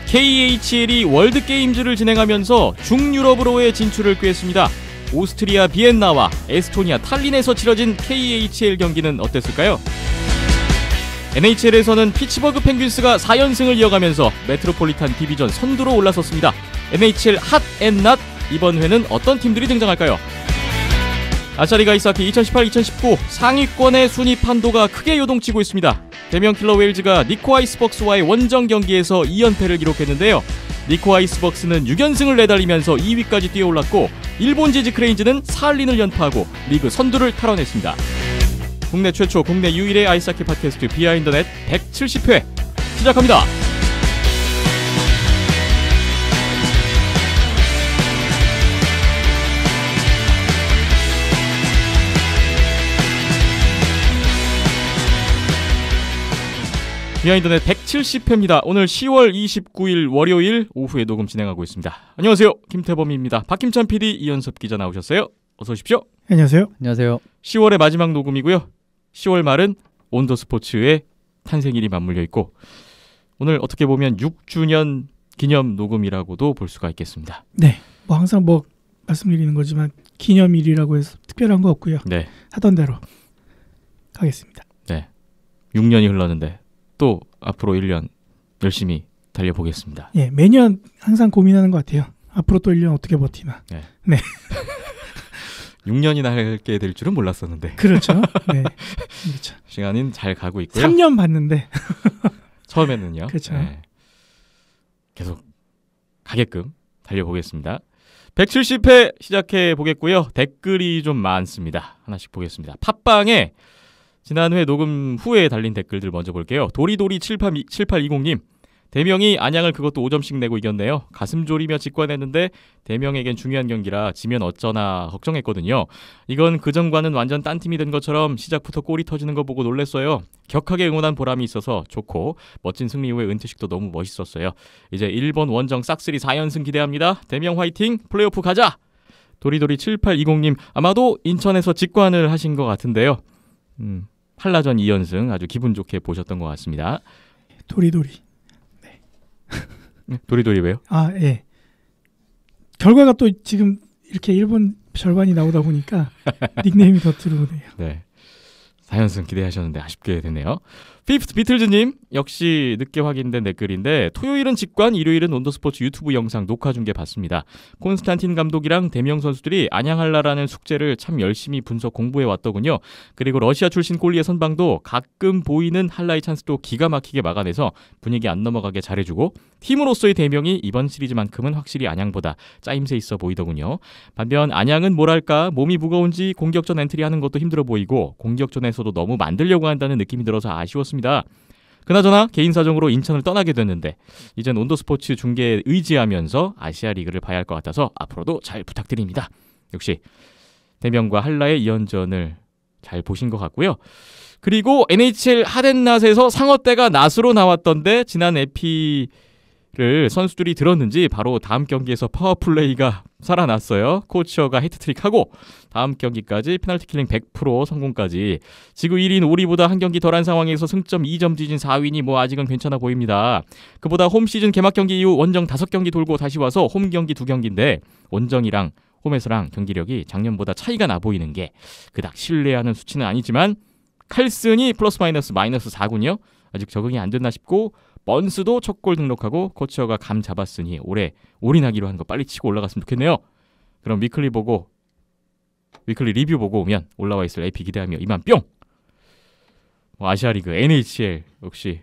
KHL이 월드게임즈를 진행하면서 중유럽으로의 진출을 꾀했습니다. 오스트리아 비엔나와 에스토니아 탈린에서 치러진 KHL 경기는 어땠을까요? NHL에서는 피츠버그 펭귄스가 4연승을 이어가면서 메트로폴리탄 디비전 선두로 올라섰습니다. NHL 핫앤낫, 이번 회는 어떤 팀들이 등장할까요? 아시아리그 아이스하키 2018-2019 상위권의 순위 판도가 크게 요동치고 있습니다. 대명 킬러 웨일즈가 니코 아이스벅스와의 원정 경기에서 2연패를 기록했는데요. 니코 아이스벅스는 6연승을 내달리면서 2위까지 뛰어올랐고, 일본 지지 크레인즈는 살린을 연파하고 리그 선두를 탈환했습니다. 국내 최초, 국내 유일의 아이스하키 팟캐스트 비하인드넷 170회 시작합니다. 비하인드넷 170회입니다. 오늘 10월 29일 월요일 오후에 녹음 진행하고 있습니다. 안녕하세요. 김태범입니다. 박김찬 PD, 이현섭 기자 나오셨어요. 어서 오십시오. 안녕하세요. 안녕하세요. 10월의 마지막 녹음이고요. 10월 말은 온더스포츠의 탄생일이 맞물려 있고, 오늘 어떻게 보면 6주년 기념 녹음이라고도 볼 수가 있겠습니다. 네, 뭐 항상 말씀드리는 거지만 기념일이라고 해서 특별한 거 없고요. 네. 하던 대로 가겠습니다. 네. 6년이 흘렀는데 또 앞으로 1년 열심히 달려보겠습니다. 예, 매년 항상 고민하는 것 같아요. 앞으로 또 1년 어떻게 버티나. 네. 네. 6년이나 하게 될 줄은 몰랐었는데. 그렇죠. 네. 그렇죠. 시간은 잘 가고 있고요. 3년 봤는데. 처음에는요. 그렇죠. 네. 계속 가게끔 달려보겠습니다. 170회 시작해 보겠고요. 댓글이 좀 많습니다. 하나씩 보겠습니다. 팟빵에 지난 회 녹음 후에 달린 댓글들 먼저 볼게요. 도리도리 7820님, 대명이 안양을 그것도 5점씩 내고 이겼네요. 가슴 졸이며 직관했는데 대명에겐 중요한 경기라 지면 어쩌나 걱정했거든요. 이건 그전과는 완전 딴 팀이 된 것처럼 시작부터 골이 터지는 거 보고 놀랬어요. 격하게 응원한 보람이 있어서 좋고, 멋진 승리 후의 은퇴식도 너무 멋있었어요. 이제 일본 원정 싹쓸이 4연승 기대합니다. 대명 화이팅! 플레이오프 가자! 도리도리 7820님, 아마도 인천에서 직관을 하신 것 같은데요. 한라전 2연승 아주 기분 좋게 보셨던 것 같습니다. 도리도리. 네. 도리도리 왜요? 아, 예. 결과가 또 지금 이렇게 일본 절반이 나오다 보니까 닉네임이 더 들어오네요. 네. 4연승 기대하셨는데 아쉽게 됐네요. 피프트 비틀즈님, 역시 늦게 확인된 댓글인데, 토요일은 직관, 일요일은 온더스포츠 유튜브 영상 녹화 중계 봤습니다. 콘스탄틴 감독이랑 대명 선수들이 안양할라라는 숙제를 참 열심히 분석 공부해 왔더군요. 그리고 러시아 출신 골리의 선방도 가끔 보이는 할라의 찬스도 기가 막히게 막아내서 분위기 안 넘어가게 잘해주고, 팀으로서의 대명이 이번 시리즈만큼은 확실히 안양보다 짜임새 있어 보이더군요. 반면 안양은 뭐랄까, 몸이 무거운지 공격전 엔트리하는 것도 힘들어 보이고, 공격전에서도 너무 만들려고 한다는 느낌이 들어서 아쉬웠습니다. 그나저나 개인 사정으로 인천을 떠나게 됐는데, 이젠 온더스포츠 중계에 의지하면서 아시아 리그를 봐야 할 것 같아서 앞으로도 잘 부탁드립니다. 역시 대명과 한라의 2연전을 잘 보신 것 같고요. 그리고 NHL 핫앤낫에서 상어떼가 낫으로 나왔던데, 지난 에피를 선수들이 들었는지 바로 다음 경기에서 파워플레이가 살아났어요. 코치어가 해트트릭하고 다음 경기까지 페널티 킬링 100% 성공까지. 지구 1위인 오리보다 한 경기 덜한 상황에서 승점 2점 뒤진 4위니 뭐 아직은 괜찮아 보입니다. 그보다 홈 시즌 개막 경기 이후 원정 5경기 돌고 다시 와서 홈 경기 2경기인데 원정이랑 홈에서랑 경기력이 작년보다 차이가 나 보이는 게 그닥 신뢰하는 수치는 아니지만, 칼슨이 플러스 마이너스 4군요. 아직 적응이 안 됐나 싶고, 번스도 첫 골 등록하고 코치어가 감 잡았으니 올해 올인하기로 한 거 빨리 치고 올라갔으면 좋겠네요. 그럼 위클리 리뷰 보고 오면 올라와 있을 AP 기대하며 이만 뿅! 아시아리그 NHL 역시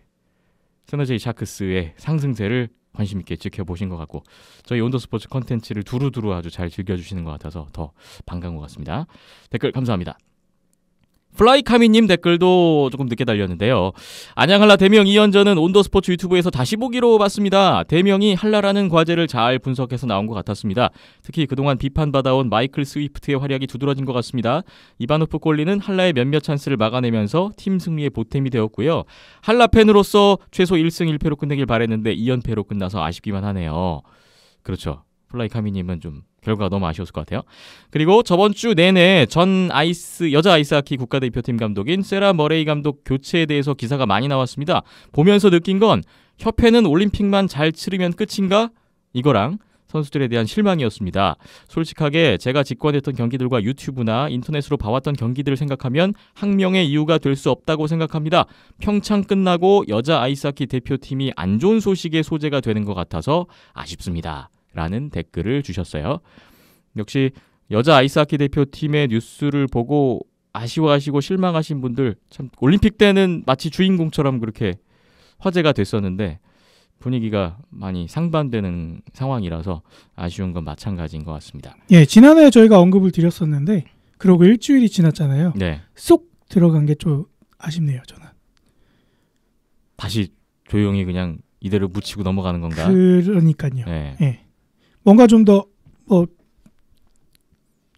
세너제이 샤크스의 상승세를 관심 있게 지켜보신 것 같고, 저희 온더스포츠 컨텐츠를 두루두루 아주 잘 즐겨주시는 것 같아서 더 반가운 것 같습니다. 댓글 감사합니다. 플라이카미님 댓글도 조금 늦게 달렸는데요. 안양한라 대명 2연전은 온더스포츠 유튜브에서 다시 보기로 봤습니다. 대명이 한라라는 과제를 잘 분석해서 나온 것 같았습니다. 특히 그동안 비판받아온 마이클 스위프트의 활약이 두드러진 것 같습니다. 이바노프 골리는 한라의 몇몇 찬스를 막아내면서 팀 승리의 보탬이 되었고요. 한라 팬으로서 최소 1승 1패로 끝내길 바랬는데 2연패로 끝나서 아쉽기만 하네요. 그렇죠. 플라이 카미님은 좀 결과가 너무 아쉬웠을 것 같아요. 그리고 저번 주 내내 여자 아이스하키 국가대표팀 감독인 세라 머레이 감독 교체에 대해서 기사가 많이 나왔습니다. 보면서 느낀 건 협회는 올림픽만 잘 치르면 끝인가? 이거랑 선수들에 대한 실망이었습니다. 솔직하게 제가 직관했던 경기들과 유튜브나 인터넷으로 봐왔던 경기들을 생각하면 항명의 이유가 될 수 없다고 생각합니다. 평창 끝나고 여자 아이스하키 대표팀이 안 좋은 소식의 소재가 되는 것 같아서 아쉽습니다. 라는 댓글을 주셨어요. 역시 여자 아이스하키 대표팀의 뉴스를 보고 아쉬워하시고 실망하신 분들 참 올림픽 때는 마치 주인공처럼 그렇게 화제가 됐었는데 분위기가 많이 상반되는 상황이라서 아쉬운 건 마찬가지인 것 같습니다. 예, 지난해 저희가 언급을 드렸었는데 그러고 일주일이 지났잖아요. 네. 쏙 들어간 게 좀 아쉽네요, 저는. 다시 조용히 그냥 이대로 묻히고 넘어가는 건가? 그러니까요. 네. 예. 뭔가 좀 더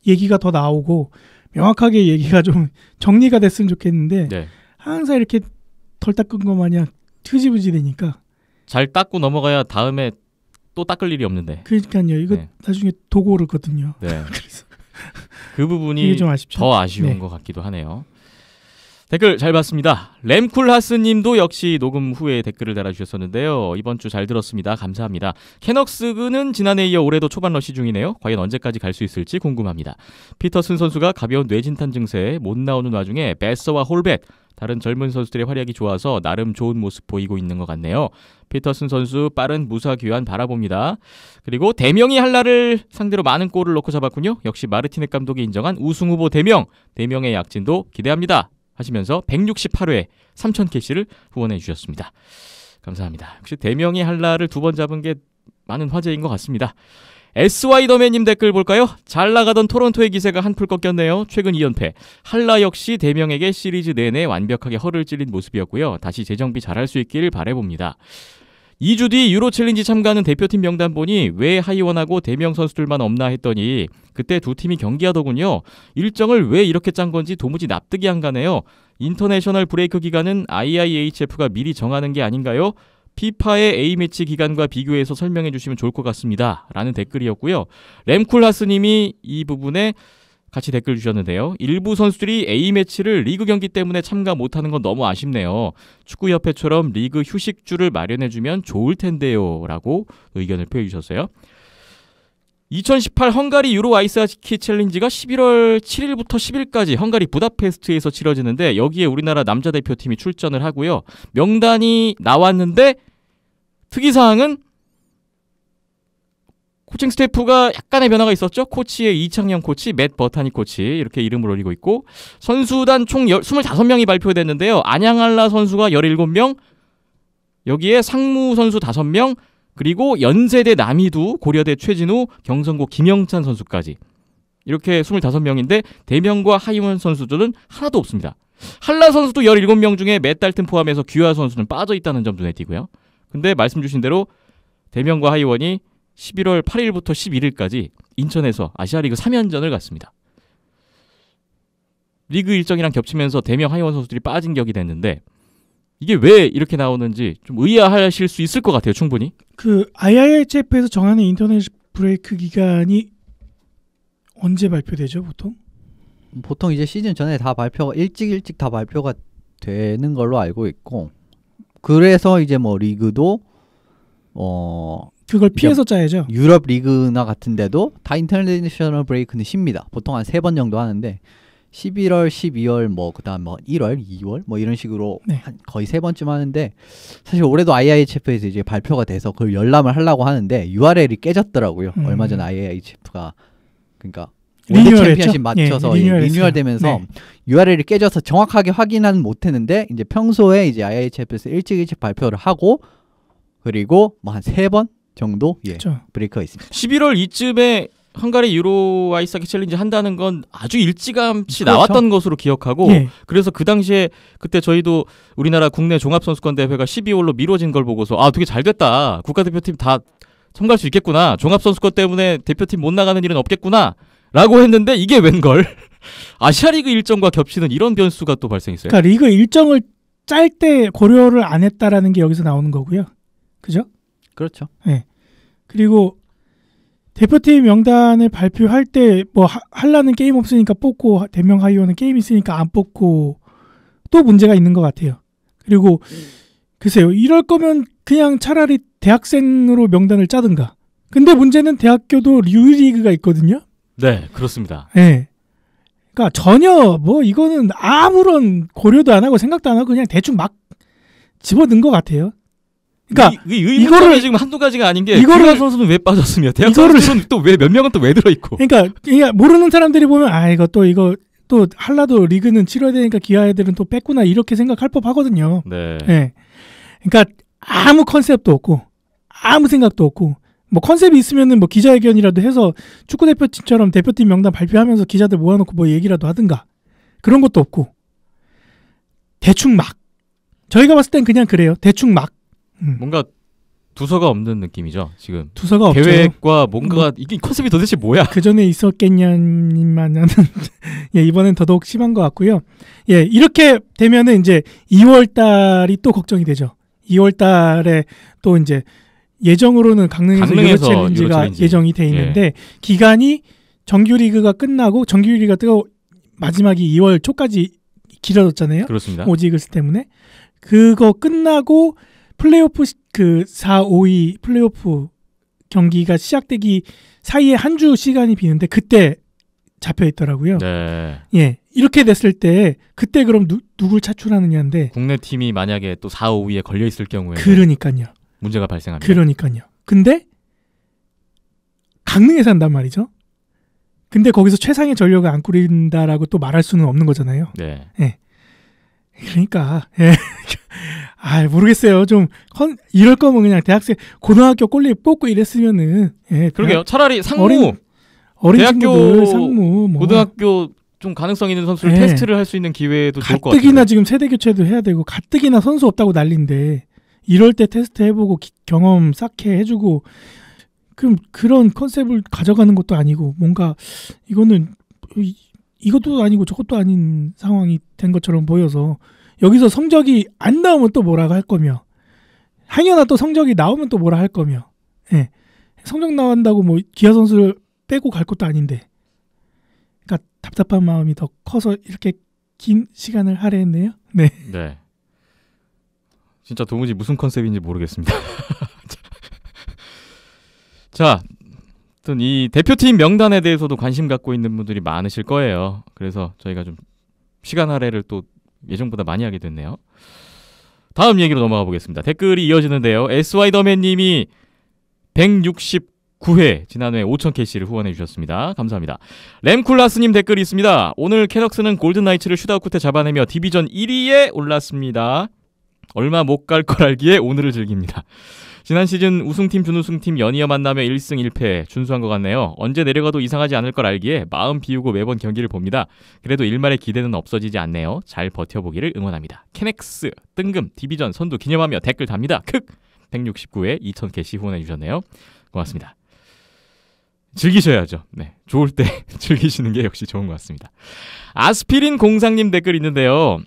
얘기가 더 나오고 명확하게 얘기가 좀 정리가 됐으면 좋겠는데 네. 항상 이렇게 덜 닦은 것 마냥 흐지부지 되니까. 잘 닦고 넘어가야 다음에 또 닦을 일이 없는데. 그러니까요. 이거 네. 나중에 도고 오르거든요. 네. 그래서 그 부분이 좀 아쉽죠. 더 아쉬운 네. 것 같기도 하네요. 댓글 잘 봤습니다. 램쿨하스님도 역시 녹음 후에 댓글을 달아주셨었는데요. 이번 주 잘 들었습니다. 감사합니다. 캐넉스는 지난해에 이어 올해도 초반 러시 중이네요. 과연 언제까지 갈 수 있을지 궁금합니다. 피터슨 선수가 가벼운 뇌진탄 증세에 못 나오는 와중에 베서와 홀벳 다른 젊은 선수들의 활약이 좋아서 나름 좋은 모습 보이고 있는 것 같네요. 피터슨 선수 빠른 무사 귀환 바라봅니다. 그리고 대명이 한라를 상대로 많은 골을 넣고 잡았군요. 역시 마르티넥 감독이 인정한 우승 후보 대명의 약진도 기대합니다. 하시면서 168회 3,000캐시를 후원해 주셨습니다. 감사합니다. 역시 대명이 한라를 2번 잡은 게 많은 화제인 것 같습니다. SY더맨님 댓글 볼까요? 잘 나가던 토론토의 기세가 한풀 꺾였네요. 최근 2연패. 한라 역시 대명에게 시리즈 내내 완벽하게 허를 찔린 모습이었고요. 다시 재정비 잘할 수 있길 바라봅니다. 2주 뒤 유로 챌린지 참가하는 대표팀 명단 보니 왜 하이원하고 대명 선수들만 없나 했더니 그때 두 팀이 경기하더군요. 일정을 왜 이렇게 짠 건지 도무지 납득이 안 가네요. 인터내셔널 브레이크 기간은 IIHF가 미리 정하는 게 아닌가요? 피파의 A매치 기간과 비교해서 설명해 주시면 좋을 것 같습니다. 라는 댓글이었고요. 램쿨하스님이 이 부분에 같이 댓글 주셨는데요. 일부 선수들이 A매치를 리그 경기 때문에 참가 못하는 건 너무 아쉽네요. 축구협회처럼 리그 휴식주를 마련해주면 좋을 텐데요. 라고 의견을 표해 주셨어요. 2018 헝가리 유로 아이스하키 챌린지가 11월 7일부터 10일까지 헝가리 부다페스트에서 치러지는데 여기에 우리나라 남자 대표팀이 출전을 하고요. 명단이 나왔는데 특이사항은 코칭 스태프가 약간의 변화가 있었죠. 코치의 이창영 코치, 맷 버타니 코치 이렇게 이름을 올리고 있고 선수단 총 25명이 발표됐는데요. 안양한라 선수가 17명, 여기에 상무 선수 5명, 그리고 연세대 남희두, 고려대 최진우, 경성고 김영찬 선수까지 이렇게 25명인데 대명과 하이원 선수들은 하나도 없습니다. 한라 선수도 17명 중에 맷 달튼 포함해서 귀화 선수는 빠져있다는 점 눈에 띄고요. 근데 말씀 주신 대로 대명과 하이원이 11월 8일부터 11일까지 인천에서 아시아리그 3연전을 갔습니다. 리그 일정이랑 겹치면서 대명 하이원 선수들이 빠진 격이 됐는데 이게 왜 이렇게 나오는지 좀 의아하실 수 있을 것 같아요. 충분히. 그 IIHF에서 정하는 인터넷 브레이크 기간이 언제 발표되죠, 보통? 보통 이제 시즌 전에 다 발표가 일찍 다 발표가 되는 걸로 알고 있고 그래서 이제 뭐 리그도 그걸 피해서 짜야죠. 유럽 리그나 같은데도 다 인터내셔널 브레이크는 쉽니다. 보통 한 3번 정도 하는데 11월, 12월, 뭐 그다음 뭐 1월, 2월 뭐 이런 식으로 네. 한 거의 3번쯤 하는데 사실 올해도 IIHF에서 이제 발표가 돼서 그걸 열람을 하려고 하는데 URL이 깨졌더라고요. 얼마 전 IIHF가 그러니까 월드 챔피언십 맞춰서 리뉴얼되면서 네. URL이 깨져서 정확하게 확인은 못했는데 이제 평소에 이제 IIHF에서 일찍 발표를 하고 그리고 뭐 한 3번 정도 그렇죠. 브레이크가 있습니다. 11월 이쯤에 헝가리 유로 아이스하키 챌린지 한다는 건 아주 일찌감치 그렇죠. 나왔던 것으로 기억하고 예. 그래서 그 당시에 그때 저희도 우리나라 국내 종합선수권대회가 12월로 미뤄진 걸 보고서 아 되게 잘 됐다. 국가대표팀 다 참가할 수 있겠구나. 종합선수권 때문에 대표팀 못 나가는 일은 없겠구나. 라고 했는데 이게 웬걸? 아시아리그 일정과 겹치는 이런 변수가 또 발생했어요. 그러니까 리그 일정을 짤 때 고려를 안 했다라는 게 여기서 나오는 거고요. 그죠? 그렇죠. 네. 그리고 대표팀 명단을 발표할 때 뭐 하려는 게임 없으니까 뽑고 대명 하이어는 게임 있으니까 안 뽑고 또 문제가 있는 것 같아요. 그리고 글쎄요. 이럴 거면 그냥 차라리 대학생으로 명단을 짜든가. 근데 문제는 대학교도 유리그가 있거든요. 네, 그렇습니다. 네. 그러니까 전혀 뭐 이거는 아무런 고려도 안 하고 생각도 안 하고 그냥 대충 막 집어넣은 것 같아요. 그러니까 이거를 지금 한두 가지가 아닌 게 이거를 선수는 왜 빠졌으며 대학 선수는 또 왜 몇 명은 또 왜 들어 있고. 그러니까 모르는 사람들이 보면 이거 또 할라도 리그는 치러야 되니까 기아 애들은 또 뺐구나 이렇게 생각할 법하거든요. 네. 네. 그러니까 아무 컨셉도 없고 아무 생각도 없고 뭐 컨셉이 있으면은 뭐 기자회견이라도 해서 축구 대표팀처럼 대표팀 명단 발표하면서 기자들 모아놓고 뭐 얘기라도 하든가 그런 것도 없고 대충 막 저희가 봤을 땐 그냥 그래요. 대충 막 뭔가 두서가 없는 느낌이죠. 지금 두서가 없죠. 계획과 뭔가가 이게 컨셉이 도대체 뭐야? 그 전에 있었겠냐님만은 예, 이번엔 더더욱 심한 것 같고요. 예, 이렇게 되면은 이제 2월 달이 또 걱정이 되죠. 2월 달에 또 이제 예정으로는 강릉에서 유로 챌린지가 예정이 돼 있는데 예. 기간이 정규리그가 끝나고 정규리그가 마지막이 2월 초까지 길어졌잖아요. 그렇습니다. 오지이글스 때문에 그거 끝나고 플레이오프 그 4, 5위 플레이오프 경기가 시작되기 사이에 한 주 시간이 비는데 그때 잡혀 있더라고요. 네. 예. 이렇게 됐을 때 그때 그럼 누굴 차출하느냐인데 국내 팀이 만약에 또 4, 5위에 걸려 있을 경우에 그러니까요. 문제가 발생합니다. 그러니까요. 근데 강릉에서 한단 말이죠. 근데 거기서 최상의 전력을 안 꾸린다라고 또 말할 수는 없는 거잖아요. 네. 예. 그러니까 예. 모르겠어요. 좀 이럴 거면 그냥 대학생 고등학교 꼴리 뽑고 이랬으면은 예. 그러게요. 차라리 상무 어린 대학교 친구들 상무 뭐. 고등학교 좀 가능성 있는 선수를 예. 테스트를 할 수 있는 기회도 좋을 것 같아요. 가뜩이나 지금 세대 교체도 해야 되고 가뜩이나 선수 없다고 난리인데 이럴 때 테스트 해보고 경험 쌓게 해주고 그럼 그런 컨셉을 가져가는 것도 아니고 뭔가 이거는 이것도 아니고 저것도 아닌 상황이 된 것처럼 보여서 여기서 성적이 안 나오면 또 뭐라고 할 거며 항연아 또 성적이 나오면 또 뭐라 할 거며 예. 성적 나온다고 뭐 기아 선수를 빼고 갈 것도 아닌데 그러니까 답답한 마음이 더 커서 이렇게 긴 시간을 할애했네요. 네. 네. 진짜 도무지 무슨 컨셉인지 모르겠습니다. 자, 어떤 이 대표팀 명단에 대해서도 관심 갖고 있는 분들이 많으실 거예요. 그래서 저희가 좀 시간 할애를 또 예정보다 많이 하게 됐네요. 다음 얘기로 넘어가 보겠습니다. 댓글이 이어지는데요. SY더맨님이 169회 지난해 5,000캐시를 후원해 주셨습니다. 감사합니다. 램쿨라스님 댓글이 있습니다. 오늘 캐럭스는 골든나이츠를 슈트아웃 끝에 잡아내며 디비전 1위에 올랐습니다. 얼마 못 갈 걸 알기에 오늘을 즐깁니다. 지난 시즌 우승팀 준우승팀 연이어 만나며 1승 1패 준수한 것 같네요. 언제 내려가도 이상하지 않을 걸 알기에 마음 비우고 매번 경기를 봅니다. 그래도 일말의 기대는 없어지지 않네요. 잘 버텨보기를 응원합니다. 캐넥스 뜬금 디비전 선두 기념하며 댓글 답니다. 크 169회 2000캐시 후원해 주셨네요. 고맙습니다. 즐기셔야죠. 네, 좋을 때 즐기시는 게 역시 좋은 것 같습니다. 아스피린 공상님 댓글 있는데요.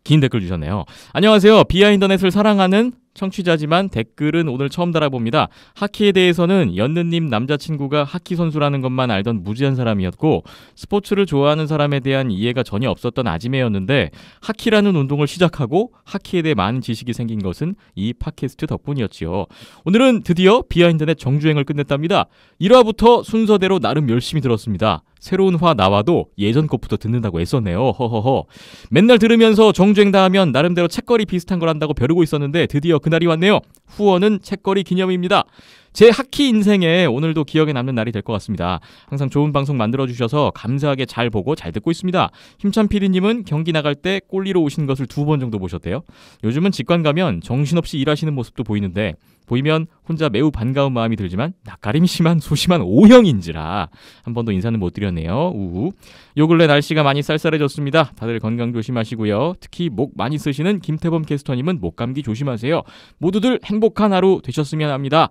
긴 댓글 주셨네요. 안녕하세요. 비하인더넷을 사랑하는 청취자지만 댓글은 오늘 처음 달아봅니다. 하키에 대해서는 연느님 남자친구가 하키 선수라는 것만 알던 무지한 사람이었고 스포츠를 좋아하는 사람에 대한 이해가 전혀 없었던 아지매였는데 하키라는 운동을 시작하고 하키에 대해 많은 지식이 생긴 것은 이 팟캐스트 덕분이었지요. 오늘은 드디어 비하인더넷 정주행을 끝냈답니다. 1화부터 순서대로 나름 열심히 들었습니다. 새로운 화 나와도 예전 것부터 듣는다고 애썼네요. 허허허. 맨날 들으면서 정주행 다 하면 나름대로 책거리 비슷한 걸 한다고 벼르고 있었는데 드디어 그날이 왔네요. 후원은 책거리 기념입니다. 제 하키 인생에 오늘도 기억에 남는 날이 될 것 같습니다. 항상 좋은 방송 만들어주셔서 감사하게 잘 보고 잘 듣고 있습니다. 힘찬 PD님은 경기 나갈 때 꼴리로 오신 것을 2번 정도 보셨대요. 요즘은 직관 가면 정신없이 일하시는 모습도 보이는데 보이면 혼자 매우 반가운 마음이 들지만 낯가림이 심한 소심한 O형인지라 한 번도 인사는 못 드렸네요. 우우. 요 근래 날씨가 많이 쌀쌀해졌습니다. 다들 건강 조심하시고요. 특히 목 많이 쓰시는 김태범 캐스터님은 목감기 조심하세요. 모두들 행복한 하루 되셨으면 합니다.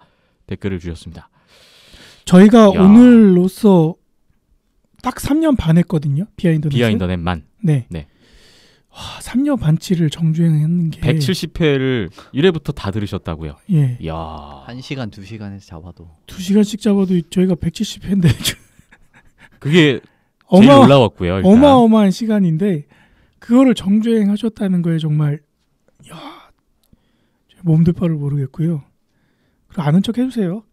댓글을 주셨습니다. 저희가 오늘로써 딱 3년 반 했거든요. 비하인더넷만. 네. 3년 반치를 정주행했는 게 170회를 1회부터 다 들으셨다고요? 예. 이야. 1시간 2시간에서 잡아도 2시간씩 잡아도 저희가 170회인데 그게 제일 올라왔고요. 일단. 어마어마한 시간인데 그거를 정주행하셨다는 거에 정말 몸둘 바를 모르겠고요. 그리고 아는 척 해주세요.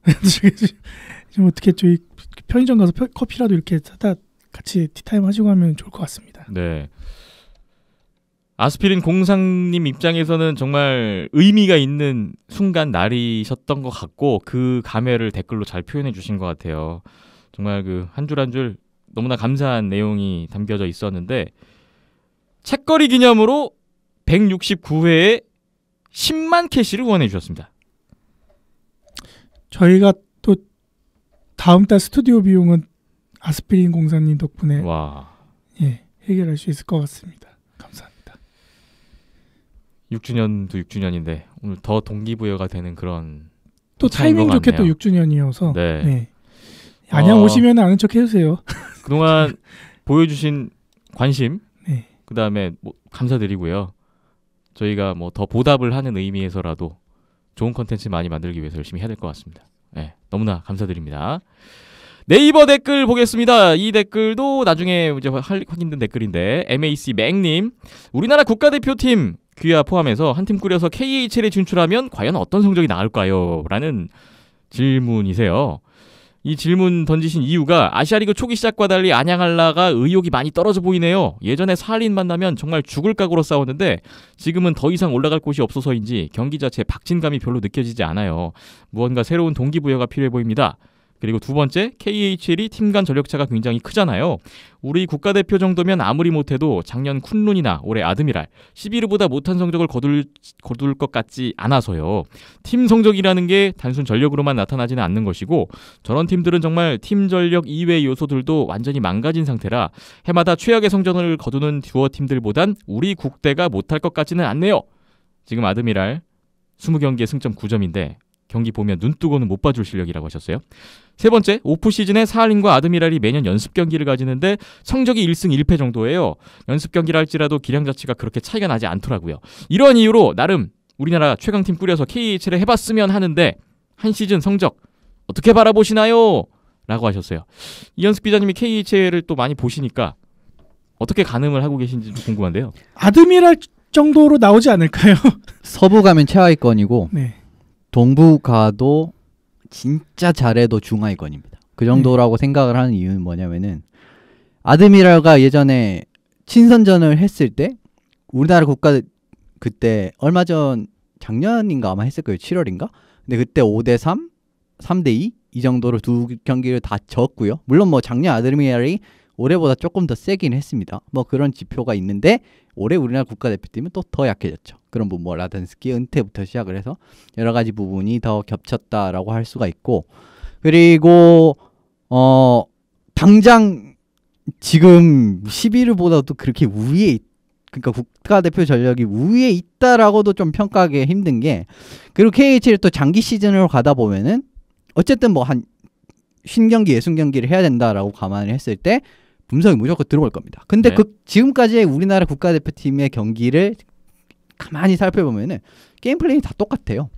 지금 어떻게 저희 편의점 가서 커피라도 이렇게 사다 같이 티타임 하시고 하면 좋을 것 같습니다. 네. 아스피린 공상님 입장에서는 정말 의미가 있는 순간 날이셨던 것 같고 그 감회를 댓글로 잘 표현해 주신 것 같아요. 정말 그 한 줄 한 줄 너무나 감사한 내용이 담겨져 있었는데 책거리 기념으로 169회에 10만 캐시를 후원해 주셨습니다. 저희가 또 다음 달 스튜디오 비용은 아스피린 공사님 덕분에 와. 예, 해결할 수 있을 것 같습니다. 감사합니다. 6주년도 6주년인데 오늘 더 동기부여가 되는 그런 또 타이밍 좋게 또 6주년이어서 네. 네. 안양 오시면 아는 척 해주세요. 그동안 보여주신 관심 네. 그다음에 뭐 감사드리고요. 저희가 뭐 더 보답을 하는 의미에서라도 좋은 콘텐츠 많이 만들기 위해서 열심히 해야 될 것 같습니다. 네, 너무나 감사드립니다. 네이버 댓글 보겠습니다. 이 댓글도 나중에 이제 확인된 댓글인데 MAC 맥님 우리나라 국가대표팀 귀하 포함해서 한 팀 꾸려서 KHL에 진출하면 과연 어떤 성적이 나올까요? 라는 질문이세요. 이 질문 던지신 이유가 아시아리그 초기 시작과 달리 안양한라가 의욕이 많이 떨어져 보이네요. 예전에 사할린 만나면 정말 죽을 각오로 싸웠는데 지금은 더 이상 올라갈 곳이 없어서인지 경기 자체 박진감이 별로 느껴지지 않아요. 무언가 새로운 동기부여가 필요해 보입니다. 그리고 두 번째, KHL이 팀 간 전력차가 굉장히 크잖아요. 우리 국가대표 정도면 아무리 못해도 작년 쿤룬이나 올해 아드미랄 11위보다 못한 성적을 거둘 것 같지 않아서요. 팀 성적이라는 게 단순 전력으로만 나타나지는 않는 것이고 저런 팀들은 정말 팀 전력 이외의 요소들도 완전히 망가진 상태라 해마다 최악의 성적을 거두는 듀어 팀들보단 우리 국대가 못할 것 같지는 않네요. 지금 아드미랄 20경기에 승점 9점인데 경기 보면 눈 뜨고는 못 봐줄 실력이라고 하셨어요. 세 번째, 오프시즌에 사할린과 아드미랄이 매년 연습 경기를 가지는데 성적이 1승 1패 정도예요. 연습 경기를 할지라도 기량 자체가 그렇게 차이가 나지 않더라고요. 이런 이유로 나름 우리나라 최강팀 꾸려서 KHL에 해봤으면 하는데 한 시즌 성적 어떻게 바라보시나요? 라고 하셨어요. 이현숙 기자님이 KHL을 또 많이 보시니까 어떻게 가늠을 하고 계신지 궁금한데요. 아드미랄 정도로 나오지 않을까요? 서부 가면 최하위권이고 네. 동부 가도 진짜 잘해도 중하위권입니다. 그 정도라고 생각을 하는 이유는 뭐냐면은 아드미랄과 예전에 친선전을 했을 때 우리나라 국가 그때 얼마 전 작년인가 아마 했을 거예요. 7월인가? 근데 그때 5대3, 3대2 이 정도로 두 경기를 다 졌고요. 물론 뭐 작년 아드미랄이 올해보다 조금 더 세긴 했습니다. 뭐 그런 지표가 있는데 올해 우리나라 국가대표팀은 또 더 약해졌죠. 그런 부분 뭐 라든스키 은퇴부터 시작을 해서 여러 가지 부분이 더 겹쳤다라고 할 수가 있고 그리고 당장 지금 11위보다도 그렇게 우위에 그러니까 국가대표 전력이 우위에 있다라고도 좀 평가하기 힘든 게 그리고 KHL 또 장기 시즌으로 가다 보면은 어쨌든 뭐 한 50경기, 60경기를 해야 된다라고 감안을 했을 때 분석이 무조건 들어올 겁니다. 근데 네. 지금까지의 우리나라 국가대표팀의 경기를 가만히 살펴보면은 게임 플랜이 다 똑같아요.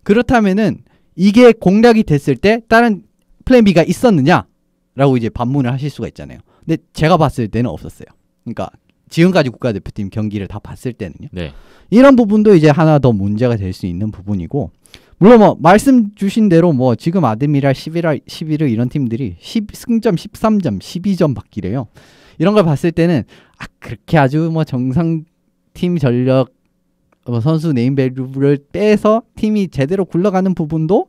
그렇다면은 이게 공략이 됐을 때 다른 플랜 B가 있었느냐라고 이제 반문을 하실 수가 있잖아요. 근데 제가 봤을 때는 없었어요. 그러니까 지금까지 국가대표팀 경기를 다 봤을 때는요. 네. 이런 부분도 이제 하나 더 문제가 될 수 있는 부분이고 물론 뭐 말씀 주신 대로 뭐 지금 아드미랄 11위 이런 팀들이 10승점 13점 12점 받기래요. 이런 걸 봤을 때는 그렇게 아주 뭐 정상 팀 전력 선수 네임밸류를 빼서 팀이 제대로 굴러가는 부분도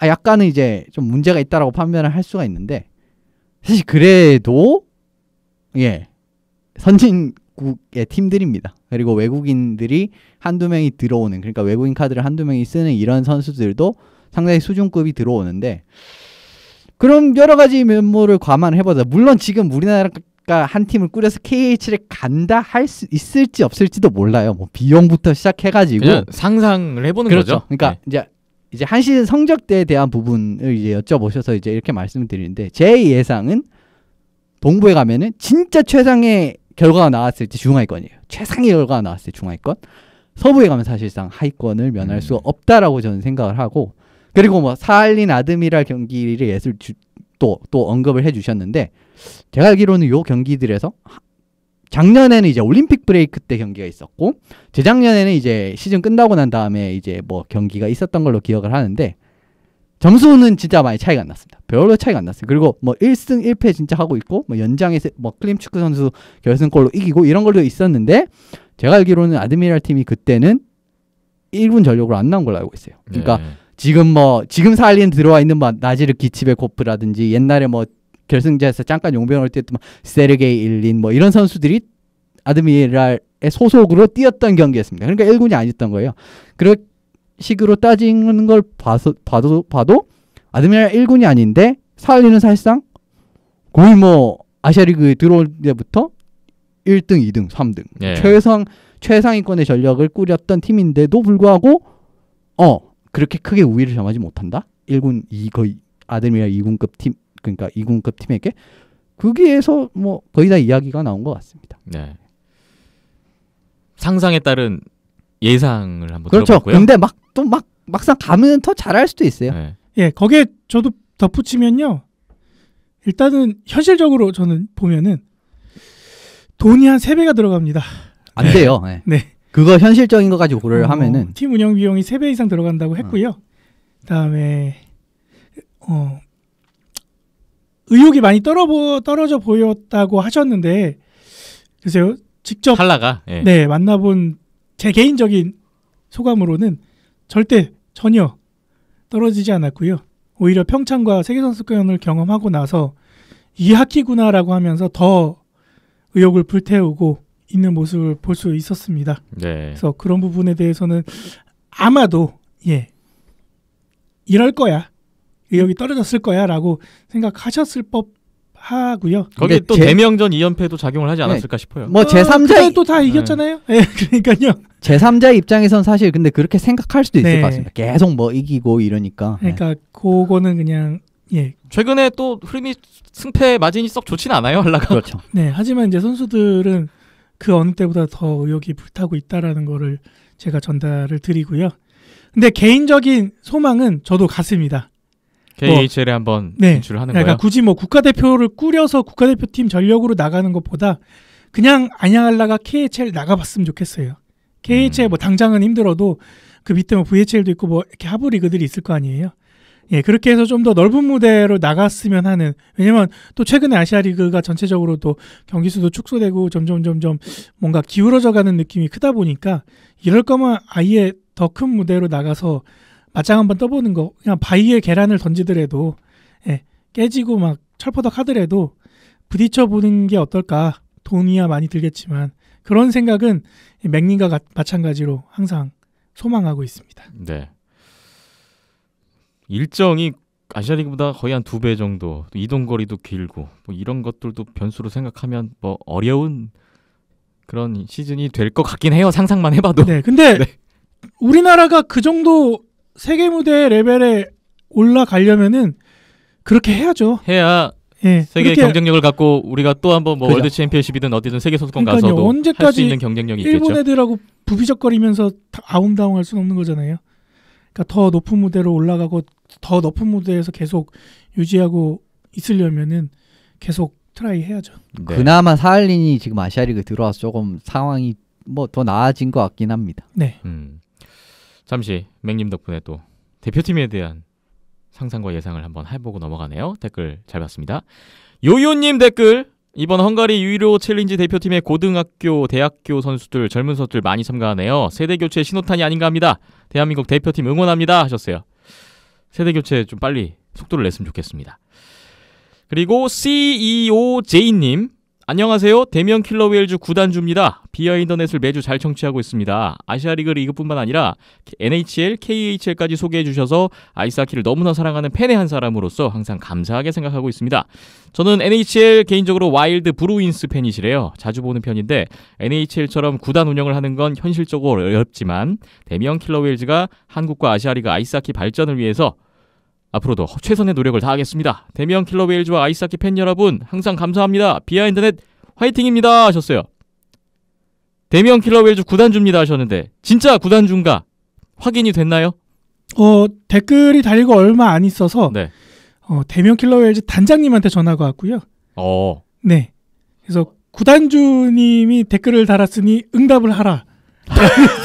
약간은 이제 좀 문제가 있다라고 판단을 할 수가 있는데 사실 그래도 선진국의 팀들입니다. 그리고 외국인들이 한두 명이 들어오는 그러니까 외국인 카드를 한두 명이 쓰는 이런 선수들도 상당히 수준급이 들어오는데 그런 여러 가지 면모를 감안해보자. 물론 지금 우리나라가 한 팀을 꾸려서 KHL에 간다 할 수 있을지 없을지도 몰라요. 뭐 비용부터 시작해가지고 그냥 상상을 해보는 그렇죠. 거죠. 그러니까 네. 이제 한 시즌 성적대에 대한 부분을 이제 여쭤보셔서 이제 이렇게 말씀을 드리는데 제 예상은 동부에 가면은 진짜 최상의 결과가 나왔을 때 중하위권이에요. 최상의 결과가 나왔을 때 중하위권. 서부에 가면 사실상 하위권을 면할 수 없다라고 저는 생각을 하고, 그리고 뭐 사할린 아드미랄 경기를 예술 또 언급을 해주셨는데, 제가 알기로는 요 경기들에서 작년에는 이제 올림픽 브레이크 때 경기가 있었고, 재작년에는 이제 시즌 끝나고 난 다음에 이제 뭐 경기가 있었던 걸로 기억을 하는데, 점수는 진짜 많이 차이가 안 났습니다. 별로 차이가 안 났어요. 그리고 뭐 1승 1패 진짜 하고 있고, 뭐 연장에서 뭐 클림축구 선수 결승골로 이기고 이런 걸로 있었는데, 제가 알기로는 아드미랄 팀이 그때는 1군 전력으로 안 나온 걸로 알고 있어요. 그러니까 네. 지금 사할린 들어와 있는 뭐 나지르 기치베코프라든지 옛날에 뭐 결승전에서 잠깐 용병을 뛰었던 뭐 세르게이 일린 뭐 이런 선수들이 아드미랄의 소속으로 뛰었던 경기였습니다. 그러니까 1군이 아니었던 거예요. 그런 식으로 따지는 걸 봐도 아드미랄 1군이 아닌데 사할린은 사실상 거의 뭐 아시아리그에 들어올 때부터 1등, 2등, 3등 예. 최상위권의 전력을 꾸렸던 팀인데도 불구하고 그렇게 크게 우위를 점하지 못한다. 1군 거의 아드미랄 2군급 팀, 그러니까 2군급 팀에게 거기에서 뭐 거의 다 이야기가 나온 것 같습니다. 네. 상상에 따른 예상을 한번 그렇죠. 들어봤고요. 근데 막상 가면 더 잘할 수도 있어요. 네. 예, 거기에 저도 덧붙이면요. 일단은 현실적으로 저는 보면은 돈이 한 3배가 들어갑니다. 안 돼요. 네. 네. 그거 현실적인 거 가지고 고려를 하면은 팀 운영 비용이 3배 이상 들어간다고 했고요. 그다음에 의욕이 많이 떨어져 보였다고 하셨는데, 글쎄요. 직접 칼라가 예. 네, 만나본 제 개인적인 소감으로는 전혀 떨어지지 않았고요. 오히려 평창과 세계선수권을 경험하고 나서 이 학기구나라고 하면서 더 의욕을 불태우고 있는 모습을 볼 수 있었습니다. 네. 그래서 그런 부분에 대해서는 아마도 이럴 거야, 의욕이 떨어졌을 거야라고 생각하셨을 법하고요. 거기 근데 또 대명전 2연패도 작용을 하지 않았을까 싶어요. 뭐 제3자 또 다 이겼잖아요. 네. 그러니까요. 제3자 입장에선 사실 근데 그렇게 생각할 수도 있을 네. 것 같습니다. 계속 뭐 이기고 이러니까. 그러니까 그거는 그냥 최근에 또 흐름이 승패 마진이 썩 좋지는 않아요, 한라가. 그렇죠. 네. 하지만 이제 선수들은 그 어느 때보다 더 의욕이 불타고 있다라는 거를 제가 전달을 드리고요. 근데 개인적인 소망은 저도 같습니다. KHL에 한번 네. 진출을 하는 그러니까 거예요. 굳이 뭐 국가대표를 꾸려서 국가대표팀 전력으로 나가는 것보다 그냥 안양한라가 KHL 나가봤으면 좋겠어요. KHL 뭐 당장은 힘들어도 그 밑에 뭐 VHL도 있고 뭐 이렇게 하부 리그들이 있을 거 아니에요. 예, 그렇게 해서 좀 더 넓은 무대로 나갔으면 하는. 왜냐면 또 최근에 아시아 리그가 전체적으로 또 경기 수도 축소되고 점점 뭔가 기울어져 가는 느낌이 크다 보니까 이럴 거면 아예 더 큰 무대로 나가서 맞짱 한번 떠보는 거. 그냥 바위에 계란을 던지더라도 깨지고 막 철퍼덕 하더라도 부딪혀 보는 게 어떨까. 돈이야 많이 들겠지만 그런 생각은 맥님과 마찬가지로 항상 소망하고 있습니다. 네. 일정이 아시아리그보다 거의 한 2배 정도, 또 이동거리도 길고 뭐 이런 것들도 변수로 생각하면 뭐 어려운 그런 시즌이 될 것 같긴 해요. 상상만 해봐도. 네, 근데 우리나라가 그 정도 세계 무대 레벨에 올라가려면은 그렇게 해야죠. 해야 예, 세계 그렇게 경쟁력을 갖고 우리가 또 한번 뭐 그죠. 월드 챔피언십이든 어디든 세계 선수권 그러니까요. 가서도 할 수 언제까지 있는 경쟁력이 일본 있겠죠. 애들하고 부비적거리면서 아웅다웅할 수는 없는 거잖아요. 그러니까 더 높은 무대로 올라가고 더 높은 무대에서 계속 유지하고 있으려면은 계속 트라이 해야죠. 네. 그나마 사할린이 지금 아시아리그 들어와서 조금 상황이 뭐 더 나아진 것 같긴 합니다. 네. 잠시 맥님 덕분에 또 대표팀에 대한 상상과 예상을 한번 해보고 넘어가네요. 댓글 잘 봤습니다. 요요님 댓글. 이번 헝가리 유로 챌린지 대표팀의 고등학교, 대학교 선수들, 젊은 선수들 많이 참가하네요. 세대교체 신호탄이 아닌가 합니다. 대한민국 대표팀 응원합니다 하셨어요. 세대교체 좀 빨리 속도를 냈으면 좋겠습니다. 그리고 CEOJ님. 안녕하세요. 대면 킬러 웨일즈 구단주입니다. 비어 인터넷을 매주 잘 청취하고 있습니다. 아시아리그 리그뿐만 아니라 NHL, KHL까지 소개해 주셔서 아이스하키를 너무나 사랑하는 팬의 한 사람으로서 항상 감사하게 생각하고 있습니다. 저는 NHL 개인적으로 와일드 브루인스 팬이시래요. 자주 보는 편인데 NHL처럼 구단 운영을 하는 건 현실적으로 어렵지만 대면 킬러 웨일즈가 한국과 아시아리그 아이스하키 발전을 위해서 앞으로도 최선의 노력을 다하겠습니다. 대면 킬러 웨일즈와 아이스하키 팬 여러분 항상 감사합니다. 비하인드넷 화이팅입니다 하셨어요. 대명 킬러 웨일즈 구단주입니다 하셨는데 진짜 구단주인가 확인이 됐나요? 댓글이 달리고 얼마 안 있어서 네. 대명 킬러 웨일즈 단장님한테 전화가 왔고요. 네. 그래서 구단주님이 댓글을 달았으니 응답을 하라.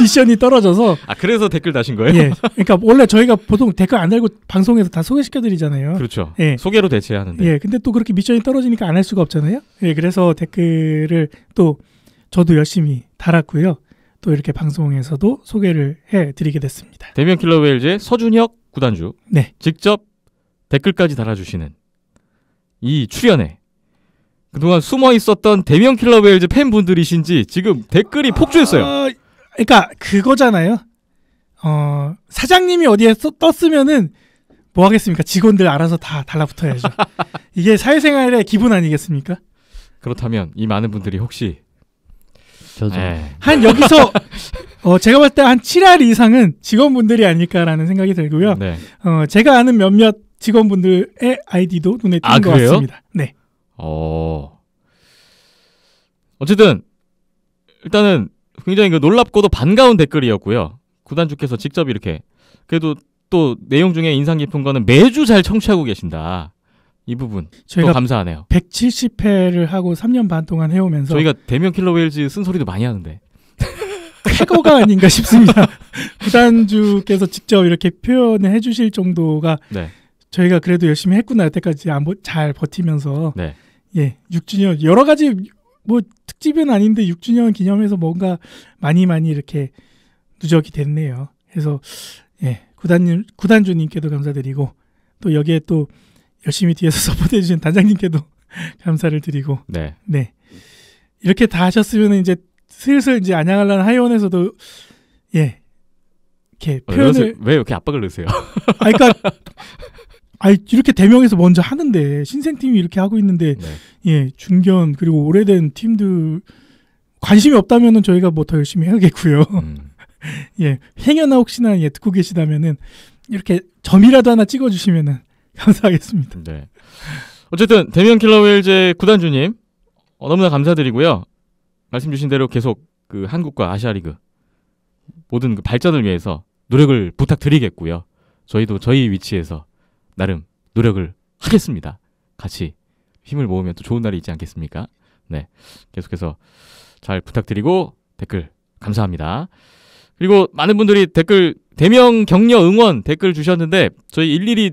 미션이 떨어져서. 그래서 댓글 다신 거예요? 예. 그러니까 원래 저희가 보통 댓글 안 달고 방송에서 다 소개시켜드리잖아요. 그렇죠. 예. 소개로 대체하는데. 예. 근데 또 그렇게 미션이 떨어지니까 안 할 수가 없잖아요. 예. 그래서 댓글을 또 저도 열심히 달았고요. 또 이렇게 방송에서도 소개를 해드리게 됐습니다. 대명 킬러 웨일즈의 서준혁 구단주. 네. 직접 댓글까지 달아주시는 이 출연에 그동안 숨어 있었던 대명 킬러 웨일즈 팬분들이신지 지금 댓글이 폭주했어요. 그러니까 그거잖아요. 사장님이 어디에 떴으면은 뭐 하겠습니까? 직원들 알아서 다 달라붙어야죠. 이게 사회생활의 기본 아니겠습니까? 그렇다면 이 많은 분들이 혹시 저죠. 한 여기서 제가 볼 때 한 7할 이상은 직원분들이 아닐까라는 생각이 들고요. 네. 제가 아는 몇몇 직원분들의 아이디도 눈에 띄는 것 그래요? 같습니다. 네. 어쨌든 일단은 굉장히 놀랍고도 반가운 댓글이었고요. 구단주께서 직접 이렇게 그래도 또 내용 중에 인상 깊은 거는 매주 잘 청취하고 계신다. 이 부분 저희가 또 감사하네요. 170회를 하고 3년 반 동안 해오면서 저희가 대명 킬러 웨일즈 쓴소리도 많이 하는데 쾌거가 아닌가 싶습니다. 구단주께서 직접 이렇게 표현을 해주실 정도가 네. 저희가 그래도 열심히 했구나 여태까지 잘 버티면서 네. 예 6주년 여러 가지 뭐 특집은 아닌데 6주년 기념해서 뭔가 많이 이렇게 누적이 됐네요. 그래서 예 구단주님께도 감사드리고 또 여기에 또 열심히 뒤에서 서포트해 주신 단장님께도 감사를 드리고 네. 네 이렇게 다 하셨으면 이제 슬슬 이제 안양할란 하이원에서도 예 이렇게 표현을 왜 이렇게 압박을 넣으세요? 그러니까 이렇게 대명에서 먼저 하는데 신생팀이 이렇게 하고 있는데 네. 예 중견 그리고 오래된 팀들 관심이 없다면은 저희가 뭐 더 열심히 해야겠고요. 예 행여나 혹시나 듣고 계시다면은 이렇게 점이라도 하나 찍어주시면은 감사하겠습니다. 네. 어쨌든 대명 킬러 웨일즈의 구단주님 너무나 감사드리고요. 말씀 주신 대로 계속 그 한국과 아시아리그 모든 그 발전을 위해서 노력을 부탁드리겠고요. 저희도 저희 위치에서 나름 노력을 하겠습니다. 같이 힘을 모으면 또 좋은 날이 있지 않겠습니까? 네, 계속해서 잘 부탁드리고 댓글 감사합니다. 그리고 많은 분들이 댓글 대명 격려 응원 댓글 주셨는데 저희 일일이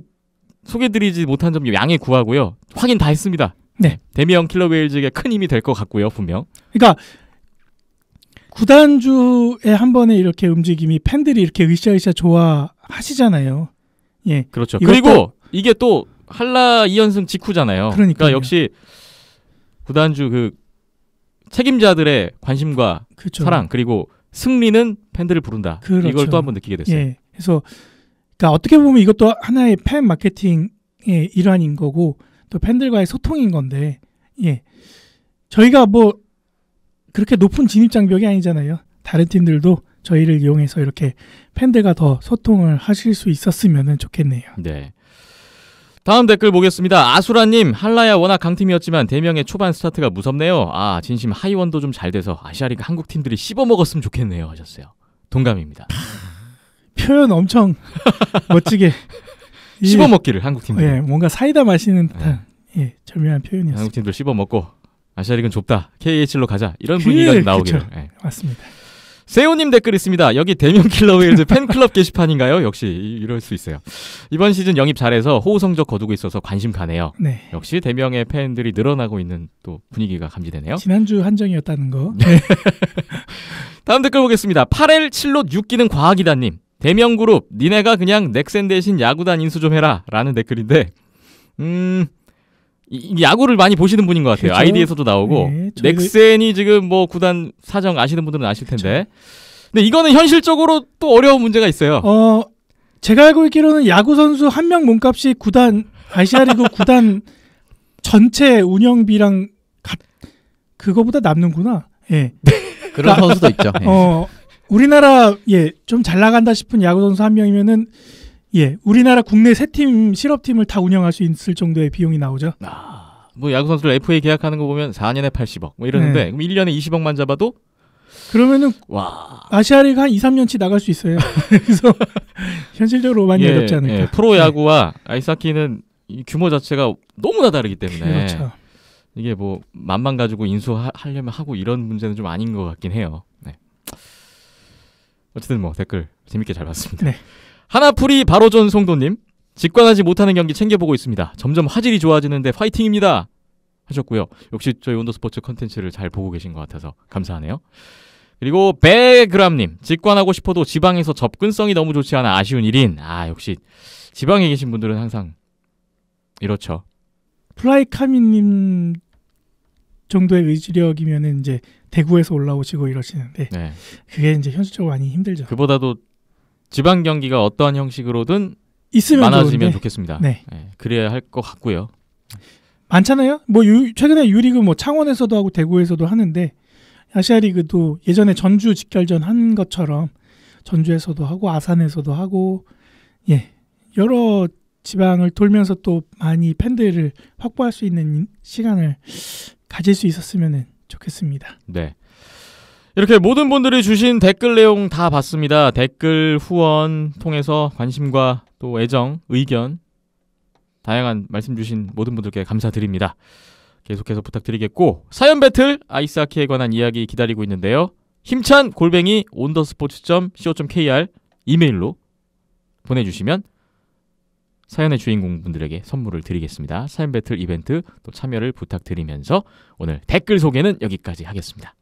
소개드리지 못한 점 양해 구하고요. 확인 다 했습니다. 네. 대명 킬러 웨일즈에게 큰 힘이 될 것 같고요. 분명. 그러니까 구단주의 한 번에 이렇게 움직임이 팬들이 이렇게 으쌰으쌰 좋아하시잖아요. 예. 그렇죠. 그리고 이게 또 한라 2연승 직후잖아요. 그러니까 역시 구단주 그 책임자들의 관심과 그렇죠. 사랑 그리고 승리는 팬들을 부른다. 그렇죠. 이걸 또 한 번 느끼게 됐어요. 예. 그래서 그러니까 어떻게 보면 이것도 하나의 팬 마케팅의 일환인 거고 또 팬들과의 소통인 건데 예. 저희가 뭐 그렇게 높은 진입 장벽이 아니잖아요. 다른 팀들도 저희를 이용해서 이렇게 팬들과 더 소통을 하실 수 있었으면 좋겠네요. 네. 다음 댓글 보겠습니다. 아수라님, 한라야 워낙 강팀이었지만 대명의 초반 스타트가 무섭네요. 진심 하이원도 좀 잘 돼서 아시아리그 한국 팀들이 씹어먹었으면 좋겠네요 하셨어요. 동감입니다. 표현 엄청 멋지게 씹어먹기를 한국 팀들. 예, 뭔가 사이다 마시는 듯한 절묘한 표현이었습니다. 한국 팀들 씹어먹고 아시아리그는 좁다. KHL로 가자. 이런 분위기가 나오기를. 그렇죠. 네. 맞습니다. 세호님 댓글 있습니다. 여기 대명 킬러 웨일즈 팬클럽 게시판인가요? 역시 이럴 수 있어요. 이번 시즌 영입 잘해서 호우 성적 거두고 있어서 관심 가네요. 네. 역시 대명의 팬들이 늘어나고 있는 또 분위기가 감지되네요. 지난주 한정이었다는 거. 네. 다음 댓글 보겠습니다. 8L 7롯 6기는 과학이다님. 대명그룹 니네가 그냥 넥센 대신 야구단 인수 좀 해라 라는 댓글인데 야구를 많이 보시는 분인 것 같아요. 그렇죠. 아이디에서도 나오고 네, 넥센이 지금 뭐 구단 사정 아시는 분들은 아실 텐데 근데 이거는 현실적으로 또 어려운 문제가 있어요. 제가 알고 있기로는 야구 선수 한 명 몸값이 구단 아시아리그 구단 전체 운영비랑 그거보다 남는구나. 예. 그런 선수도 있죠. 예. 우리나라 좀 잘 나간다 싶은 야구 선수 한 명이면은 우리나라 국내 세 팀 실업팀을 다 운영할 수 있을 정도의 비용이 나오죠. 뭐 야구 선수들 FA 계약하는 거 보면 4년에 80억 뭐 이러는데 그럼 1년에 20억만 잡아도 그러면은 와 아시아리그 한 2, 3년치 나갈 수 있어요. 그래서 현실적으로 많이 어렵지 않을까. 프로 야구와 아이스하키는 이 규모 자체가 너무나 다르기 때문에 그렇죠. 이게 뭐 맘만 가지고 인수하려면 하고 이런 문제는 좀 아닌 것 같긴 해요. 네. 어쨌든 뭐 댓글 재밌게 잘 봤습니다. 네. 하나풀이 바로 전송도님 직관하지 못하는 경기 챙겨보고 있습니다. 점점 화질이 좋아지는데 파이팅입니다 하셨고요. 역시 저희 온더스포츠 컨텐츠를 잘 보고 계신 것 같아서 감사하네요. 그리고 베그람님 직관하고 싶어도 지방에서 접근성이 너무 좋지 않아 아쉬운 일인. 역시 지방에 계신 분들은 항상 이렇죠. 플라이카미님 정도의 의지력이면은 이제 대구에서 올라오시고 이러시는데 네. 그게 이제 현실적으로 많이 힘들죠. 그보다도 지방 경기가 어떠한 형식으로든 있으면 많아지면 좋은데. 좋겠습니다. 네. 그래야 할 것 같고요. 많잖아요. 뭐 최근에 유리그 뭐 창원에서도 하고 대구에서도 하는데 아시아리그도 예전에 전주 직결전 한 것처럼 전주에서도 하고 아산에서도 하고 여러 지방을 돌면서 또 많이 팬들을 확보할 수 있는 시간을 가질 수 있었으면 좋겠습니다. 네. 이렇게 모든 분들이 주신 댓글 내용 다 봤습니다. 댓글 후원 통해서 관심과 또 애정, 의견 다양한 말씀 주신 모든 분들께 감사드립니다. 계속해서 부탁드리겠고 사연 배틀 아이스하키에 관한 이야기 기다리고 있는데요. 힘찬 @ 온더스포츠.co.kr 이메일로 보내주시면 사연의 주인공분들에게 선물을 드리겠습니다. 사연 배틀 이벤트 또 참여를 부탁드리면서 오늘 댓글 소개는 여기까지 하겠습니다.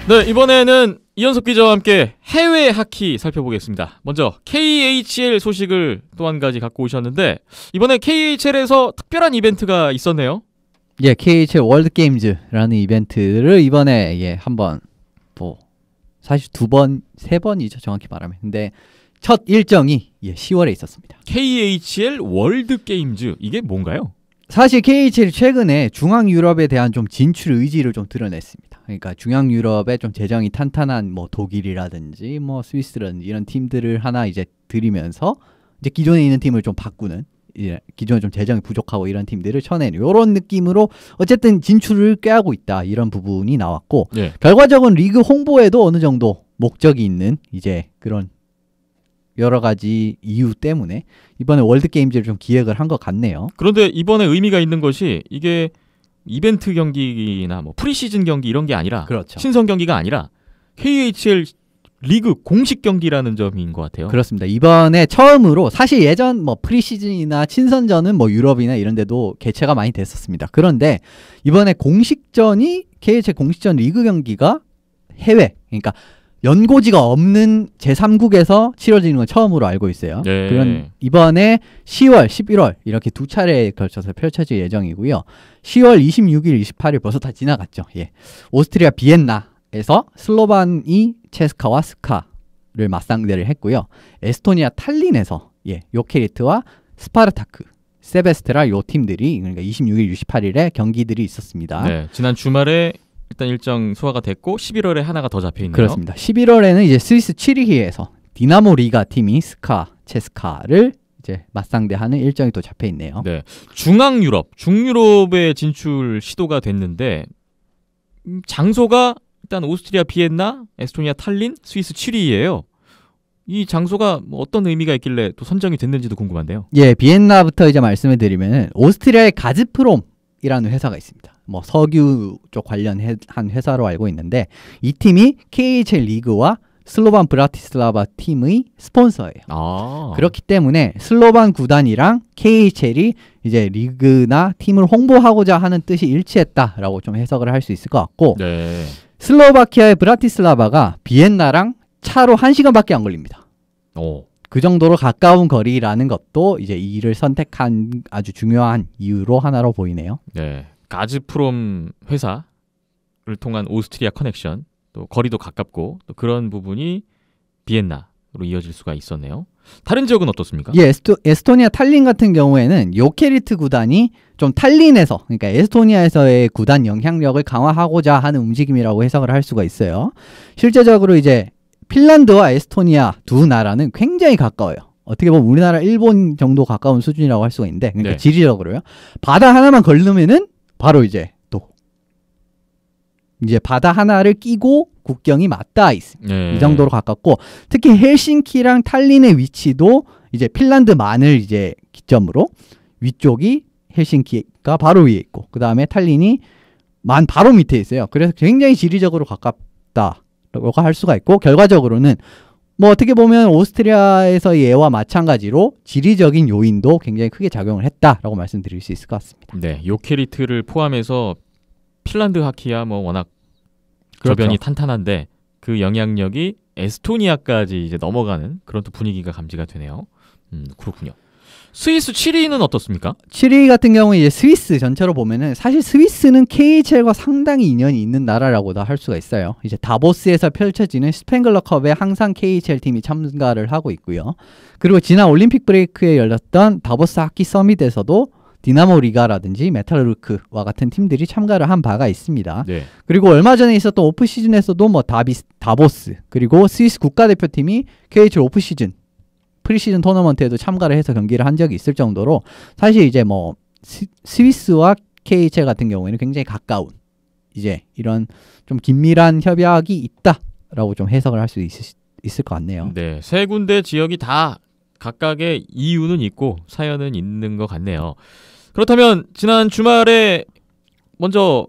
네, 이번에는 이현석 기자와 함께 해외 하키 살펴보겠습니다. 먼저 KHL 소식을 또 한 가지 갖고 오셨는데 이번에 KHL에서 특별한 이벤트가 있었네요. 예, KHL 월드게임즈라는 이벤트를 이번에 한번 사실 2번, 3번이죠 정확히 말하면. 근데 첫 일정이 10월에 있었습니다. KHL 월드게임즈 이게 뭔가요? 사실 KHL이 최근에 중앙 유럽에 대한 좀 진출 의지를 좀 드러냈습니다. 그러니까 중앙 유럽에 좀 재정이 탄탄한 뭐 독일이라든지 뭐 스위스라든지 이런 팀들을 하나 이제 들이면서 이제 기존에 있는 팀을 좀 바꾸는, 기존에 좀 재정이 부족하고 이런 팀들을 쳐내는 이런 느낌으로 어쨌든 진출을 꾀하고 있다, 이런 부분이 나왔고, 결과적으로 리그 홍보에도 어느 정도 목적이 있는 이제 그런 여러 가지 이유 때문에 이번에 월드게임즈를 좀 기획을 한 것 같네요. 그런데 이번에 의미가 있는 것이 이게 이벤트 경기나 뭐 프리시즌 경기 이런 게 아니라, 그렇죠. 친선 경기가 아니라 KHL 리그 공식 경기라는 점인 것 같아요. 그렇습니다. 이번에 처음으로, 사실 예전 뭐 프리시즌이나 친선전은 뭐 유럽이나 이런 데도 개최가 많이 됐었습니다. 그런데 이번에 공식전이, KHL 공식전 리그 경기가 해외, 그러니까 연고지가 없는 제3국에서 치러지는 건 처음으로 알고 있어요. 네. 그런 이번에 10월, 11월 이렇게 두 차례에 걸쳐서 펼쳐질 예정이고요. 10월 26일, 28일 벌써 다 지나갔죠. 오스트리아 비엔나에서 슬로바니 체스카와 스카를 맞상대를 했고요. 에스토니아 탈린에서 요케리트와 스파르타크, 세베스트라 요 팀들이, 그러니까 26일, 28일에 경기들이 있었습니다. 네, 지난 주말에 일단 일정 소화가 됐고 11월에 하나가 더 잡혀 있네요. 그렇습니다. 11월에는 이제 스위스 취리히에서 디나모 리가 팀이 스카, 체스카를 이제 맞상대하는 일정이 또 잡혀 있네요. 네, 중앙 유럽, 중유럽에 진출 시도가 됐는데 장소가 일단 오스트리아 비엔나, 에스토니아 탈린, 스위스 취리히예요. 이 장소가 뭐 어떤 의미가 있길래 또 선정이 됐는지도 궁금한데요. 비엔나부터 이제 말씀을 드리면 오스트리아의 가즈프롬이라는 회사가 있습니다. 뭐 석유 쪽 관련한 회사로 알고 있는데, 이 팀이 KHL 리그와 슬로반 브라티슬라바 팀의 스폰서예요. 그렇기 때문에 슬로반 구단이랑 KHL이 이제 리그나 팀을 홍보하고자 하는 뜻이 일치했다라고 좀 해석을 할 수 있을 것 같고, 슬로바키아의 브라티슬라바가 비엔나랑 차로 1시간밖에 안 걸립니다. 그 정도로 가까운 거리라는 것도 이제 이 일을 선택한 아주 중요한 이유로 하나로 보이네요. 네, 가즈프롬 회사를 통한 오스트리아 커넥션, 또 거리도 가깝고 또 그런 부분이 비엔나로 이어질 수가 있었네요. 다른 지역은 어떻습니까? 예, 에스토니아 탈린 같은 경우에는 요케리트 구단이 좀 탈린에서, 그러니까 에스토니아에서의 구단 영향력을 강화하고자 하는 움직임이라고 해석을 할 수가 있어요. 실제적으로 이제 핀란드와 에스토니아 두 나라는 굉장히 가까워요. 어떻게 보면 우리나라, 일본 정도 가까운 수준이라고 할 수가 있는데, 그러니까 네. 지리적으로요. 바다 하나만 걸르면은 바로 이제 바다 하나를 끼고 국경이 맞닿아 있습니다. 네. 이 정도로 가깝고, 특히 헬싱키랑 탈린의 위치도 이제 핀란드만을 이제 기점으로 위쪽이 헬싱키가 바로 위에 있고, 그 다음에 탈린이 바로 밑에 있어요. 그래서 굉장히 지리적으로 가깝다라고 할 수가 있고, 결과적으로는 뭐 어떻게 보면 오스트리아에서의 예와 마찬가지로 지리적인 요인도 굉장히 크게 작용을 했다라고 말씀드릴 수 있을 것 같습니다. 네, 요케리트를 포함해서 핀란드 하키야 뭐 워낙 그렇죠. 저변이 탄탄한데 그 영향력이 에스토니아까지 이제 넘어가는 그런 또 분위기가 감지가 되네요. 그렇군요. 스위스 7위는 어떻습니까? 7위 같은 경우는 이제 스위스 전체로 보면은, 사실 스위스는 KHL과 상당히 인연이 있는 나라라고도 할 수가 있어요. 이제 다보스에서 펼쳐지는 스팽글러컵에 항상 KHL 팀이 참가를 하고 있고요. 그리고 지난 올림픽 브레이크에 열렸던 다보스 하키 서밋에서도 디나모 리가라든지 메탈루크와 같은 팀들이 참가를 한 바가 있습니다. 네. 그리고 얼마 전에 있었던 오프시즌에서도 뭐 다보스, 그리고 스위스 국가대표팀이 KHL 오프시즌 프리시즌 토너먼트에도 참가를 해서 경기를 한 적이 있을 정도로, 사실 이제 뭐 스위스와 KHL 같은 경우에는 굉장히 가까운, 이제 이런 좀 긴밀한 협약이 있다라고 좀 해석을 할 수 있을 것 같네요. 네, 세 군데 지역이 다 각각의 이유는 있고 사연은 있는 것 같네요. 그렇다면 지난 주말에 먼저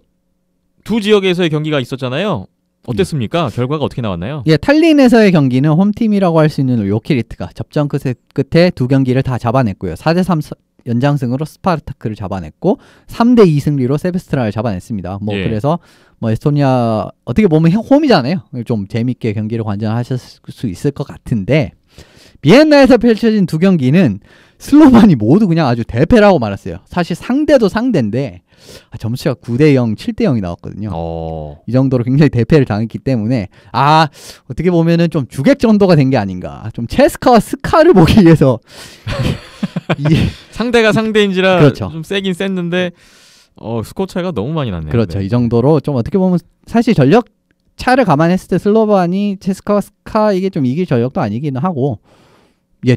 두 지역에서의 경기가 있었잖아요. 어땠습니까? 결과가 어떻게 나왔나요? 예, 탈린에서의 경기는 홈팀이라고 할 수 있는 요케리트가 접전 끝에 두 경기를 다 잡아냈고요. 4대3 연장승으로 스파르타크를 잡아냈고 3대2 승리로 세베스트라를 잡아냈습니다. 뭐 예. 그래서 뭐 에스토니아 어떻게 보면 홈이잖아요. 좀 재밌게 경기를 관전하실 수 있을 것 같은데, 비엔나에서 펼쳐진 두 경기는 슬로반이 모두 그냥 아주 대패라고 말았어요. 사실 상대도 상대인데 점수가 9대0, 7대0이 나왔거든요. 이 정도로 굉장히 대패를 당했기 때문에 어떻게 보면은 좀 주객 전도가 된 게 아닌가. 좀 체스카와 스카를 보기 위해서 상대가 상대인지라 그렇죠. 좀 세긴 셌는데 스코어 차이가 너무 많이 났네요. 그렇죠. 네. 이 정도로 좀 어떻게 보면 사실 전력 차를 감안했을 때 슬로반이 체스카와 스카 이게 좀 이길 전력도 아니기는 하고,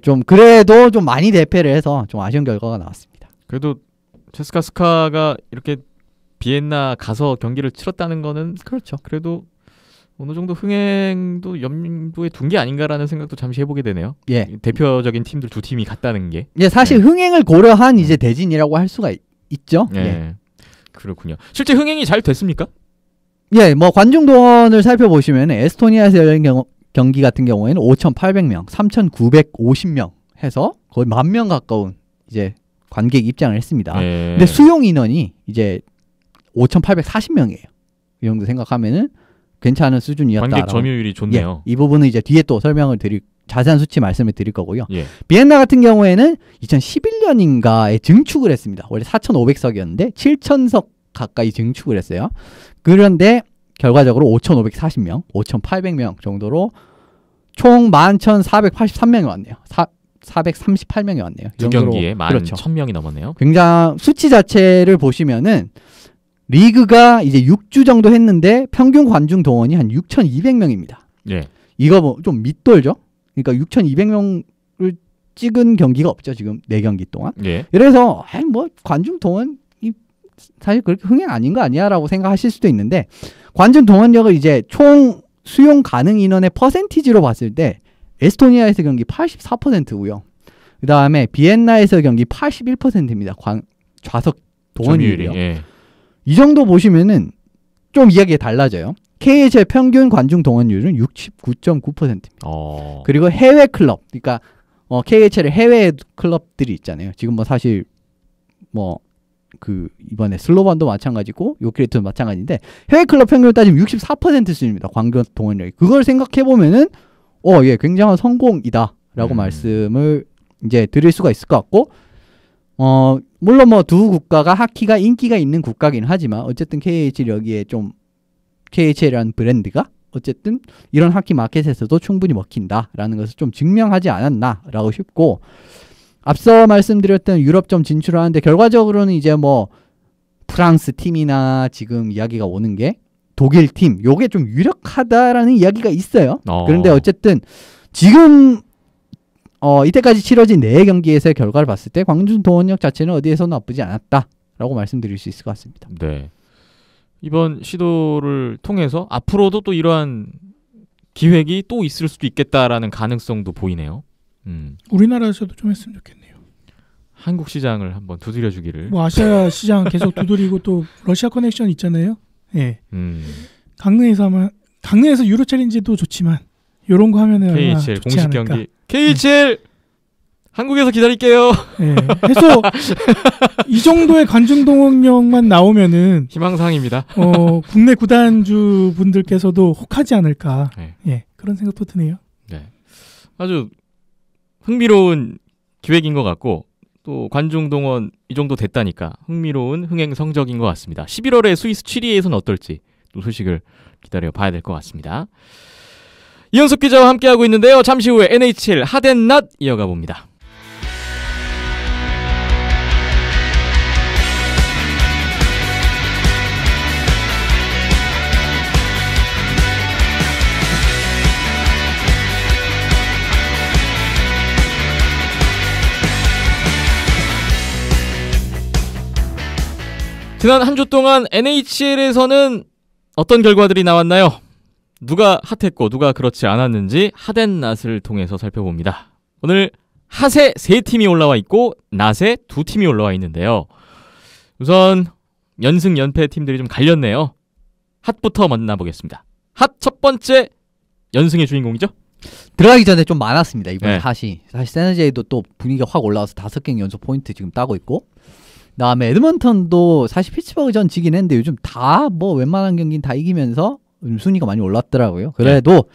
좀 그래도 좀 많이 대패를 해서 좀 아쉬운 결과가 나왔습니다. 그래도 체스카 스카가 이렇게 비엔나 가서 경기를 치렀다는 거는 그렇죠. 그래도 어느 정도 흥행도 염두에 둔 게 아닌가라는 생각도 잠시 해보게 되네요. 예. 대표적인 팀들 두 팀이 갔다는 게. 사실 네. 흥행을 고려한 이제 대진이라고 할 수가 있죠. 예. 그렇군요. 실제 흥행이 잘 됐습니까? 뭐 관중 동원을 살펴보시면 에스토니아에서 열린 경기 같은 경우에는 5,800명, 3,950명 해서 거의 10,000명 가까운 이제 관객 입장을 했습니다. 근데 수용 인원이 이제 5,840명이에요. 이 정도 생각하면은 괜찮은 수준이었다. 관객 점유율이 좋네요. 이 부분은 이제 뒤에 또 자세한 수치 말씀을 드릴 거고요. 예. 비엔나 같은 경우에는 2011년인가에 증축을 했습니다. 원래 4,500석이었는데 7,000석 가까이 증축을 했어요. 그런데 결과적으로 5,540명, 5,800명 정도로 총 11,483명이 왔네요. 438명이 왔네요. 두 경기에 그렇죠. 11,000명이 넘었네요. 굉장히 수치 자체를 보시면은 리그가 이제 6주 정도 했는데 평균 관중 동원이 한 6,200명입니다. 예. 이거 뭐 좀 밑돌죠? 그러니까 6,200명을 찍은 경기가 없죠, 지금 4경기 동안. 예. 그래서 뭐 관중 동원이 사실 그렇게 흥행 아닌 거 아니야라고 생각하실 수도 있는데, 관중 동원력을 이제 총 수용 가능 인원의 퍼센티지로 봤을 때 에스토니아에서 경기 84%고요. 그 다음에 비엔나에서 경기 81%입니다. 좌석 동원율이요. 예. 이 정도 보시면은 좀 이야기가 달라져요. KHL 평균 관중 동원율은 69.9%입니다. 그리고 해외 클럽, 그러니까 KHL의 해외 클럽들이 있잖아요. 지금 뭐 사실 뭐 이번에 슬로반도 마찬가지고 요케리트도 마찬가지인데 해외 클럽 평균을 따지면 64% 수준입니다. 관중 동원력이. 그걸 생각해 보면은 굉장한 성공이다라고 말씀을 이제 드릴 수가 있을 것 같고, 물론 뭐 두 국가가 하키가 인기가 있는 국가긴 하지만 어쨌든 KHL 여기에 좀 KHL이라는 브랜드가 어쨌든 이런 하키 마켓에서도 충분히 먹힌다라는 것을 좀 증명하지 않았나라고 싶고, 앞서 말씀드렸던 유럽점 진출을 하는데 결과적으로는 이제 뭐 프랑스 팀이나 지금 이야기가 오는 게 독일 팀 요게 좀 유력하다라는 이야기가 있어요. 그런데 어쨌든 지금 이때까지 치러진 4경기에서의 결과를 봤을 때 광주 동원역 자체는 어디에서는 나쁘지 않았다라고 말씀드릴 수 있을 것 같습니다. 네. 이번 시도를 통해서 앞으로도 또 이러한 기획이 또 있을 수도 있겠다라는 가능성도 보이네요. 우리나라에서도 좀 했으면 좋겠네요. 한국 시장을 한번 두드려주기를. 뭐 아시아 시장 계속 두드리고 또 러시아 커넥션 있잖아요. 예. 강릉에서 유로 챌린지도 좋지만 이런 거 하면은 KHL 공식 않을까. 경기. KHL 한국에서 기다릴게요. 예. 해서 이 정도의 관중 동원력만 나오면은 희망사항입니다. 국내 구단주 분들께서도 혹하지 않을까. 네. 예. 그런 생각도 드네요. 네. 아주 흥미로운 기획인 것 같고 또 관중 동원 이 정도 됐다니까 흥미로운 흥행 성적인 것 같습니다. 11월에 스위스 취리에서는 어떨지 또 소식을 기다려 봐야 될 것 같습니다. 이현숙 기자와 함께하고 있는데요. 잠시 후에 NHL 하덴낫 이어가 봅니다. 지난 한 주 동안 NHL에서는 어떤 결과들이 나왔나요? 누가 핫했고 누가 그렇지 않았는지 하덴낫을 통해서 살펴봅니다. 오늘 핫에 3팀이 올라와 있고 낫에 2팀이 올라와 있는데요. 우선 연승 연패 팀들이 좀 갈렸네요. 핫부터 만나보겠습니다. 핫 첫 번째 연승의 주인공이죠? 들어가기 전에 좀 많았습니다. 이번 네. 핫이. 사실 세너제이도 또 분위기가 확 올라와서 5경기 연속 포인트 지금 따고 있고, 그다음에 에드먼턴도 사실 피츠버그전 지긴 했는데 요즘 다 뭐 웬만한 경기는 다 이기면서 순위가 많이 올랐더라고요. 그래도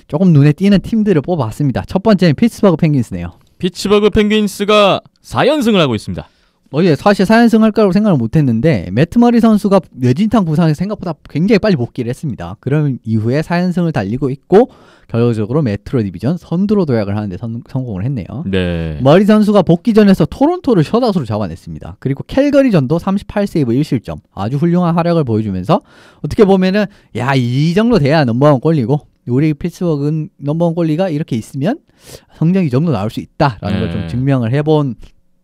조금 눈에 띄는 팀들을 뽑아봤습니다. 첫 번째는 피츠버그 펭귄스네요. 피츠버그 펭귄스가 4연승을 하고 있습니다. 예, 사실 4연승 할 거라고 생각을 못했는데 매트 머리 선수가 뇌진탕 부상에서 생각보다 굉장히 빨리 복귀를 했습니다. 그런 이후에 4연승을 달리고 있고 결과적으로 메트로 디비전 선두로 도약을 하는데 성공을 했네요. 네. 머리 선수가 복귀전에서 토론토를 셧아웃으로 잡아냈습니다. 그리고 캘거리전도 38세이브 1실점 아주 훌륭한 활약을 보여주면서 어떻게 보면은 야, 이 정도 돼야 넘버원 골리고 우리 피츠버그는 넘버원 골리가 이렇게 있으면 성적이 이 정도 나올 수 있다라는 걸 좀 증명을 해본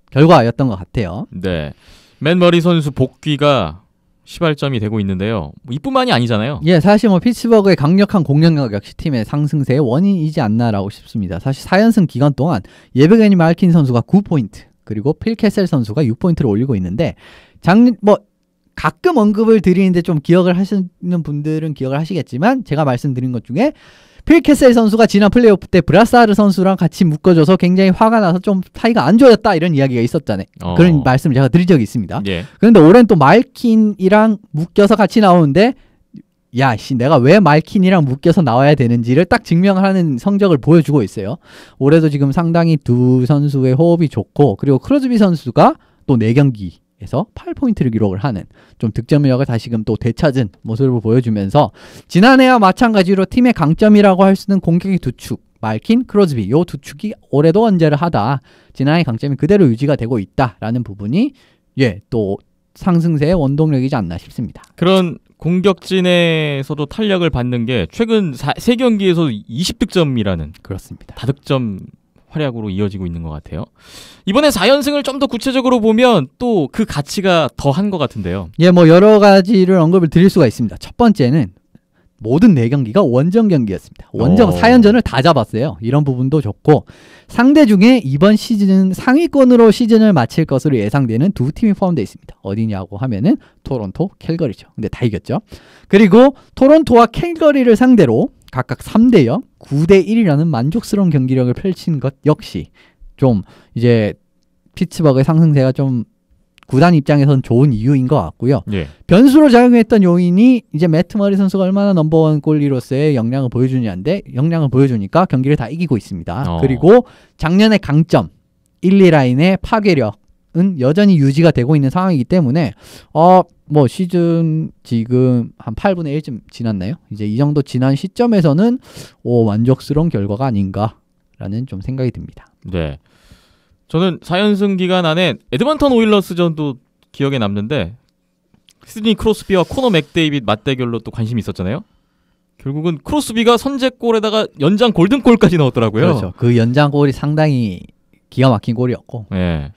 결과였던 것 같아요. 네. 맨 머리 선수 복귀가 시발점이 되고 있는데요. 이뿐만이 아니잖아요. 예, 사실 뭐 피츠버그의 강력한 공격력 역시 팀의 상승세의 원인이지 않나라고 싶습니다. 사실 4연승 기간 동안 예베게니 말킨 선수가 9포인트, 그리고 필 캐셀 선수가 6포인트를 올리고 있는데 가끔 언급을 드리는데 좀 기억을 하시는 분들은 기억을 하시겠지만 제가 말씀드린 것 중에 필 캐셀 선수가 지난 플레이오프 때 브라사르 선수랑 같이 묶어줘서 굉장히 화가 나서 좀 사이가 안 좋아졌다 이런 이야기가 있었잖아요. 그런 말씀을 제가 드린 적이 있습니다. 예. 그런데 올해는 또 말킨이랑 묶여서 같이 나오는데 야, 내가 왜 말킨이랑 묶여서 나와야 되는지를 딱 증명하는 성적을 보여주고 있어요. 올해도 지금 상당히 두 선수의 호흡이 좋고, 그리고 크로즈비 선수가 또 4경기에서 8포인트를 기록을 하는 좀 득점력을 다시금 또 되찾은 모습을 보여주면서 지난해와 마찬가지로 팀의 강점이라고 할 수 있는 공격의 두 축, 말킨, 크로즈비 요 두 축이 올해도 언제를 하다 지난해 강점이 그대로 유지가 되고 있다라는 부분이 또 상승세의 원동력이지 않나 싶습니다. 그런 공격진에서도 탄력을 받는 게 최근 3경기에서 20득점이라는 그렇습니다. 다득점 활약으로 이어지고 있는 것 같아요. 이번에 4연승을 좀 더 구체적으로 보면 또 그 가치가 더한 것 같은데요. 뭐 여러 가지를 언급을 드릴 수가 있습니다. 첫 번째는 모든 4경기가 원정 경기였습니다. 원정 4연전을 다 잡았어요. 이런 부분도 좋고, 상대 중에 이번 시즌은 상위권으로 시즌을 마칠 것으로 예상되는 두 팀이 포함되어 있습니다. 어디냐고 하면은 토론토, 캘거리죠. 근데 다 이겼죠. 그리고 토론토와 캘거리를 상대로 각각 3대0, 9대1이라는 만족스러운 경기력을 펼친 것 역시 좀 이제 피츠버그의 상승세가 좀 구단 입장에서는 좋은 이유인 것 같고요. 예. 변수로 작용했던 요인이 이제 매트 머리 선수가 얼마나 넘버원 골리로서의 역량을 보여주냐인데, 역량을 보여주니까 경기를 다 이기고 있습니다. 그리고 작년의 강점 1, 2라인의 파괴력은 여전히 유지가 되고 있는 상황이기 때문에 뭐 시즌 지금 한 8분의 1쯤 지났나요? 이제 이 정도 지난 시점에서는 만족스러운 결과가 아닌가라는 좀 생각이 듭니다. 네. 저는 4연승 기간 안에 에드먼턴 오일러스전도 기억에 남는데 시드니 크로스비와 코너 맥데이빗 맞대결로 또 관심이 있었잖아요. 결국은 크로스비가 선제골에다가 연장 골든골까지 넣었더라고요. 그렇죠. 그 연장골이 상당히 기가 막힌 골이었고. 네.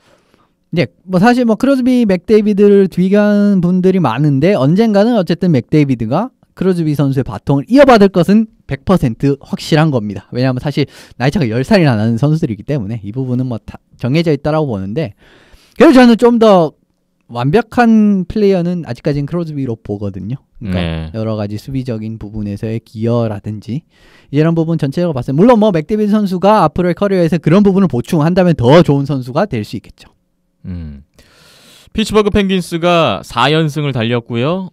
네, 뭐 사실 뭐 크로스비, 맥데이비드를 뒤간 분들이 많은데 언젠가는 어쨌든 맥데이비드가 크로스비 선수의 바통을 이어받을 것은 100% 확실한 겁니다. 왜냐하면 사실 나이차가 10살이나 나는 선수들이기 때문에 이 부분은 뭐 다 정해져 있다라고 보는데, 그래서 저는 좀 더 완벽한 플레이어는 아직까지는 크로스비로 보거든요. 그러니까 네. 여러 가지 수비적인 부분에서의 기여라든지 이런 부분 전체적으로 봤을 때 물론 뭐 맥데이비드 선수가 앞으로의 커리어에서 그런 부분을 보충한다면 더 좋은 선수가 될 수 있겠죠. 피츠버그 펭귄스가 4연승을 달렸고요.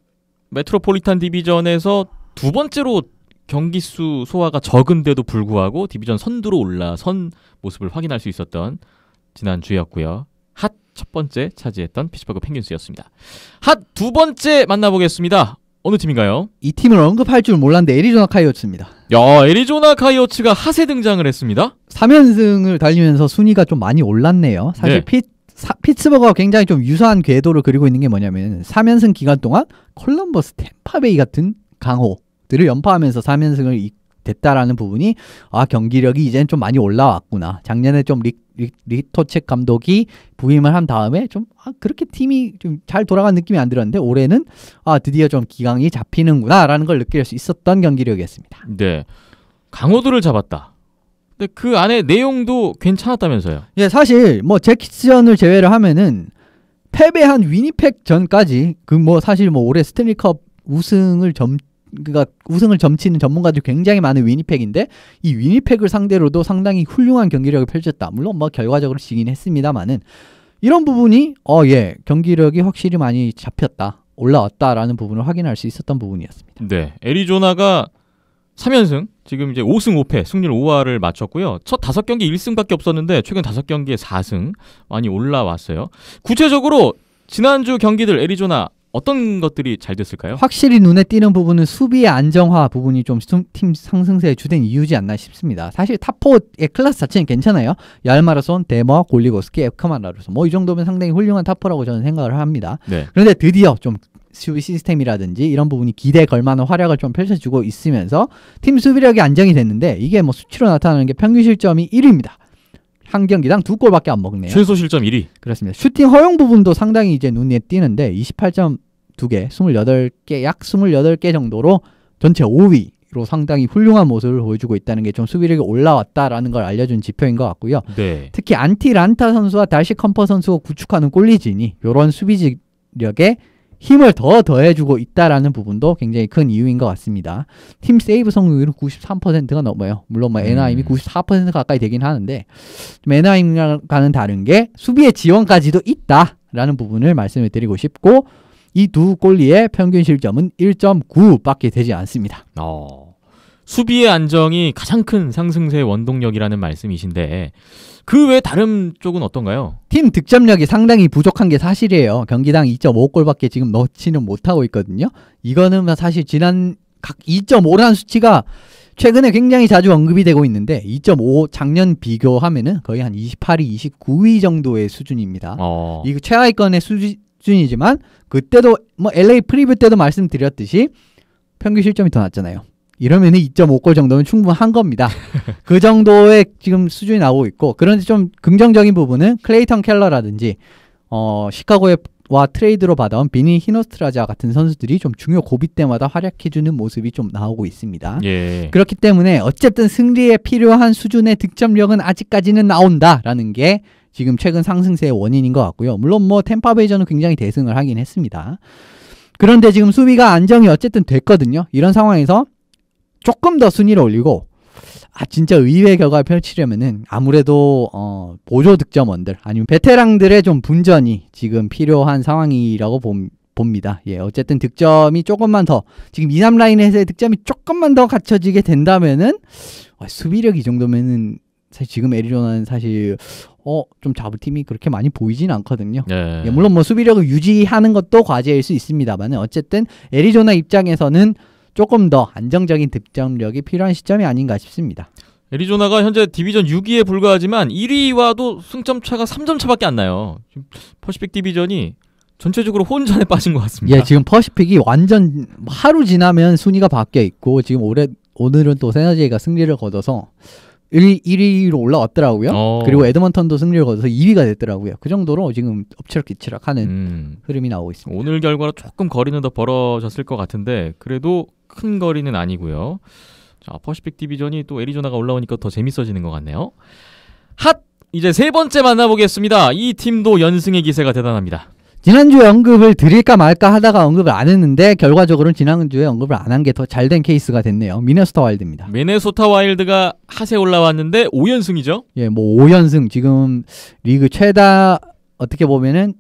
메트로폴리탄 디비전에서 두 번째로 경기수 소화가 적은데도 불구하고 디비전 선두로 올라선 모습을 확인할 수 있었던 지난주였고요. 핫 첫 번째 차지했던 피츠버그 펭귄스였습니다. 핫 두 번째 만나보겠습니다. 어느 팀인가요? 이 팀을 언급할 줄 몰랐는데 애리조나 카이오츠입니다. 야, 애리조나 카이오츠가 핫에 등장을 했습니다. 3연승을 달리면서 순위가 좀 많이 올랐네요. 사실 네. 피츠버그가 굉장히 좀 유사한 궤도를 그리고 있는 게 뭐냐면 3연승 기간 동안 콜럼버스, 템파베이 같은 강호들을 연파하면서 3연승을 됐다라는 부분이 경기력이 이제는 좀 많이 올라왔구나. 작년에 좀 리토책 감독이 부임을 한 다음에 좀 그렇게 팀이 좀 잘 돌아간 느낌이 안 들었는데 올해는 드디어 좀 기강이 잡히는구나라는 걸 느낄 수 있었던 경기력이었습니다. 네, 강호들을 잡았다. 근데 그 안에 내용도 괜찮았다면서요? 예, 사실 뭐 잭슨을 제외를 하면은 패배한 위니펙 전까지 사실 올해 스탠리컵 우승을 점치는 전문가들이 굉장히 많은 위니펙인데 이 위니펙을 상대로도 상당히 훌륭한 경기력을 펼쳤다. 물론 뭐 결과적으로 지긴 했습니다만은 이런 부분이 경기력이 확실히 많이 잡혔다, 올라왔다라는 부분을 확인할 수 있었던 부분이었습니다. 네, 애리조나가 3연승, 지금 이제 5승 5패, 승률 5할을 맞췄고요. 첫 5경기 1승밖에 없었는데 최근 5경기에 4승 많이 올라왔어요. 구체적으로 지난주 경기들 애리조나 어떤 것들이 잘 됐을까요? 확실히 눈에 띄는 부분은 수비의 안정화 부분이 좀 팀 상승세의 주된 이유지 않나 싶습니다. 사실 탑4의 클래스 자체는 괜찮아요. 얄마르손, 데머, 골리고스키, 에크마라르손 이 정도면 상당히 훌륭한 탑4라고 저는 생각을 합니다. 네. 그런데 드디어 좀 수비 시스템이라든지 이런 부분이 기대에 걸만한 활약을 좀 펼쳐주고 있으면서 팀 수비력이 안정이 됐는데 이게 뭐 수치로 나타나는 게 평균 실점이 1위입니다. 한 경기당 2골밖에 안 먹네요. 최소 실점 1위. 그렇습니다. 슈팅 허용 부분도 상당히 이제 눈에 띄는데 28점 2개, 28개, 약 28개 정도로 전체 5위로 상당히 훌륭한 모습을 보여주고 있다는 게 좀 수비력이 올라왔다라는 걸 알려준 지표인 것 같고요. 네. 특히 안티 란타 선수와 달시 컴퍼 선수가 구축하는 골리진이 이런 수비력에 힘을 더 더해주고 있다라는 부분도 굉장히 큰 이유인 것 같습니다. 팀 세이브 성공률은 93%가 넘어요. 물론 뭐 에나임이 94% 가까이 되긴 하는데 좀 에나임과는 다른 게 수비의 지원까지도 있다라는 부분을 말씀을 드리고 싶고 이 두 골리의 평균 실점은 1.9밖에 되지 않습니다. 수비의 안정이 가장 큰 상승세의 원동력이라는 말씀이신데 그 외 다른 쪽은 어떤가요? 팀 득점력이 상당히 부족한 게 사실이에요. 경기당 2.5골밖에 지금 넣지는 못하고 있거든요. 이거는 사실 지난 각 2.5라는 수치가 최근에 굉장히 자주 언급이 되고 있는데 2.5 작년 비교하면은 거의 한 28위, 29위 정도의 수준입니다. 이거 최하위권의 수준이지만 그때도 뭐 LA 프리뷰 때도 말씀드렸듯이 평균 실점이 더 낮잖아요. 이러면 2.5골 정도면 충분한 겁니다. 그 정도의 지금 수준이 나오고 있고, 그런데 좀 긍정적인 부분은 클레이턴 켈러라든지 시카고와 트레이드로 받아온 비니 히노스트라자 같은 선수들이 좀 중요 고비 때마다 활약해주는 모습이 좀 나오고 있습니다. 예. 그렇기 때문에 어쨌든 승리에 필요한 수준의 득점력은 아직까지는 나온다라는 게 지금 최근 상승세의 원인인 것 같고요. 물론 뭐 템파베이전은 굉장히 대승을 하긴 했습니다. 그런데 지금 수비가 안정이 어쨌든 됐거든요. 이런 상황에서 조금 더 순위를 올리고 진짜 의외의 결과를 펼치려면은 아무래도 보조 득점원들 아니면 베테랑들의 좀 분전이 지금 필요한 상황이라고 봅니다. 예, 어쨌든 득점이 조금만 더 지금 2, 3라인에서의 득점이 조금만 더 갖춰지게 된다면은 수비력 이 정도면은 사실 지금 애리조나는 사실 좀 잡을 팀이 그렇게 많이 보이진 않거든요. 네. 예, 물론 뭐 수비력을 유지하는 것도 과제일 수 있습니다만 어쨌든 애리조나 입장에서는 조금 더 안정적인 득점력이 필요한 시점이 아닌가 싶습니다. 애리조나가 현재 디비전 6위에 불과하지만 1위와도 승점 차가 3점 차밖에 안 나요. 지금 퍼시픽 디비전이 전체적으로 혼전에 빠진 것 같습니다. 예, 지금 퍼시픽이 완전 하루 지나면 순위가 바뀌어 있고 지금 오늘은 또 세너제이가 승리를 거둬서 1위로 올라왔더라고요. 그리고 에드먼턴도 승리를 거둬서 2위가 됐더라고요. 그 정도로 지금 엎치락뒤치락하는 흐름이 나오고 있습니다. 오늘 결과로 조금 거리는 더 벌어졌을 것 같은데 그래도 큰 거리는 아니고요. 자, 퍼시픽 디비전이 또 애리조나가 올라오니까 더 재밌어지는 것 같네요. 이제 세 번째 만나보겠습니다. 이 팀도 연승의 기세가 대단합니다. 지난주에 언급을 드릴까 말까 하다가 언급을 안 했는데 결과적으로는 지난주에 언급을 안 한 게 더 잘된 케이스가 됐네요. 미네소타 와일드입니다. 미네소타 와일드가 핫에 올라왔는데 5연승이죠? 예, 뭐 5연승 지금 리그 최다 어떻게 보면은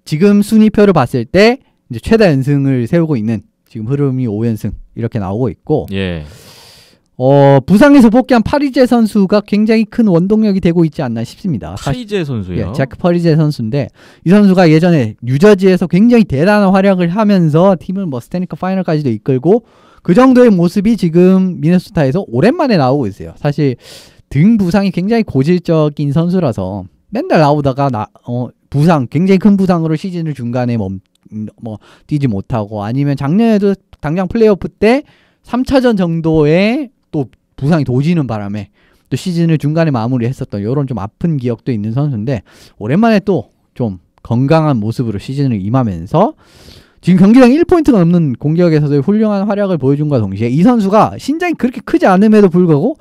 지금 순위표를 봤을 때 이제 최다 연승을 세우고 있는 지금 흐름이 5연승 이렇게 나오고 있고 예. 부상에서 복귀한 파리제 선수가 굉장히 큰 원동력이 되고 있지 않나 싶습니다. 파리제 선수요? 예, 자크 파리제 선수인데 이 선수가 예전에 뉴저지에서 굉장히 대단한 활약을 하면서 팀을 뭐 스탠리컵 파이널까지도 이끌고 그 정도의 모습이 지금 미네소타에서 오랜만에 나오고 있어요. 사실 등 부상이 굉장히 고질적인 선수라서 맨날 나오다가 부상 굉장히 큰 부상으로 시즌을 중간에 뛰지 못하고 아니면 작년에도 당장 플레이오프 때 3차전 정도의 또 부상이 도지는 바람에 또 시즌을 중간에 마무리했었던 이런 좀 아픈 기억도 있는 선수인데 오랜만에 또 좀 건강한 모습으로 시즌을 임하면서 지금 경기당 1포인트가 넘는 공격에서도 훌륭한 활약을 보여준과 동시에 이 선수가 신장이 그렇게 크지 않음에도 불구하고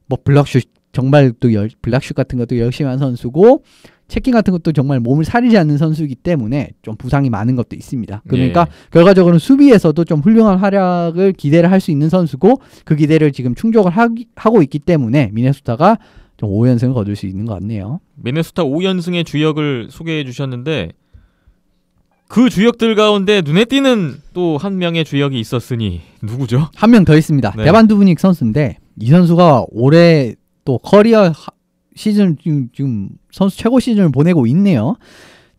뭐 블락슛 정말 또 블락슛 같은 것도 열심히 한 선수고 체킹 같은 것도 정말 몸을 사리지 않는 선수이기 때문에 좀 부상이 많은 것도 있습니다. 그러니까 결과적으로는 수비에서도 좀 훌륭한 활약을 기대를 할 수 있는 선수고 그 기대를 지금 충족을 하고 있기 때문에 미네소타가 좀 5연승을 거둘 수 있는 것 같네요. 미네소타 5연승의 주역을 소개해 주셨는데 그 주역들 가운데 눈에 띄는 또 한 명의 주역이 있었으니 누구죠? 한 명 더 있습니다. 네. 데반 두브닉 선수인데 이 선수가 올해 또 커리어 시즌 지금 선수 최고 시즌을 보내고 있네요.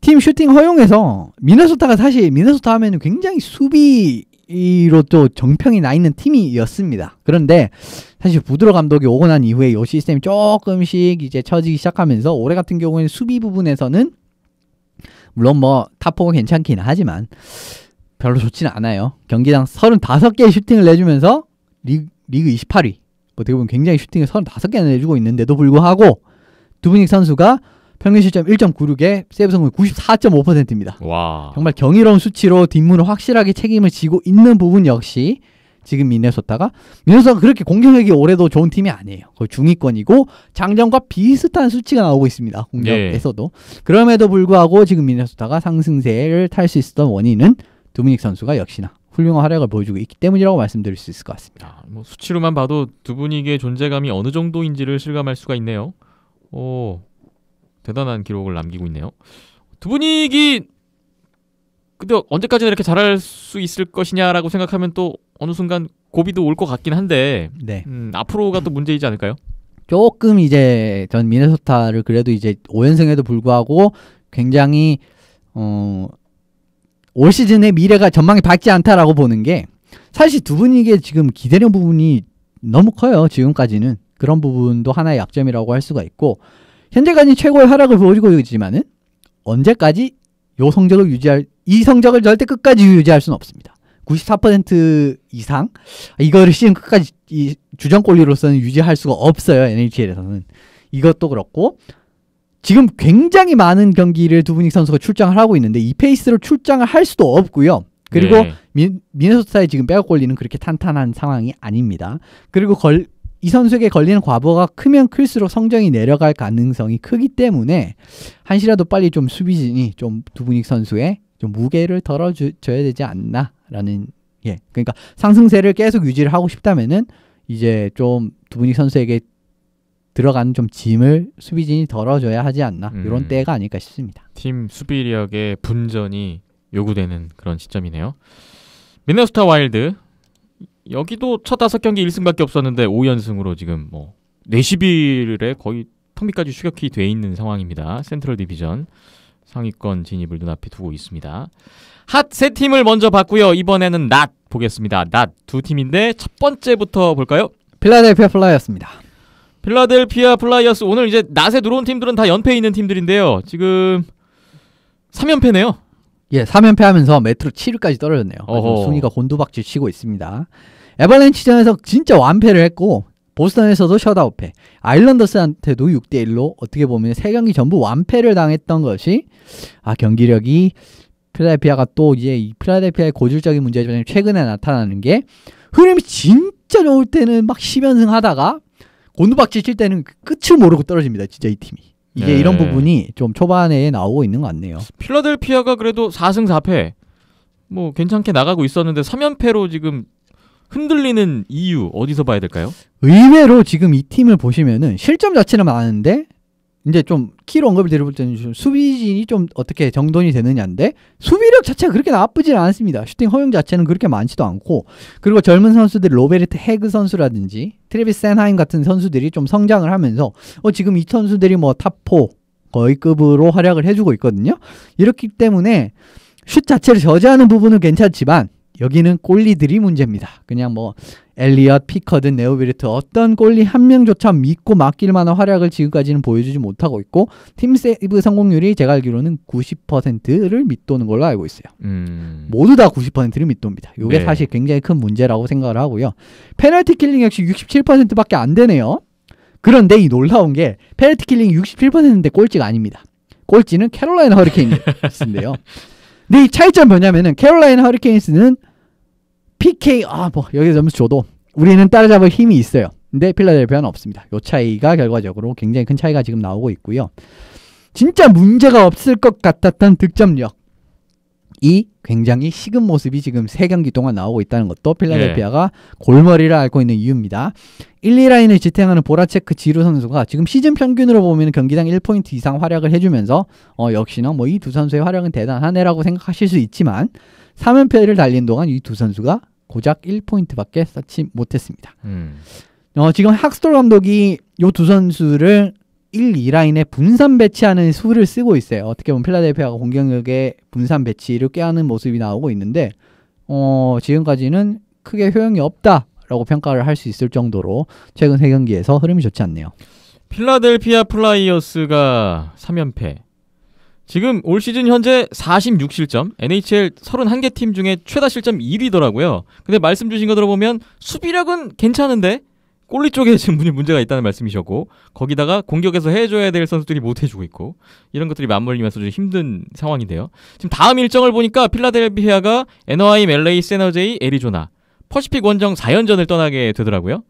팀 슈팅 허용에서 미네소타가 사실 미네소타 하면은 굉장히 수비로 또 정평이 나 있는 팀이었습니다. 그런데 사실 부드러 감독이 오고 난 이후에 이 시스템이 조금씩 이제 처지기 시작하면서 올해 같은 경우에는 수비 부분에서는 물론 뭐 탑4가 괜찮긴 하지만 별로 좋지는 않아요. 경기당 35개의 슈팅을 내주면서 리그 28위 어떻게 보면 굉장히 슈팅을 35개나 내주고 있는데도 불구하고 두브닉 선수가 평균 실점 1.96에 세이브 성공 94.5%입니다. 와. 정말 경이로운 수치로 뒷문을 확실하게 책임을 지고 있는 부분 역시 지금 미네소타가 그렇게 공격력이 올해도 좋은 팀이 아니에요. 거의 중위권이고 장정과 비슷한 수치가 나오고 있습니다. 공격에서도. 그럼에도 불구하고 지금 미네소타가 상승세를 탈 수 있었던 원인은 두브닉 선수가 역시나 훌륭한 활약을 보여주고 있기 때문이라고 말씀드릴 수 있을 것 같습니다. 뭐 수치로만 봐도 두브닉의 존재감이 어느 정도인지를 실감할 수가 있네요. 오, 대단한 기록을 남기고 있네요. 두브닉이 근데 언제까지나 이렇게 잘할 수 있을 것이냐라고 생각하면 또 어느 순간 고비도 올 것 같긴 한데 네. 앞으로가 또 문제이지 않을까요? 조금 이제 전 미네소타를 그래도 이제 5연승에도 불구하고 굉장히 올 시즌의 미래가 전망이 밝지 않다라고 보는 게 사실 두브닉의 지금 기대령 부분이 너무 커요. 지금까지는. 그런 부분도 하나의 약점이라고 할 수가 있고 현재까지 최고의 활약을 보여주고 있지만은 언제까지 이 성적을 절대 끝까지 유지할 수는 없습니다. 94% 이상 이거를 시즌 끝까지 이 주전골리로서는 유지할 수가 없어요. NHL에서는. 이것도 그렇고 지금 굉장히 많은 경기를 두브닉 선수가 출장을 하고 있는데 이 페이스로 출장을 할 수도 없고요. 그리고 미네소타의 지금 백업 골리는 그렇게 탄탄한 상황이 아닙니다. 그리고 이 선수에게 걸리는 과부하가 크면 클수록 성적이 내려갈 가능성이 크기 때문에 한시라도 빨리 좀 수비진이 좀 두브닉 선수의 좀 무게를 덜어줘야 되지 않나라는 그러니까 상승세를 계속 유지를 하고 싶다면은 이제 좀 두브닉 선수에게 들어가는 좀 짐을 수비진이 덜어줘야 하지 않나 이런 때가 아닐까 싶습니다. 팀 수비력의 분전이 요구되는 그런 시점이네요. 미네소타 와일드 여기도 첫 5경기 1승밖에 없었는데 5연승으로 지금 뭐 40일에 거의 턱밑까지 추격이 돼 있는 상황입니다. 센트럴 디비전 상위권 진입을 눈앞에 두고 있습니다. 핫 세 팀을 먼저 봤고요. 이번에는 낫 보겠습니다. 낫 두 팀인데 첫 번째부터 볼까요? 필라델피아 플라이어스입니다. 필라델피아 플라이어스 오늘 이제 낫에 들어온 팀들은 다 연패에 있는 팀들인데요. 지금 3연패네요. 예, 3연패하면서 메트로 7위까지 떨어졌네요. 순위가 곤두박질 치고 있습니다. 에버랜치전에서 진짜 완패를 했고 보스턴에서도 셧아웃패, 아일랜더스한테도 6대1로 어떻게 보면 3경기 전부 완패를 당했던 것이 경기력이 필라델피아가 또 이제 이 필라델피아의 고질적인 문제점 최근에 나타나는 게 흐름이 진짜 좋을 때는 막 10연승 하다가 곤두박질 칠 때는 끝을 모르고 떨어집니다. 진짜 이 팀이. 이게 네. 이런 부분이 좀 초반에 나오고 있는 것 같네요. 필라델피아가 그래도 4승 4패 뭐 괜찮게 나가고 있었는데 3연패로 지금 흔들리는 이유 어디서 봐야 될까요? 의외로 지금 이 팀을 보시면은 실점 자체는 많은데 이제 좀 키로 언급을 드려볼 때는 좀 수비진이 좀 어떻게 정돈이 되느냐인데 수비력 자체가 그렇게 나쁘지는 않습니다. 슈팅 허용 자체는 그렇게 많지도 않고 그리고 젊은 선수들 로베르트 헤그 선수라든지 트래비스 센하임 같은 선수들이 좀 성장을 하면서 지금 이 선수들이 뭐 탑4 거의 급으로 활약을 해주고 있거든요. 이렇기 때문에 슛 자체를 저지하는 부분은 괜찮지만 여기는 골리들이 문제입니다. 그냥 뭐 엘리엇, 피커든, 네오비르트 어떤 골리 한 명조차 믿고 맡길 만한 활약을 지금까지는 보여주지 못하고 있고 팀 세이브 성공률이 제가 알기로는 90%를 밑도는 걸로 알고 있어요. 모두 다 90%를 밑돕니다. 이게 네. 사실 굉장히 큰 문제라고 생각을 하고요. 페널티 킬링 역시 67%밖에 안 되네요. 그런데 이 놀라운 게 페널티 킬링이 67%인데 꼴찌가 아닙니다. 꼴찌는 캐롤라이나 허리케인스인데요. 근데 이 차이점 뭐냐면은 캐롤라이나 허리케인스는 PK 여기서 점수 줘도 우리는 따라잡을 힘이 있어요. 근데 필라델피아는 없습니다. 이 차이가 결과적으로 굉장히 큰 차이가 지금 나오고 있고요. 진짜 문제가 없을 것 같았던 득점력 이 굉장히 식은 모습이 지금 3경기 동안 나오고 있다는 것도 필라델피아가 골머리를 앓고 있는 이유입니다. 1, 2라인을 지탱하는 보라체크 지루 선수가 지금 시즌 평균으로 보면 경기당 1포인트 이상 활약을 해주면서 역시나 뭐 이 두 선수의 활약은 대단하네라고 생각하실 수 있지만 3연패를 달린 동안 이 두 선수가 고작 1포인트밖에 쌓지 못했습니다. 지금 학스톨 감독이 이 두 선수를 1, 2라인에 분산 배치하는 수를 쓰고 있어요. 어떻게 보면 필라델피아가 공격력의 분산 배치를 꾀하는 모습이 나오고 있는데 지금까지는 크게 효용이 없다라고 평가를 할 수 있을 정도로 최근 3경기에서 흐름이 좋지 않네요. 필라델피아 플라이어스가 3연패 지금 올 시즌 현재 46실점 NHL 31개 팀 중에 최다 실점 1위더라고요. 근데 말씀 주신 거 들어보면 수비력은 괜찮은데 골리 쪽에 지금 문제가 있다는 말씀이셨고 거기다가 공격에서 해줘야 될 선수들이 못 해주고 있고 이런 것들이 맞물리면서 좀 힘든 상황인데요. 지금 다음 일정을 보니까 필라델피아가 애너하임, LA, 세너제이, 애리조나 퍼시픽 원정 4연전을 떠나게 되더라고요.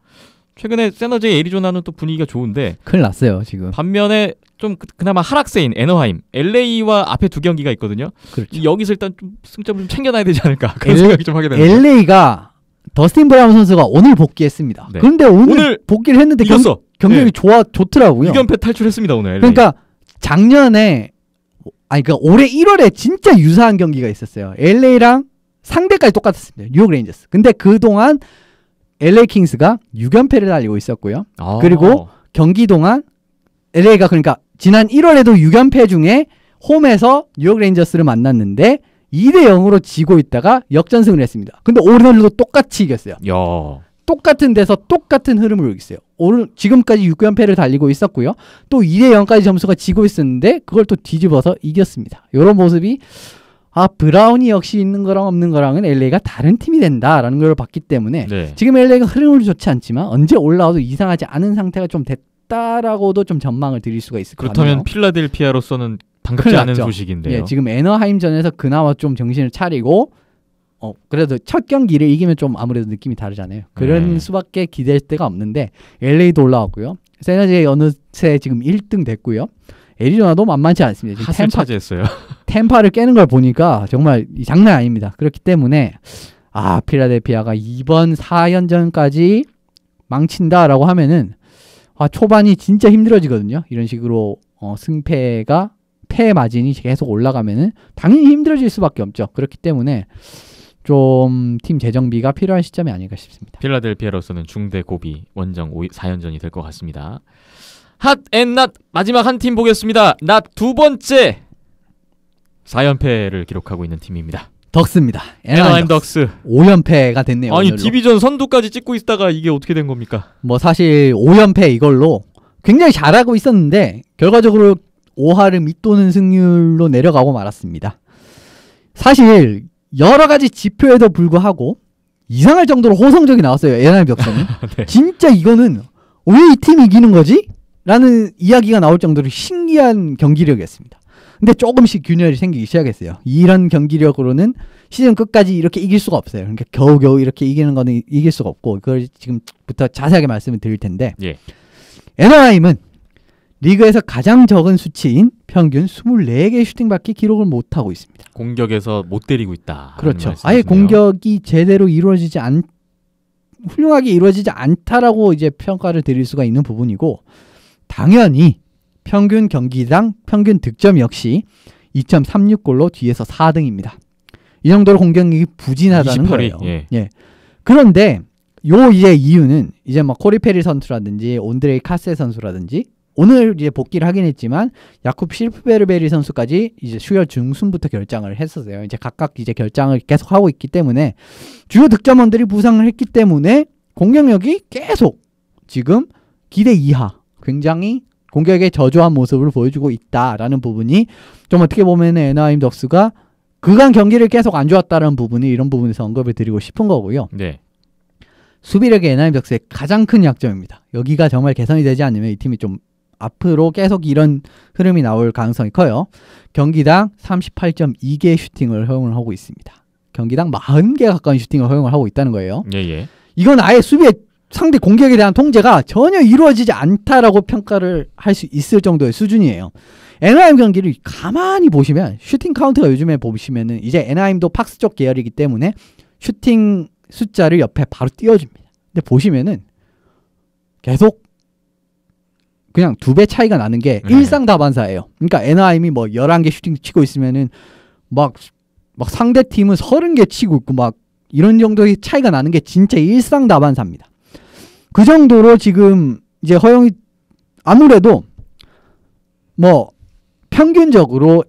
최근에 세너제이, 애리조나는 또 분위기가 좋은데 큰일 났어요 지금. 반면에 좀 그나마 하락세인 애너하임, LA와 앞에 2경기가 있거든요. 그렇죠. 여기서 일단 좀 승점을 좀 챙겨놔야 되지 않을까 그런 생각이 좀 하게 되는데 LA가 더스틴 브라운 선수가 오늘 복귀했습니다. 네. 그런데 오늘 복귀를 했는데 이겼어. 경력이 좋더라고요. 6연패 탈출했습니다 오늘. LA. 그러니까 작년에 그러니까 올해 1월에 진짜 유사한 경기가 있었어요. LA랑 상대까지 똑같았습니다. 뉴욕 레인저스. 근데 그동안 LA 킹스가 6연패를 달리고 있었고요. 그리고 경기 동안 LA가 그러니까 지난 1월에도 6연패 중에 홈에서 뉴욕 레인저스를 만났는데 2대0으로 지고 있다가 역전승을 했습니다. 근데 오늘도 똑같이 이겼어요. 야. 똑같은 데서 똑같은 흐름을 이겼어요. 오늘 지금까지 6연패를 달리고 있었고요. 또 2대0까지 점수가 지고 있었는데 그걸 또 뒤집어서 이겼습니다. 이런 모습이 브라운이 역시 있는 거랑 없는 거랑은 LA가 다른 팀이 된다라는 걸 봤기 때문에 네. 지금 LA가 흐름을 좋지 않지만 언제 올라와도 이상하지 않은 상태가 좀 됐다라고도 좀 전망을 드릴 수가 있을 것 같아요. 그렇다면 필라델피아로서는 반갑지 않은 소식인데요. 예, 지금 애너하임전에서 그나마 좀 정신을 차리고 그래도 첫 경기를 이기면 좀 아무래도 느낌이 다르잖아요. 그런 수밖에 기댈 데가 없는데 LA도 올라왔고요. 세너제이 어느새 지금 1등 됐고요. 애리조나도 만만치 않습니다. 지금 핫을 차지했어요. 템파를 깨는 걸 보니까 정말 장난 아닙니다. 그렇기 때문에 필라델피아가 이번 4연전까지 망친다라고 하면은 초반이 진짜 힘들어지거든요. 이런 식으로 패 마진이 계속 올라가면은 당연히 힘들어질 수밖에 없죠. 그렇기 때문에 좀 팀 재정비가 필요한 시점이 아닐까 싶습니다. 필라델피아로서는 중대 고비 원정 4연전이 될 것 같습니다. 핫앤낫 마지막 한 팀 보겠습니다. 낫 두 번째 4연패를 기록하고 있는 팀입니다. 덕스입니다. 애나하임 덕스 5연패가 됐네요. 아니 오늘로. 디비전 선두까지 찍고 있다가 이게 어떻게 된 겁니까? 뭐 사실 5연패 이걸로 굉장히 잘하고 있었는데 결과적으로 5할을 밑도는 승률로 내려가고 말았습니다. 사실 여러 가지 지표에도 불구하고 이상할 정도로 호성적이 나왔어요. 애나하임 덕스는. 네. 진짜 이거는 왜 이 팀이 이기는 거지? 라는 이야기가 나올 정도로 신기한 경기력이었습니다. 근데 조금씩 균열이 생기기 시작했어요. 이런 경기력으로는 시즌 끝까지 이렇게 이길 수가 없어요. 그러니까 겨우겨우 이렇게 이기는 거는 이길 수가 없고 그걸 지금부터 자세하게 말씀을 드릴 텐데 예. 애나하임은 리그에서 가장 적은 수치인 평균 24개 슈팅밖에 기록을 못하고 있습니다. 공격에서 못 때리고 있다. 그렇죠. 아예 공격이 제대로 훌륭하게 이루어지지 않다라고 이제 평가를 드릴 수가 있는 부분이고 당연히 평균 경기당 평균 득점 역시 2.36골로 뒤에서 4등입니다. 이 정도로 공격력이 부진하다는 28위, 거예요. 예. 그런데 요 이제 이유는 이제 막 코리 페리 선수라든지 온드레이 카세 선수라든지 오늘 이제 복귀를 하긴 했지만 야쿠브 실프베르베리 선수까지 이제 수혈 중순부터 결장을 했었어요. 이제 각각 이제 결장을 계속 하고 있기 때문에 주요 득점원들이 부상을 했기 때문에 공격력이 계속 지금 기대 이하 굉장히 공격에 저조한 모습을 보여주고 있다라는 부분이 좀 어떻게 보면 애나하임 덕스가 그간 경기를 계속 안 좋았다는 부분이 이런 부분에서 언급을 드리고 싶은 거고요. 네. 수비력이 애나하임 덕스의 가장 큰 약점입니다. 여기가 정말 개선이 되지 않으면 이 팀이 좀 앞으로 계속 이런 흐름이 나올 가능성이 커요. 경기당 38.2개의 슈팅을 허용을 하고 있습니다. 경기당 40개 가까운 슈팅을 허용을 하고 있다는 거예요. 예. 이건 아예 수비의 상대 공격에 대한 통제가 전혀 이루어지지 않다라고 평가를 할 수 있을 정도의 수준이에요. 애나하임 경기를 가만히 보시면 슈팅 카운트가 요즘에 보시면은 이제 애나하임도 팍스 쪽 계열이기 때문에 슈팅 숫자를 옆에 바로 띄워줍니다. 근데 보시면은 계속 그냥 2배 차이가 나는 게 일상다반사예요. 그러니까 애나하임이 뭐 11개 슈팅 치고 있으면은 막 상대 팀은 30개 치고 있고 막 이런 정도의 차이가 나는 게 진짜 일상다반사입니다. 그 정도로 지금 이제 허용이 아무래도 뭐 평균적으로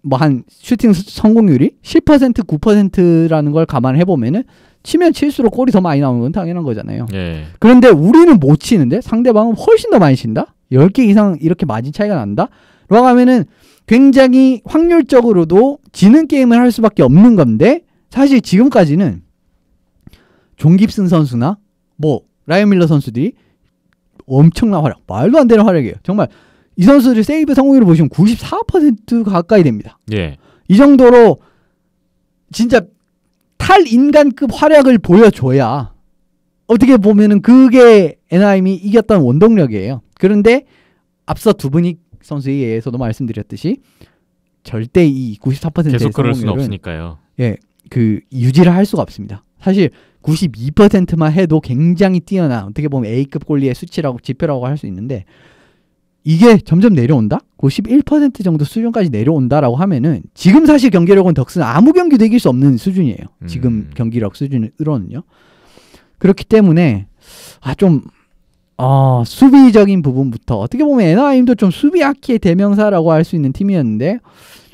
뭐 한 슈팅 성공률이 10% 9%라는 걸 감안해 보면은 치면 칠수록 골이 더 많이 나오는 건 당연한 거잖아요. 예. 그런데 우리는 못 치는데 상대방은 훨씬 더 많이 친다? 10개 이상 이렇게 마진 차이가 난다? 라고 하면은 굉장히 확률적으로도 지는 게임을 할 수밖에 없는 건데 사실 지금까지는 존 깁슨 선수나 뭐 라이언 밀러 선수들이 엄청난 활약, 말도 안 되는 활약이에요. 정말 이 선수들 세이브 성공률을 보시면 94% 가까이 됩니다. 예. 이 정도로 진짜 탈인간급 활약을 보여줘야 어떻게 보면은 그게 애나하임이 이겼던 원동력이에요. 그런데 앞서 두분이 선수에 의해서도 말씀드렸듯이 절대 이 94%의 계속 그럴 수는 성공률은 없으니까요. 예, 그 유지를 할 수가 없습니다. 사실 92%만 해도 굉장히 뛰어난 어떻게 보면 A급 골리의 수치라고 지표라고 할 수 있는데 이게 점점 내려온다? 91% 정도 수준까지 내려온다라고 하면은 지금 사실 경기력은 덕스는 아무 경기도 이길 수 없는 수준이에요. 지금 경기력 수준으로는요. 그렇기 때문에 수비적인 부분부터 어떻게 보면 애나하임도 좀 수비 아키의 대명사라고 할 수 있는 팀이었는데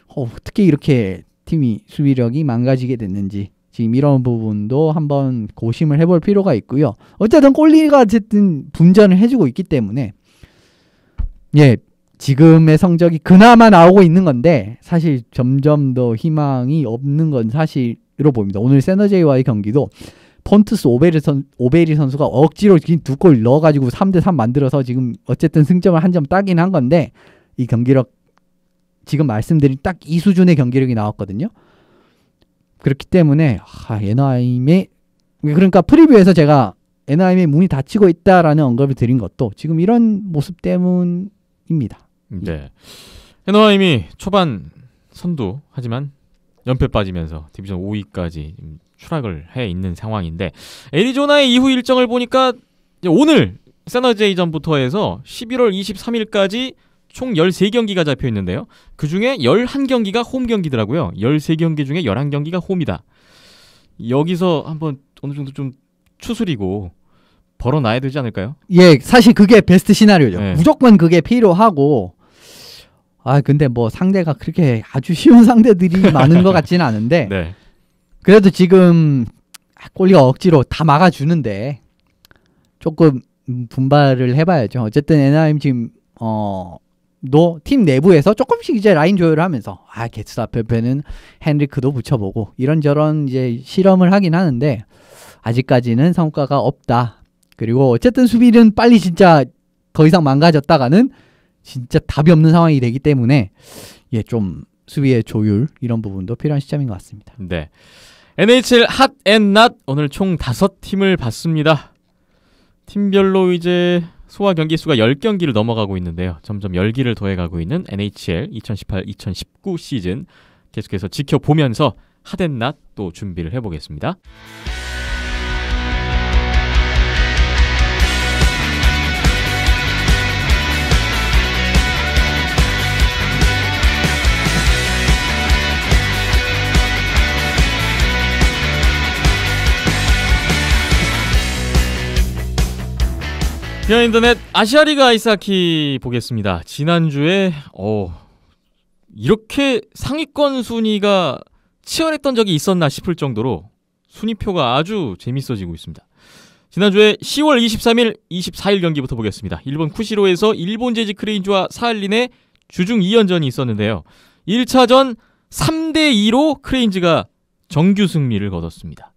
어떻게 이렇게 팀이 수비력이 망가지게 됐는지 지금 이런 부분도 한번 고심을 해볼 필요가 있고요. 어쨌든 골리가 어쨌든 분전을 해주고 있기 때문에 예, 지금의 성적이 그나마 나오고 있는 건데 사실 점점 더 희망이 없는 건 사실로 보입니다. 오늘 세너제이와의 경기도 폰투스 오베리 선수가 억지로 2골 넣어가지고 3대3 만들어서 지금 어쨌든 승점을 한 점 따긴 한 건데 이 경기력 지금 말씀드린 딱 이 수준의 경기력이 나왔거든요. 그렇기 때문에 애나하임의 그러니까 프리뷰에서 제가 애나하임의 문이 닫히고 있다라는 언급을 드린 것도 지금 이런 모습 때문입니다. 네. 애나하임이 초반 선두 하지만 연패 빠지면서 디비전 5위까지 추락을 해 있는 상황인데 애리조나의 이후 일정을 보니까 오늘 세너제이전부터 해서 11월 23일까지 총 13경기가 잡혀 있는데요. 그중에 11경기가 홈 경기더라고요. 13경기 중에 11경기가 홈이다. 여기서 한번 어느 정도 좀 추스리고 벌어놔야 되지 않을까요? 예, 사실 그게 베스트 시나리오죠. 네. 무조건 그게 필요하고 근데 뭐 상대가 그렇게 아주 쉬운 상대들이 많은 것 같지는 않은데 네. 그래도 지금 꼴리가 억지로 다 막아주는데 조금 분발을 해봐야죠. 어쨌든 NRM 지금 팀 내부에서 조금씩 이제 라인 조율을 하면서 게츠 앞에는 헨리크도 붙여보고 이런저런 이제 실험을 하긴 하는데 아직까지는 성과가 없다. 그리고 어쨌든 수비는 빨리 진짜 더 이상 망가졌다가는 진짜 답이 없는 상황이 되기 때문에 좀 수비의 조율 이런 부분도 필요한 시점인 것 같습니다. 네. NHL 핫앤낫 오늘 총 5팀을 봤습니다. 팀별로 이제 소화 경기 수가 10경기를 넘어가고 있는데요. 점점 열기를 더해가고 있는 NHL 2018-2019 시즌 계속해서 지켜보면서 핫앤낫 또 준비를 해보겠습니다. 비하인드넷 아시아리그 아이스하키 보겠습니다. 지난주에 이렇게 상위권 순위가 치열했던 적이 있었나 싶을 정도로 순위표가 아주 재밌어지고 있습니다. 지난주에 10월 23일, 24일 경기부터 보겠습니다. 일본 쿠시로에서 일본 제지 크레인즈와 사할린의 주중 2연전이 있었는데요. 1차전 3대2로 크레인즈가 정규 승리를 거뒀습니다.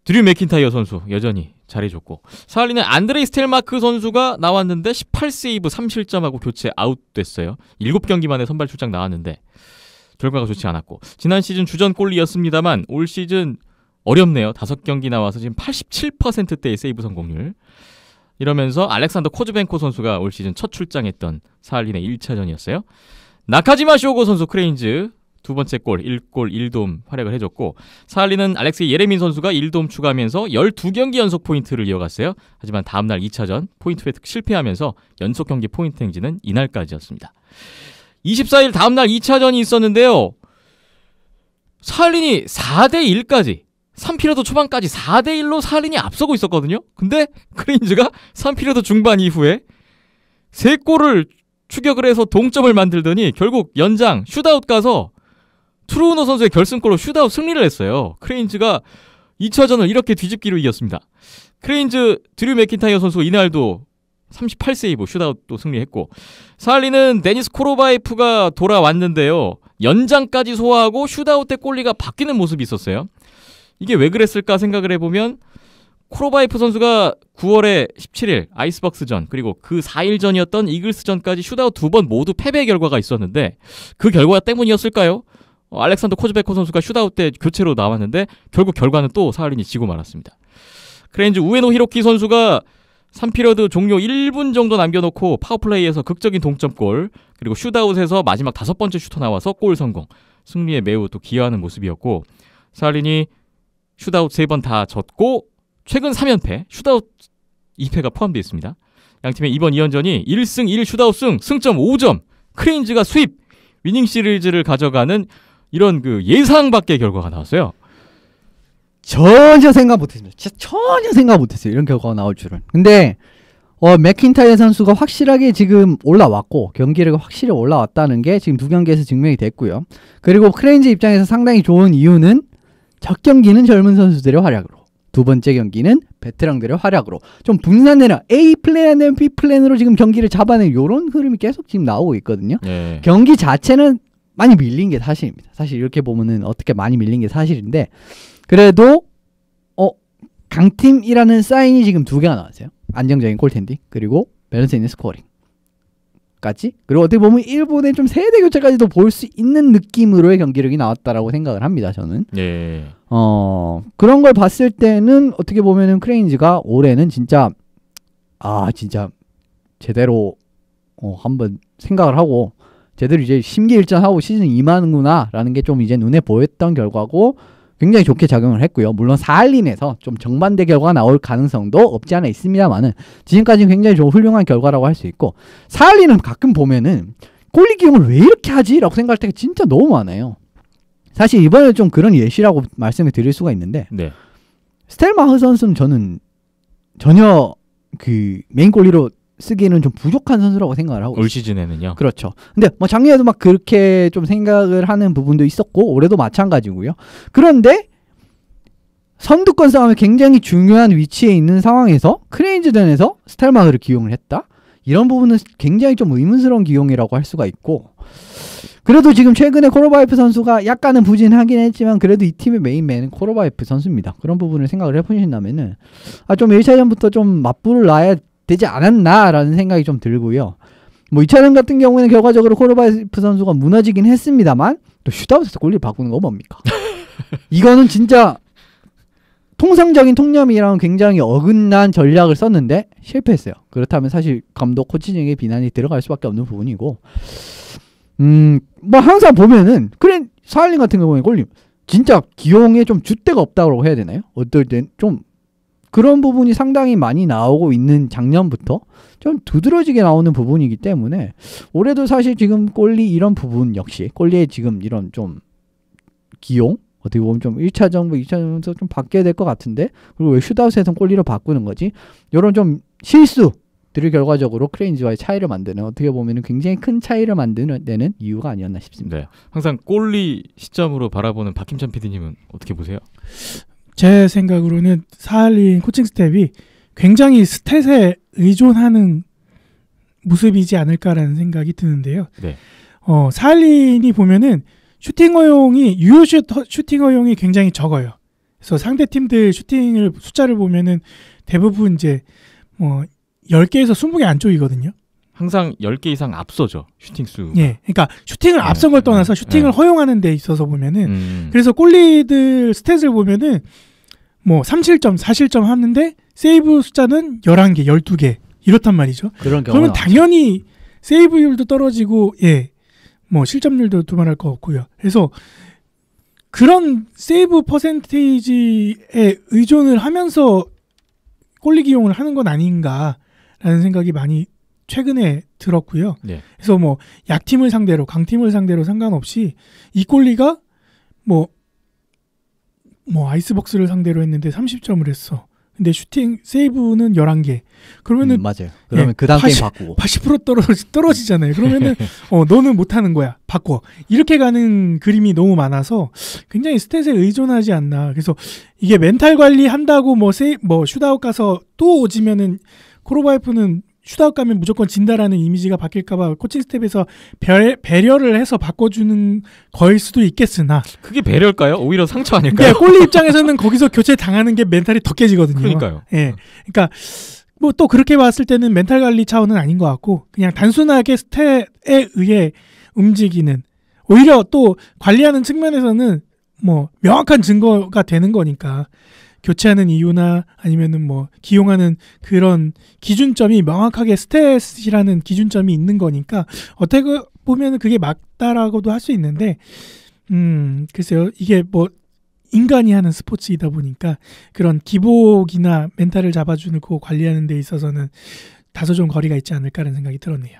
드류 맥킨타이어 선수 여전히 잘해줬고 사할린의 안드레이 스텔마크 선수가 나왔는데 18세이브 3실점하고 교체 아웃됐어요. 7경기 만에 선발 출장 나왔는데 결과가 좋지 않았고 지난 시즌 주전 골리였습니다만 올 시즌 어렵네요. 5경기 나와서 지금 87%대의 세이브 성공률. 이러면서 알렉산더 코즈벤코 선수가 올 시즌 첫 출장했던 사할린의 1차전이었어요. 나카지마 쇼고 선수 크레인즈 두 번째 골 1골 1도움 활약을 해줬고 사할린은 알렉세이 예레민 선수가 1도움 추가하면서 12경기 연속 포인트를 이어갔어요. 하지만 다음날 2차전 포인트 획득 실패하면서 연속 경기 포인트 행진은 이날까지였습니다. 24일 다음날 2차전이 있었는데요. 사할린이 4대1까지 3피리어드 초반까지 4대1로 사할린이 앞서고 있었거든요. 근데 크레인즈가 3피리어드 중반 이후에 3골을 추격을 해서 동점을 만들더니 결국 연장 슛아웃 가서 트루우너 선수의 결승골로 슛아웃 승리를 했어요. 크레인즈가 2차전을 이렇게 뒤집기로 이겼습니다. 크레인즈 드류 맥킨타이어 선수가 이날도 38세이브 슛아웃도 승리했고 사할린은 데니스 코로바이프가 돌아왔는데요. 연장까지 소화하고 슛아웃 때 골리가 바뀌는 모습이 있었어요. 이게 왜 그랬을까 생각을 해보면 코로바이프 선수가 9월에 17일 아이스박스전 그리고 그 4일 전이었던 이글스전까지 슛아웃 2번 모두 패배 결과가 있었는데 그 결과 때문이었을까요? 알렉산더 코즈베코 선수가 슛아웃 때 교체로 나왔는데 결국 결과는 또 사할린이 지고 말았습니다. 크레인즈 우에노 히로키 선수가 3피리어드 종료 1분 정도 남겨놓고 파워플레이에서 극적인 동점골 그리고 슛아웃에서 마지막 5번째 슈터 나와서 골 성공 승리에 매우 또 기여하는 모습이었고 사할린이 슛아웃 3번 다 졌고 최근 3연패 슛아웃 2패가 포함되어 있습니다. 양팀의 이번 2연전이 1승 1 슛아웃 승점 5점 크레인즈가 수입 위닝 시리즈를 가져가는 이런 그 예상 밖의 결과가 나왔어요. 전혀 생각 못했습니다. 진짜 전혀 생각 못했어요. 이런 결과가 나올 줄은. 근데 맥킨타이어 선수가 확실하게 지금 올라왔고 경기력이 확실히 올라왔다는 게 지금 2경기에서 증명이 됐고요. 그리고 크레인즈 입장에서 상당히 좋은 이유는 첫 경기는 젊은 선수들의 활약으로 두 번째 경기는 베테랑들의 활약으로 좀 분산되는 A 플랜, B 플랜으로 지금 경기를 잡아내는 이런 흐름이 계속 지금 나오고 있거든요. 네. 경기 자체는 많이 밀린 게 사실입니다. 사실 이렇게 보면은 어떻게 많이 밀린 게 사실인데 그래도 강팀이라는 사인이 지금 2개가 나왔어요. 안정적인 골텐디 그리고 밸런스 있는 스코어링까지 그리고 어떻게 보면 일본의 좀 세대 교체까지도 볼 수 있는 느낌으로의 경기력이 나왔다라고 생각을 합니다. 저는. 예. 그런 걸 봤을 때는 어떻게 보면은 크레인즈가 올해는 진짜 진짜 제대로 한번 생각을 하고 제대로 이제 심기일전하고 시즌 임하는구나 라는 게 좀 이제 눈에 보였던 결과고 굉장히 좋게 작용을 했고요. 물론 사할린에서 좀 정반대 결과가 나올 가능성도 없지 않아 있습니다만은 지금까지는 굉장히 좀 훌륭한 결과라고 할 수 있고 사할린은 가끔 보면은 골리 기용을 왜 이렇게 하지? 라고 생각할 때가 진짜 너무 많아요. 사실 이번에 좀 그런 예시라고 말씀을 드릴 수가 있는데 네. 스텔마흐 선수는 저는 전혀 그 메인 골리로 쓰기에는 좀 부족한 선수라고 생각을 하고 올 시즌에는요. 그렇죠. 근데 뭐 작년에도 막 그렇게 좀 생각을 하는 부분도 있었고 올해도 마찬가지고요. 그런데 선두권 싸움에 굉장히 중요한 위치에 있는 상황에서 크레인즈전에서 스텔마흐를 기용을 했다? 이런 부분은 굉장히 좀 의문스러운 기용이라고 할 수가 있고, 그래도 지금 최근에 코로바이프 선수가 약간은 부진하긴 했지만 그래도 이 팀의 메인맨은 코로바이프 선수입니다. 그런 부분을 생각을 해보신다면은 좀 1차전부터 좀 맞불을 놔야 되지 않았나라는 생각이 좀 들고요. 뭐 2차전 같은 경우에는 결과적으로 코로바이프 선수가 무너지긴 했습니다만 또 슛아웃에서 골리를 바꾸는 거 뭡니까? 이거는 진짜 통상적인 통념이랑 굉장히 어긋난 전략을 썼는데 실패했어요. 그렇다면 사실 감독 코치진에게 비난이 들어갈 수밖에 없는 부분이고, 뭐 항상 보면은 그래 사할린 같은 경우에 골림 진짜 기용에 좀 줏대가 없다고 해야 되나요? 어떨 땐 좀 그런 부분이 상당히 많이 나오고 있는 작년부터 좀 두드러지게 나오는 부분이기 때문에 올해도 사실 지금 골리 이런 부분 역시 골리의 지금 이런 좀 기용 어떻게 보면 좀 1차전, 2차전부터 좀 바뀌어야 될 것 같은데, 그리고 왜 슛아웃에서 골리로 바꾸는 거지? 이런 좀 실수들이 결과적으로 크레인즈와의 차이를 만드는, 어떻게 보면 굉장히 큰 차이를 만드는 데는 이유가 아니었나 싶습니다. 네. 항상 골리 시점으로 바라보는 박힘찬 PD님은 어떻게 보세요? 제 생각으로는 사할린 코칭 스텝이 굉장히 스탯에 의존하는 모습이지 않을까라는 생각이 드는데요. 네. 사할린이 보면은 슈팅 허용이 유효슛 슈팅 허용이 굉장히 적어요. 그래서 상대 팀들 슈팅을 숫자를 보면은 대부분 이제 뭐 10개에서 20개 안쪽이거든요. 항상 10개 이상 앞서죠. 슈팅 수. 예. 그러니까 슈팅을 앞선 걸 떠나서 슈팅을 허용하는 데 있어서 보면은 그래서 골리들 스탯을 보면은 뭐 3실점, 4실점 하는데 세이브 숫자는 11개, 12개 이렇단 말이죠. 그러면 당연히 세이브율도 떨어지고 뭐 실점률도 두말할 거 없고요. 그래서 그런 세이브 퍼센테이지에 의존을 하면서 골리 기용을 하는 건 아닌가라는 생각이 많이 최근에 들었고요. 네. 그래서 뭐 약팀을 상대로 강팀을 상대로 상관없이 이 골리가 뭐 아이스박스를 상대로 했는데 30점을 했어. 근데 슈팅 세이브는 11개. 그러면은 맞아요. 그러면 그 다음 게임 바꾸고 80% 떨어지잖아요. 그러면은 너는 못 하는 거야. 바꿔. 이렇게 가는 그림이 너무 많아서 굉장히 스탯에 의존하지 않나. 그래서 이게 멘탈 관리 한다고 뭐 슛아웃 가서 또 오지면은 코로바이프는 슛아웃 가면 무조건 진다라는 이미지가 바뀔까봐 코칭 스텝에서 배려를 해서 바꿔주는 거일 수도 있겠으나 그게 배려일까요? 오히려 상처 아닐까요? 골리 입장에서는 거기서 교체 당하는 게 멘탈이 더 깨지거든요. 그러니까요. 그러니까 뭐 또 그렇게 봤을 때는 멘탈 관리 차원은 아닌 것 같고 그냥 단순하게 스탯에 의해 움직이는, 오히려 또 관리하는 측면에서는 뭐 명확한 증거가 되는 거니까 교체하는 이유나 아니면은 뭐 기용하는 그런 기준점이 명확하게 스탯이라는 기준점이 있는 거니까 어떻게 보면은 그게 맞다라고도 할 수 있는데 글쎄요, 이게 뭐 인간이 하는 스포츠이다 보니까 그런 기복이나 멘탈을 잡아주는 거 관리하는 데 있어서는 다소 좀 거리가 있지 않을까라는 생각이 들었네요.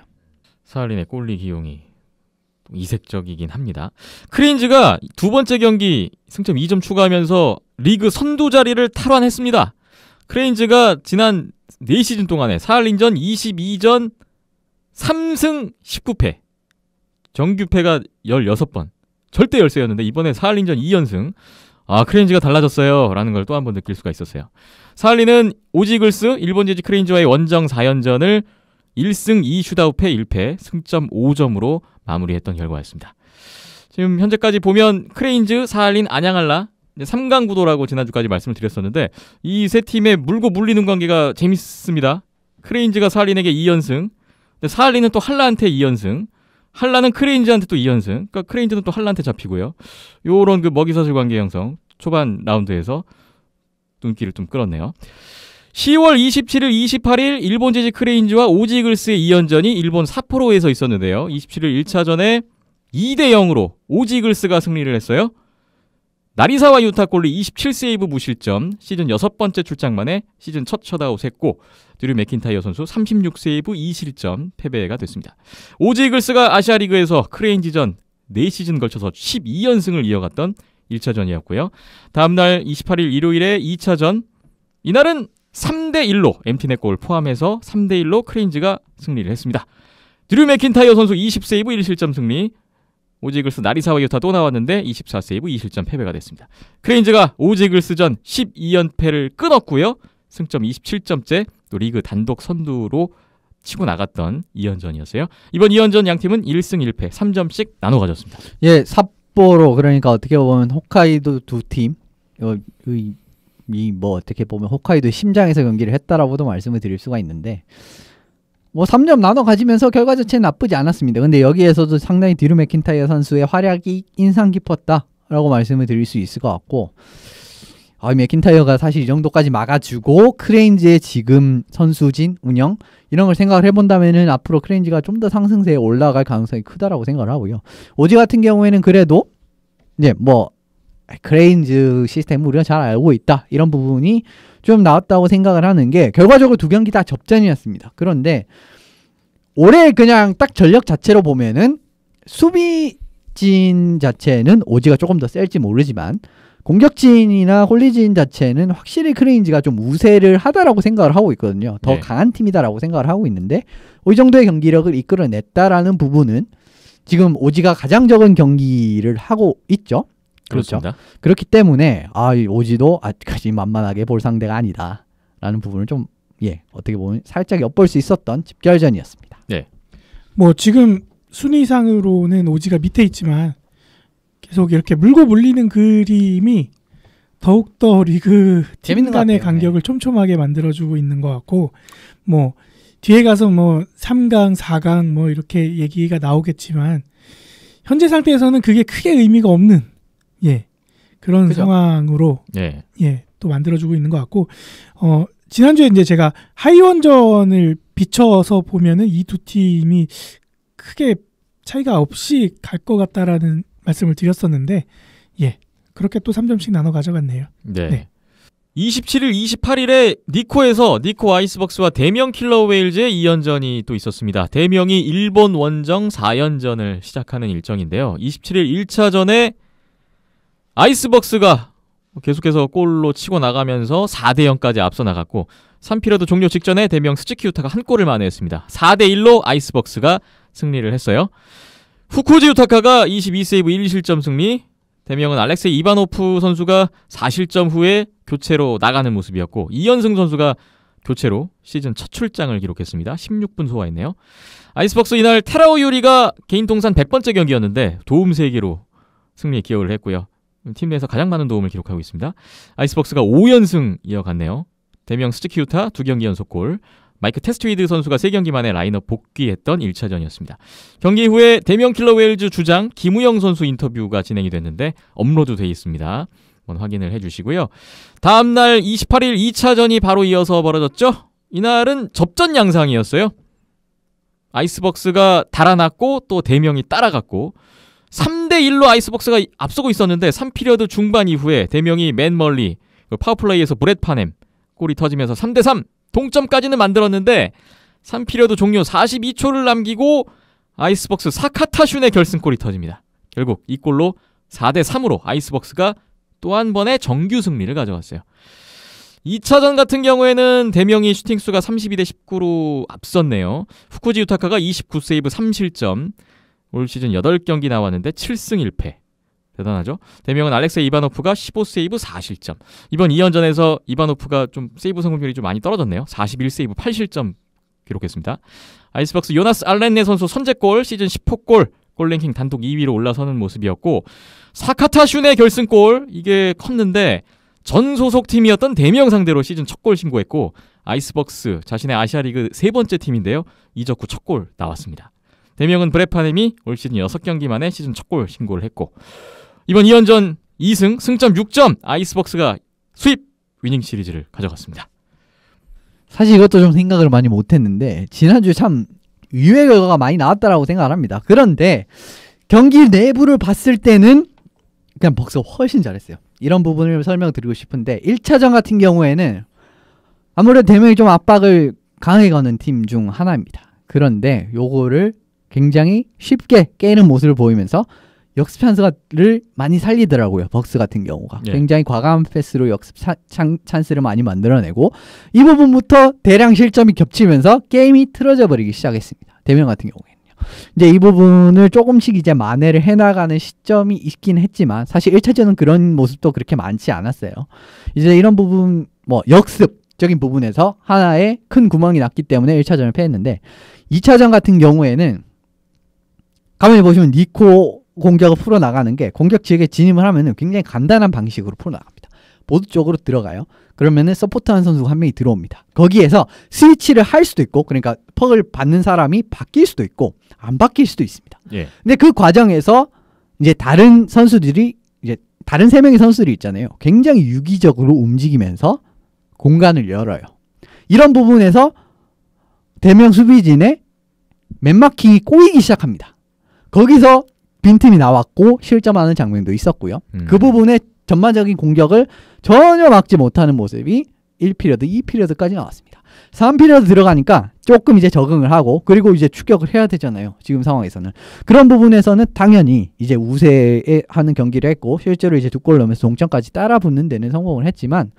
사할린의 골리 기용이 이색적이긴 합니다. 크레인즈가 두 번째 경기 승점 2점 추가하면서 리그 선두 자리를 탈환했습니다. 크레인즈가 지난 4시즌 동안에 사할린전 22전 3승 19패, 정규패가 16번, 절대 열세였는데 이번에 사할린전 2연승. 크레인즈가 달라졌어요 라는 걸 또 한 번 느낄 수가 있었어요. 사할린은 오지글스 일본 제지 크레인즈와의 원정 4연전을 1승 2 슛아웃패 1패 승점 5점으로 마무리했던 결과였습니다. 지금 현재까지 보면 크레인즈, 사할린, 안양알라 3강 구도라고 지난주까지 말씀을 드렸었는데 이 세 팀의 물고 물리는 관계가 재밌습니다. 크레인즈가 사할린에게 2연승, 근데 사할린은 또 한라한테 2연승, 한라는 크레인즈한테 또 2연승, 그러니까 크레인즈는 또 한라한테 잡히고요. 요런 그 먹이사슬 관계 형성 초반 라운드에서 눈길을 좀 끌었네요. 10월 27일, 28일 일본 제지 크레인즈와 오지글스의 2연전이 일본 삿포로에서 있었는데요. 27일 1차전에 2대0으로 오지글스가 승리를 했어요. 나리사와 유타 골리 27세이브 무실점, 시즌 6번째 출장 만에 시즌 첫 셧아웃 했고 드류 맥킨타이어 선수 36세이브 2실점 패배가 됐습니다. 오지글스가 아시아리그에서 크레인즈전 4시즌 걸쳐서 12연승을 이어갔던 1차전이었고요. 다음날 28일 일요일에 2차전, 이날은 3대1로 MT넷 골 포함해서 3대1로 크레인즈가 승리를 했습니다. 드류 맥킨타이어 선수 20세이브 1실점 승리. 오지글스 나리사와 유타 또 나왔는데 24세이브 2실점 패배가 됐습니다. 크레인즈가 오지글스전 12연패를 끊었고요. 승점 27점째 또 리그 단독 선두로 치고 나갔던 2연전이었어요. 이번 2연전 양팀은 1승 1패 3점씩 나눠 가졌습니다. 예, 삿포로 그러니까 어떻게 보면 홋카이도 두 팀, 뭐 어떻게 보면 홋카이도의 심장에서 경기를 했다라고도 말씀을 드릴 수가 있는데 뭐 3점 나눠 가지면서 결과 자체는 나쁘지 않았습니다. 근데 여기에서도 상당히 드류 맥킨타이어 선수의 활약이 인상 깊었다라고 말씀을 드릴 수 있을 것 같고 맥킨타이어가 사실 이 정도까지 막아주고 크레인즈의 지금 선수진 운영 이런 걸 생각을 해본다면은 앞으로 크레인즈가 좀 더 상승세에 올라갈 가능성이 크다라고 생각을 하고요. 오지 같은 경우에는 그래도 이제 뭐 크레인즈 시스템을 우리가 잘 알고 있다 이런 부분이 좀 나왔다고 생각을 하는 게 결과적으로 두 경기 다 접전이었습니다. 그런데 올해 그냥 딱 전력 자체로 보면은 수비진 자체는 오지가 조금 더 셀지 모르지만 공격진이나 홀리진 자체는 확실히 크레인즈가 좀 우세를 하다라고 생각을 하고 있거든요. 더 강한 팀이다라고 생각을 하고 있는데 이 정도의 경기력을 이끌어냈다라는 부분은 지금 오지가 가장 적은 경기를 하고 있죠. 그렇죠. 그렇습니다. 그렇기 때문에 이 오지도 아직까지 만만하게 볼 상대가 아니다라는 부분을 좀 어떻게 보면 살짝 엿볼 수 있었던 집결전이었습니다. 네. 뭐 지금 순위상으로는 오지가 밑에 있지만 계속 이렇게 물고 물리는 그림이 더욱더 리그 팀 간의 간격을 촘촘하게 만들어주고 있는 것 같고 뭐 뒤에 가서 뭐 3강, 4강 뭐 이렇게 얘기가 나오겠지만 현재 상태에서는 그게 크게 의미가 없는 그런 그죠? 상황으로 또 만들어주고 있는 것 같고 지난주에 이제 제가 하이원전을 비춰서 보면은 이 두 팀이 크게 차이가 없이 갈 것 같다라는 말씀을 드렸었는데 그렇게 또 3점씩 나눠 가져갔네요. 네. 27일, 28일에 니코에서 니코 아이스벅스와 대명 킬러 웨일즈의 2연전이 또 있었습니다. 대명이 일본 원정 4연전을 시작하는 일정인데요. 27일 1차전에 아이스벅스가 계속해서 골로 치고 나가면서 4대0까지 앞서 나갔고 3피리어드 종료 직전에 대명 스즈키 유타가 한 골을 만회했습니다. 4대1로 아이스벅스가 승리를 했어요. 후쿠지 유타카가 22세이브 1실점 승리. 대명은 알렉세이 이바노프 선수가 4실점 후에 교체로 나가는 모습이었고 이현승 선수가 교체로 시즌 첫 출장을 기록했습니다. 16분 소화했네요. 아이스벅스 이날 테라오 유리가 개인 통산 100번째 경기였는데 도움 3개로 승리에 기여를 했고요. 팀 내에서 가장 많은 도움을 기록하고 있습니다. 아이스벅스가 5연승 이어갔네요. 대명 스즈키 유타 2경기 연속골. 마이크 테스트위드 선수가 3경기 만에 라인업 복귀했던 1차전이었습니다. 경기 후에 대명 킬러 웨일즈 주장 김우영 선수 인터뷰가 진행이 됐는데 업로드돼 있습니다. 한번 확인을 해주시고요. 다음날 28일 2차전이 바로 이어서 벌어졌죠. 이날은 접전 양상이었어요. 아이스벅스가 달아났고 또 대명이 따라갔고 3대1로 아이스벅스가 앞서고 있었는데 3피리어드 중반 이후에 대명이 맨 멀리 파워플레이에서 브렛 파넴 골이 터지면서 3대3 동점까지는 만들었는데 3피리어드 종료 42초를 남기고 아이스벅스 사카타슌의 결승골이 터집니다. 결국 이 골로 4대3으로 아이스벅스가 또 한 번의 정규 승리를 가져왔어요. 2차전 같은 경우에는 대명이 슈팅수가 32대19로 앞섰네요. 후쿠지 유타카가 29세이브 3실점. 올 시즌 8경기 나왔는데 7승 1패. 대단하죠? 대명은 알렉세이 이바노프가 15세이브 4실점. 이번 2연전에서 이바노프가 좀 세이브 성공률이 좀 많이 떨어졌네요. 41세이브 8실점 기록했습니다. 아이스벅스 요나스 알렌네 선수 선제골, 시즌 10호 골, 골랭킹 단독 2위로 올라서는 모습이었고 사카타슌의 결승골, 이게 컸는데 전 소속 팀이었던 대명 상대로 시즌 첫 골 신고했고 아이스벅스 자신의 아시아리그 3번째 팀인데요. 이적 후 첫 골 나왔습니다. 대명은 브레파넴이 올 시즌 6경기 만에 시즌 첫 골 신고를 했고 이번 2연전 2승, 승점 6점, 아이스벅스가 수입 위닝 시리즈를 가져갔습니다. 사실 이것도 좀 생각을 많이 못했는데 지난주에 참 의외의 결과가 많이 나왔다라고 생각을 합니다. 그런데 경기 내부를 봤을 때는 그냥 벅스가 훨씬 잘했어요. 이런 부분을 설명드리고 싶은데 1차전 같은 경우에는 아무래도 대명이 좀 압박을 강하게 거는 팀 중 하나입니다. 그런데 요거를 굉장히 쉽게 깨는 모습을 보이면서 역습 찬스를 많이 살리더라고요. 벅스 같은 경우가. 예. 굉장히 과감한 패스로 역습 찬스를 많이 만들어내고 이 부분부터 대량 실점이 겹치면서 게임이 틀어져 버리기 시작했습니다. 대명 같은 경우에는요. 이제 이 부분을 조금씩 이제 만회를 해나가는 시점이 있긴 했지만 사실 1차전은 그런 모습도 그렇게 많지 않았어요. 이제 이런 부분 뭐 역습적인 부분에서 하나의 큰 구멍이 났기 때문에 1차전을 패했는데 2차전 같은 경우에는 가만히 보시면 니코 공격을 풀어나가는 게 공격 지역에 진입을 하면은 굉장히 간단한 방식으로 풀어나갑니다. 보드 쪽으로 들어가요. 그러면은 서포트하는 선수가 한 명이 들어옵니다. 거기에서 스위치를 할 수도 있고 그러니까 퍽을 받는 사람이 바뀔 수도 있고 안 바뀔 수도 있습니다. 예. 근데 그 과정에서 이제 다른 선수들이 이제 다른 3명의 선수들이 있잖아요. 굉장히 유기적으로 움직이면서 공간을 열어요. 이런 부분에서 대명 수비진의 맨마킹이 꼬이기 시작합니다. 거기서 빈틈이 나왔고 실점하는 장면도 있었고요. 그 부분에 전반적인 공격을 전혀 막지 못하는 모습이 1피리어드, 2피리어드까지 나왔습니다. 3피리어드 들어가니까 조금 이제 적응을 하고 그리고 이제 추격을 해야 되잖아요. 지금 상황에서는. 그런 부분에서는 당연히 이제 우세에 하는 경기를 했고 실제로 이제 2골 넣으면서 동점까지 따라붙는 데는 성공을 했지만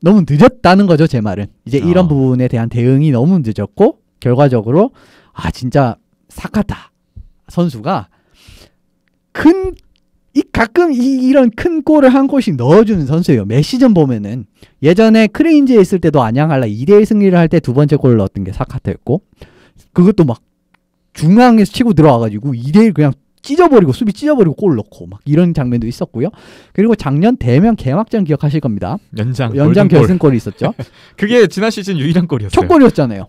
너무 늦었다는 거죠. 제 말은. 이제 이런 부분에 대한 대응이 너무 늦었고 결과적으로 진짜 사카타 선수가 가끔 이런 큰 골을 한 골씩 넣어주는 선수예요. 몇 시즌 보면은 예전에 크레인지에 있을 때도 안양할라 2대1 승리를 할 때 두 번째 골을 넣었던 게 사카타였고 그것도 막 중앙에서 치고 들어와가지고 2대1 그냥 찢어버리고 수비 찢어버리고 골 넣고 막 이런 장면도 있었고요. 그리고 작년 대면 개막전 기억하실 겁니다. 연장 결승골이 있었죠. 그게 지난 시즌 유일한 골이었어요. 첫 골이었잖아요.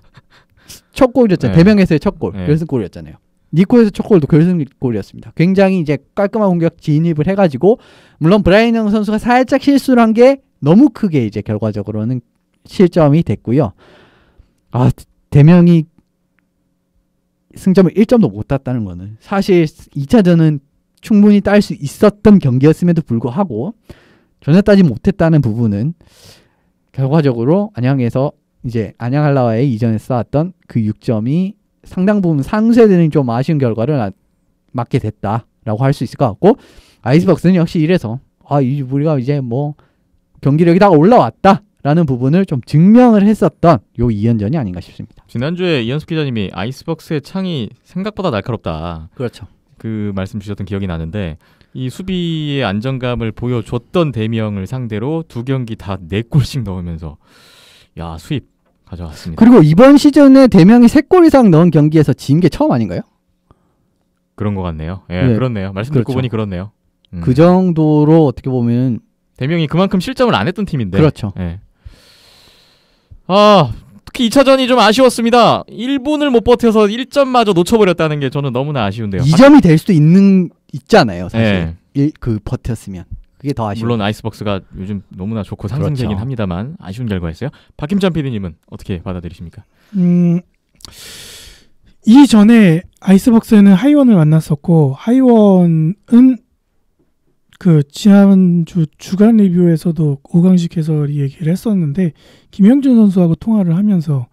첫 골이었잖아요. 네. 대명에서의 첫 골. 네. 결승골이었잖아요. 니코에서 첫 골도 결승골이었습니다. 굉장히 이제 깔끔한 공격 진입을 해가지고 물론 브라이언 선수가 살짝 실수를 한 게 너무 크게 이제 결과적으로는 실점이 됐고요. 대명이 승점을 1점도 못 땄다는 거는 사실 2차전은 충분히 딸 수 있었던 경기였음에도 불구하고 전혀 따지 못했다는 부분은 결과적으로 안양에서 이제 안양할라와의 이전에 쌓았던 그 6점이 상당 부분 상쇄되는 좀 아쉬운 결과를 맞게 됐다라고 할 수 있을 것 같고 아이스박스는 역시 이래서 우리가 이제 뭐 경기력이 다 올라왔다라는 부분을 좀 증명을 했었던 요 2연전이 아닌가 싶습니다. 지난주에 이현숙 기자님이 아이스박스의 창이 생각보다 날카롭다. 그렇죠. 그 말씀 주셨던 기억이 나는데 이 수비의 안정감을 보여줬던 대명을 상대로 두 경기 다 4골씩 넣으면서 수입 가져왔습니다. 그리고 이번 시즌에 대명이 3골 이상 넣은 경기에서 진 게 처음 아닌가요? 그런 것 같네요. 예, 네. 그렇네요. 말씀 듣고 보니 그렇네요. 그 정도로 어떻게 보면 대명이 그만큼 실점을 안 했던 팀인데. 그렇죠. 예. 특히 2차전이 좀 아쉬웠습니다. 1분을 못 버텨서 1점마저 놓쳐버렸다는 게 저는 너무나 아쉬운데요. 2점이 될 수도 있잖아요. 사실. 버텼으면. 그게 더 아쉬워요. 물론 아이스박스가 요즘 너무나 좋고 상승되긴 그렇죠. 합니다만 아쉬운 결과였어요. 박힘찬 PD님은 어떻게 받아들이십니까? 이전에 아이스박스는 하이원을 만났었고 하이원은 그 지난주 주간 리뷰에서도 오강식 해설이 얘기를 했었는데 김영준 선수하고 통화를 하면서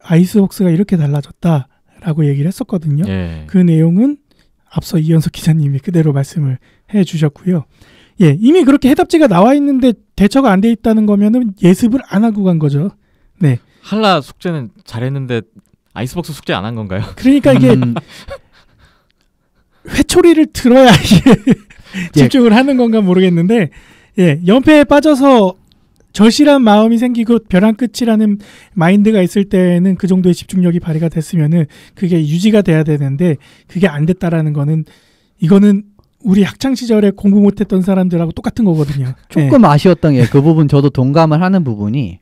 아이스박스가 이렇게 달라졌다라고 얘기를 했었거든요. 예. 그 내용은 앞서 이현석 기자님이 그대로 말씀을 해주셨고요. 이미 그렇게 해답지가 나와 있는데 대처가 안 돼 있다는 거면은 예습을 안 하고 간 거죠. 네. 한라 숙제는 잘했는데 아이스박스 숙제 안 한 건가요? 그러니까 이게 회초리를 들어야 이게 집중을 하는 건가 모르겠는데 연패에 빠져서 절실한 마음이 생기고 벼랑 끝이라는 마인드가 있을 때는 그 정도의 집중력이 발휘가 됐으면은 그게 유지가 돼야 되는데 그게 안 됐다라는 거는 이거는 우리 학창 시절에 공부 못했던 사람들하고 똑같은 거거든요. 조금 아쉬웠던 게 그 부분 저도 동감을 하는 부분이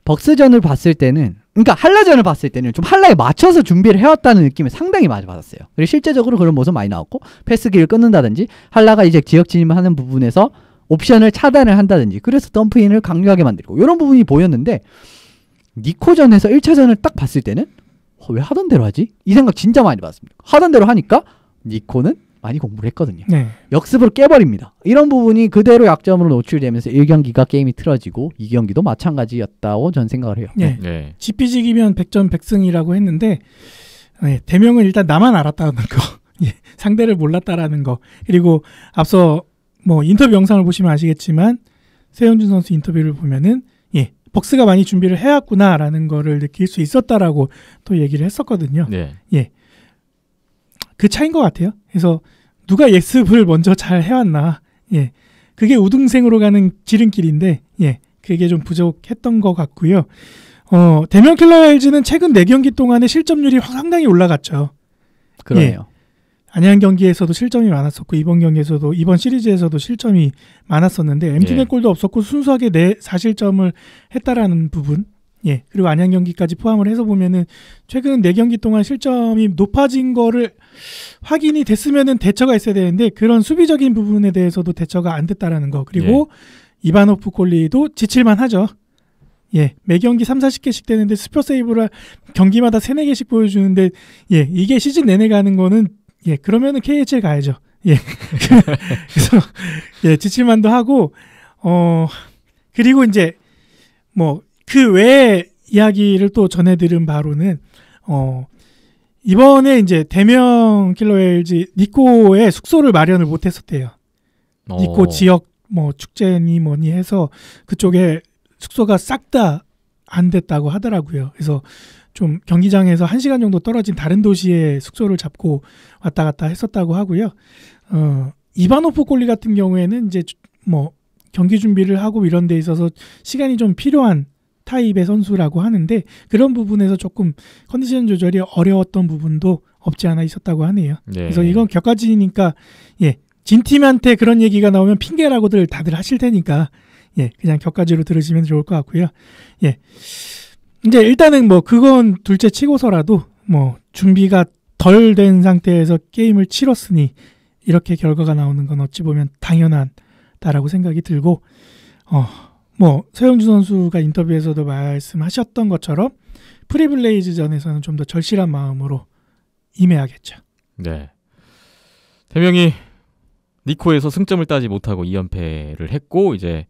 벅스전을 봤을 때는 그러니까 한라전을 봤을 때는 좀 한라에 맞춰서 준비를 해왔다는 느낌을 상당히 많이 받았어요. 그리고 실제적으로 그런 모습 많이 나왔고 패스기를 끊는다든지 한라가 이제 지역 진입을 하는 부분에서 옵션을 차단을 한다든지 그래서 덤프인을 강력하게 만들고 이런 부분이 보였는데 니코전에서 1차전을 딱 봤을 때는 왜 하던 대로 하지? 이 생각 진짜 많이 받았습니다. 하던 대로 하니까 니코는 많이 공부를 했거든요. 네. 역습으로 깨버립니다. 이런 부분이 그대로 약점으로 노출되면서 1경기가 게임이 틀어지고 2경기도 마찬가지였다고 전 생각을 해요. 네. 네. 지피지기면 100전 100승이라고 했는데 대명은 일단 나만 알았다는 거. 상대를 몰랐다라는 거. 그리고 앞서 뭐 인터뷰 영상을 보시면 아시겠지만 세현준 선수 인터뷰를 보면은 벅스가 많이 준비를 해왔구나라는 거를 느낄 수 있었다라고 또 얘기를 했었거든요. 네. 그 차이인 것 같아요. 그래서 누가 예습을 먼저 잘 해왔나. 그게 우등생으로 가는 지름길인데 그게 좀 부족했던 것 같고요. 대면 킬러 LG는 최근 4경기 동안의 실점률이 상당히 올라갔죠. 그러네요. 안양 경기에서도 실점이 많았었고 이번 시리즈에서도 실점이 많았었는데 MT넷 골도 없었고 순수하게 4실점을 했다라는 부분. 그리고 안양 경기까지 포함을 해서 보면은 최근 4경기 동안 실점이 높아진 거를 확인이 됐으면은 대처가 있어야 되는데 그런 수비적인 부분에 대해서도 대처가 안 됐다라는 거. 그리고 이바노프 콜리도 지칠만 하죠. 매 경기 3-40개씩 되는데 스표 세이브를 경기마다 3-4개씩 보여주는데 이게 시즌 내내 가는 거는 그러면은 KHL 가야죠. 그래서 지칠만도 하고 그리고 이제 뭐 그 외에 이야기를 또 전해 들은 바로는 이번에 이제 대명 킬러 LG 니코의 숙소를 마련을 못 했었대요. 니코 지역 뭐 축제니 뭐니 해서 그쪽에 숙소가 싹 다 안 됐다고 하더라고요. 그래서 좀 경기장에서 1시간 정도 떨어진 다른 도시에 숙소를 잡고 왔다 갔다 했었다고 하고요. 이바노프 콜리 같은 경우에는 이제 뭐 경기 준비를 하고 이런 데 있어서 시간이 좀 필요한 타입의 선수라고 하는데 그런 부분에서 조금 컨디션 조절이 어려웠던 부분도 없지 않아 있었다고 하네요. 그래서 이건 격가지니까 진 팀한테 그런 얘기가 나오면 핑계라고들 다들 하실 테니까 그냥 격가지로 들으시면 좋을 것 같고요. 이제 일단은 뭐 그건 둘째 치고서라도 뭐 준비가 덜 된 상태에서 게임을 치렀으니 이렇게 결과가 나오는 건 어찌 보면 당연하다라고 생각이 들고 뭐 서영주 선수가 인터뷰에서도 말씀하셨던 것처럼 프리블레이즈전에서는 좀 더 절실한 마음으로 임해야겠죠. 네. 대명이 니코에서 승점을 따지 못하고 2연패를 했고 이제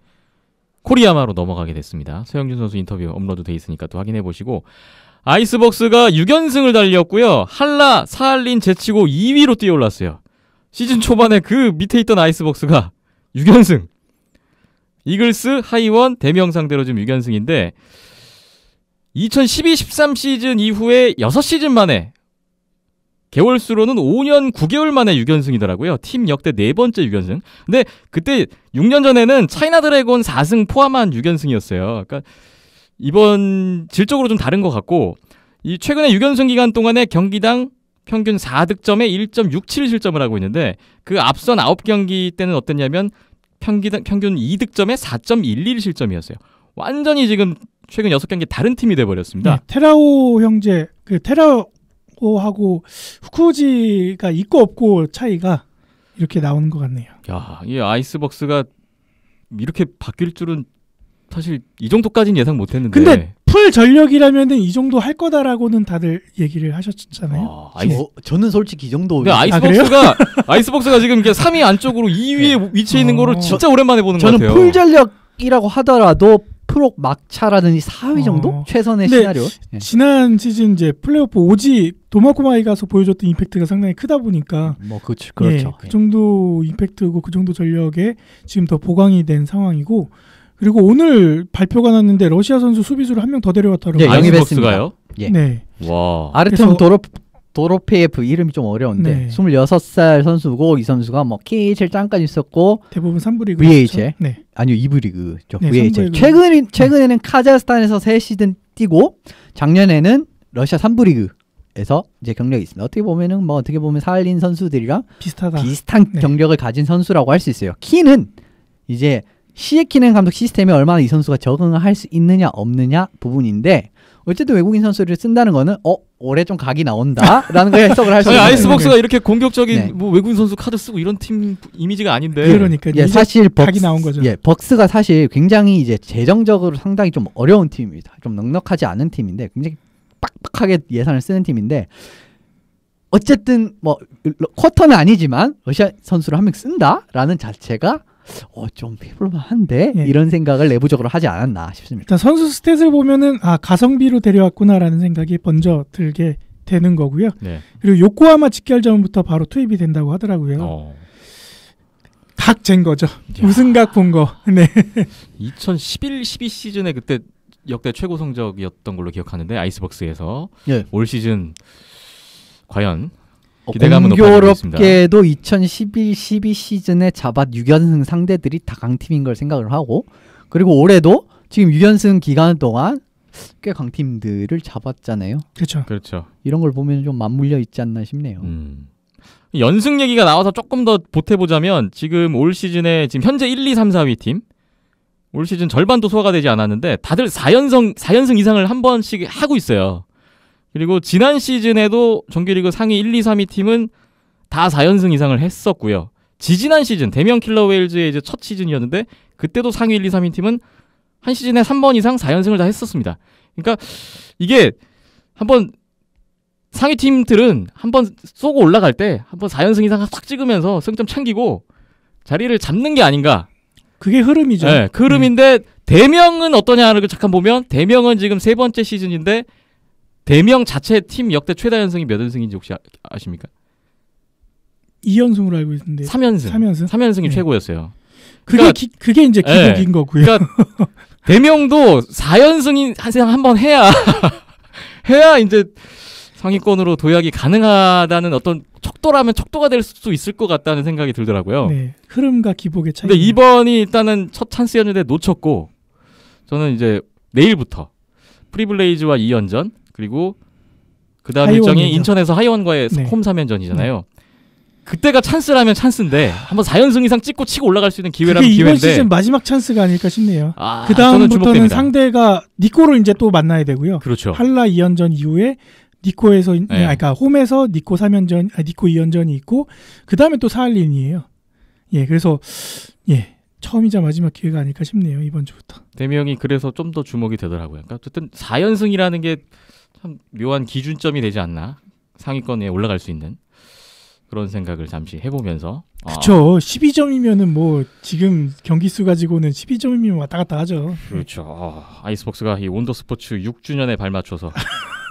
코리아마로 넘어가게 됐습니다. 서영준 선수 인터뷰 업로드 돼 있으니까 또 확인해 보시고 아이스벅스가 6연승을 달렸고요. 한라, 사할린 제치고 2위로 뛰어올랐어요. 시즌 초반에 그 밑에 있던 아이스벅스가 6연승. 이글스, 하이원, 대명 상대로 지금 6연승인데 2012-13 시즌 이후에 6시즌 만에 개월수로는 5년 9개월 만에 6연승이더라고요. 팀 역대 4번째 6연승. 근데 그때 6년 전에는 차이나 드래곤 4승 포함한 6연승이었어요. 그러니까 이번 질적으로 좀 다른 것 같고 이 최근에 6연승 기간 동안에 경기당 평균 4득점에 1.67 실점을 하고 있는데 그 앞선 9경기 때는 어땠냐면 평균 2득점에 4.11 실점이었어요. 완전히 지금 최근 6경기 다른 팀이 돼버렸습니다. 테라오 형제, 테라오하고 후쿠지가 있고 없고 차이가 이렇게 나오는 것 같네요. 야, 이 아이스벅스가 이렇게 바뀔 줄은 사실 이 정도까지는 예상 못했는데. 근데 풀 전력이라면은 이 정도 할 거다라고는 다들 얘기를 하셨잖아요. 저는 솔직히 이 정도. 근데 아이스벅스가 지금 3위 안쪽으로 2위에 위치해 있는 거를 진짜 오랜만에 보는 것 같아요. 저는 풀 전력이라고 하더라도 프로 막차라든지 4위 정도 최선의 시나리오. 지난 시즌 이제 플레이오프 오지 도마코마이 가서 보여줬던 임팩트가 상당히 크다 보니까 뭐 그렇죠. 그 정도 임팩트고 그 정도 전력에 지금 더 보강이 된 상황이고. 그리고 오늘 발표가 났는데 러시아 선수 수비수를 한 명 더 데려왔더라고요. 아이스벅스가요? 네. 와. 아르템 도로페예프 이름이 좀 어려운데 26살 선수고 이 선수가 뭐 KHL 짱까지 있었고 대부분 3부 리그 VHL 아니요 2부 리그죠. VHL. 최근에는 카자흐스탄에서 3시즌 뛰고 작년에는 러시아 3부 리그에서 이제 경력이 있습니다. 어떻게 보면 사할린 선수들이랑 비슷한 경력을 가진 선수라고 할 수 있어요. 키는 이제 시에키넨 감독 시스템에 얼마나 이 선수가 적응을 할 수 있느냐 없느냐 부분인데 어쨌든 외국인 선수를 쓴다는 거는 올해 좀 각이 나온다라는 걸 해석을 할 수 있는 아이스벅스가 이렇게 공격적인 뭐 외국인 선수 카드 쓰고 이런 팀 이미지가 아닌데. 그러니까 사실 각이 나온 거죠. 벅스가 사실 굉장히 이제 재정적으로 상당히 좀 어려운 팀입니다. 좀 넉넉하지 않은 팀인데 굉장히 빡빡하게 예산을 쓰는 팀인데 어쨌든 뭐 쿼터는 아니지만 러시아 선수를 한 명 쓴다라는 자체가 좀 해볼만한데 이런 생각을 내부적으로 하지 않았나 싶습니다. 일단 선수 스탯을 보면은 가성비로 데려왔구나라는 생각이 먼저 들게 되는 거고요. 네. 그리고 요코하마 직결전부터 바로 투입이 된다고 하더라고요. 각 잰 거죠. 우승각 본 거. 네. 2011-12 시즌에 그때 역대 최고 성적이었던 걸로 기억하는데 아이스박스에서 예. 올 시즌 과연 기대감은 높아지겠습니다. 공교롭게도 2011-12 시즌에 잡았 6연승 상대들이 다 강팀인 걸 생각을 하고 그리고 올해도 지금 6연승 기간 동안 꽤 강팀들을 잡았잖아요. 그렇죠. 이런 걸 보면 좀 맞물려 있지 않나 싶네요. 연승 얘기가 나와서 조금 더 보태보자면 지금 올 시즌에 지금 현재 1, 2, 3, 4위 팀 올 시즌 절반도 소화가 되지 않았는데 다들 4연승 이상을 한 번씩 하고 있어요. 그리고 지난 시즌에도 정규리그 상위 1, 2, 3위 팀은 다 4연승 이상을 했었고요. 지지난 시즌 대명 킬러 웨일즈의 이제 첫 시즌이었는데 그때도 상위 1, 2, 3위 팀은 한 시즌에 3번 이상 4연승을 다 했었습니다. 그러니까 이게 한번 상위 팀들은 한번 쏘고 올라갈 때 한번 4연승 이상 확 찍으면서 승점 챙기고 자리를 잡는 게 아닌가. 그게 흐름이죠. 네, 그 흐름인데 대명은 어떠냐를 잠깐 보면 대명은 지금 세 번째 시즌인데 대명 자체 팀 역대 최다 연승이 몇 연승인지 혹시 아십니까? 2연승으로 알고 있는데 3연승이 네. 최고였어요. 그게 이제 기록인 거고요. 그러니까 대명도 4연승이 한번 해야 이제 상위권으로 도약이 가능하다는 어떤 척도라면 척도가 될 수 있을 것 같다는 생각이 들더라고요. 네, 흐름과 기복의 차이. 근데 이번이 일단은 첫 찬스였는데 놓쳤고 저는 이제 내일부터 프리블레이즈와 2연전 그리고 그 다음 일정이 인천에서 하이원과의 네. 홈 3연전이잖아요. 그때가 찬스라면 찬스인데 한번 4연승 이상 찍고 치고 올라갈 수 있는 기회라면 기회인데 이번 시즌 마지막 찬스가 아닐까 싶네요. 아, 그 다음부터는 상대가 니코를 이제 또 만나야 되고요. 그렇죠. 한라 2연전 이후에 니코에서 그러니까 홈에서 니코 3연전, 니코 2연전이 있고 그 다음에 또 사할린이에요. 예, 그래서 처음이자 마지막 기회가 아닐까 싶네요. 이번 주부터. 대명이 그래서 좀 더 주목이 되더라고요. 그러니까 어쨌든 4연승이라는 게 참 묘한 기준점이 되지 않나. 상위권에 올라갈 수 있는 그런 생각을 잠시 해보면서. 그렇죠. 12점이면은 뭐 지금 경기 수 가지고는 12점이면 왔다 갔다 하죠. 그렇죠. 아이스박스가 이 온더스포츠 6주년에 발맞춰서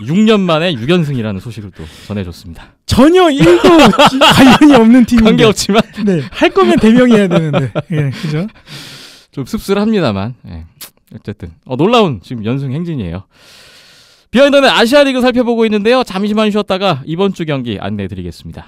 6년 만에 6연승이라는 소식을 또 전해줬습니다. 전혀 1도 관련이 없는 팀인데. 관계없지만 네, 할 거면 대명이 해야 되는데. 예, 그죠? 좀 씁쓸합니다만. 예. 어쨌든 놀라운 지금 연승 행진이에요. 비하인드는 아시아리그 살펴보고 있는데요. 잠시만 쉬었다가 이번 주 경기 안내해드리겠습니다.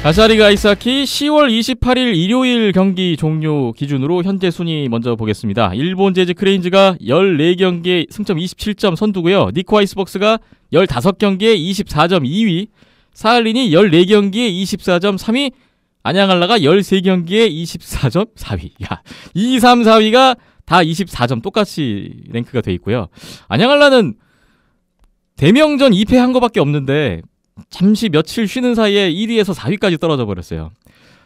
아시아리그 아이스하키 10월 28일 일요일 경기 종료 기준으로 현재 순위 먼저 보겠습니다. 일본 재즈 크레인즈가 14경기에 승점 27점 선두고요. 니코 아이스박스가 15경기에 24점 2위, 사할린이 14경기에 24점 3위, 안양한라가 13경기에 24점 4위. 야, 2, 3, 4위가 다 24점 똑같이 랭크가 돼 있고요. 안양한라는 대명전 2패한 거밖에 없는데 잠시 며칠 쉬는 사이에 1위에서 4위까지 떨어져 버렸어요.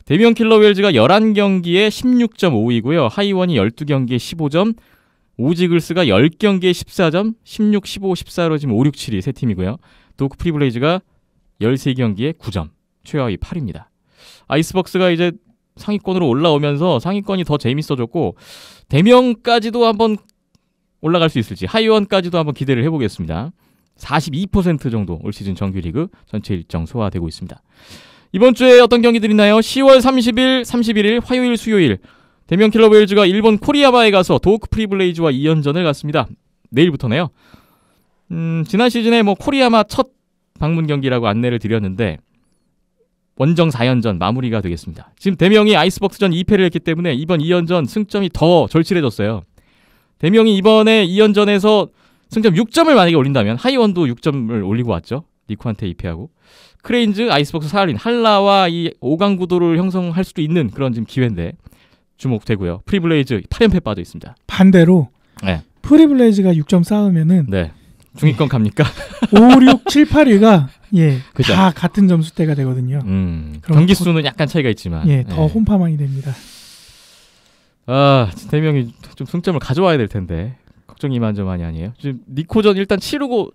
대명 킬러 웨일즈가 11경기에 16.5위고요. 하이원이 12경기에 15점, 오지글스가 10경기에 14점, 16, 15, 14로 지금 5, 6, 7위 세 팀이고요. 도크 프리블레이즈가 13경기에 9점, 최하위 8위입니다. 아이스박스가 이제 상위권으로 올라오면서 상위권이 더 재밌어졌고 대명까지도 한번 올라갈 수 있을지 하이원까지도 한번 기대를 해보겠습니다. 42% 정도 올 시즌 정규리그 전체 일정 소화되고 있습니다. 이번 주에 어떤 경기들이 있나요? 10월 30일, 31일, 화요일, 수요일 대명 킬러 웨일즈가 일본 코리아바에 가서 도크 프리블레이즈와 2연전을 갔습니다. 내일부터네요. 지난 시즌에 코리아마 첫 방문 경기라고 안내를 드렸는데 원정 4연전 마무리가 되겠습니다. 지금 대명이 아이스박스전 2패를 했기 때문에 이번 2연전 승점이 더 절실해졌어요. 대명이 이번에 2연전에서 승점 6점을 만약에 올린다면 하이원도 6점을 올리고 왔죠. 니코한테 2패하고 크레인즈, 아이스박스, 사할린, 한라와 이 5강 구도를 형성할 수도 있는 그런 지금 기회인데 주목되고요. 프리블레이즈 8연패 빠져 있습니다. 반대로 네. 프리블레이즈가 6점 쌓으면은 네. 중위권 갑니까? 5, 6, 7, 8위가 그죠? 다 같은 점수대가 되거든요. 경기 수는 약간 차이가 있지만 더 홈파망이 됩니다. 대명이 좀 승점을 가져와야 될 텐데 걱정이 이만저만이 아니에요. 지금 니코전 일단 치르고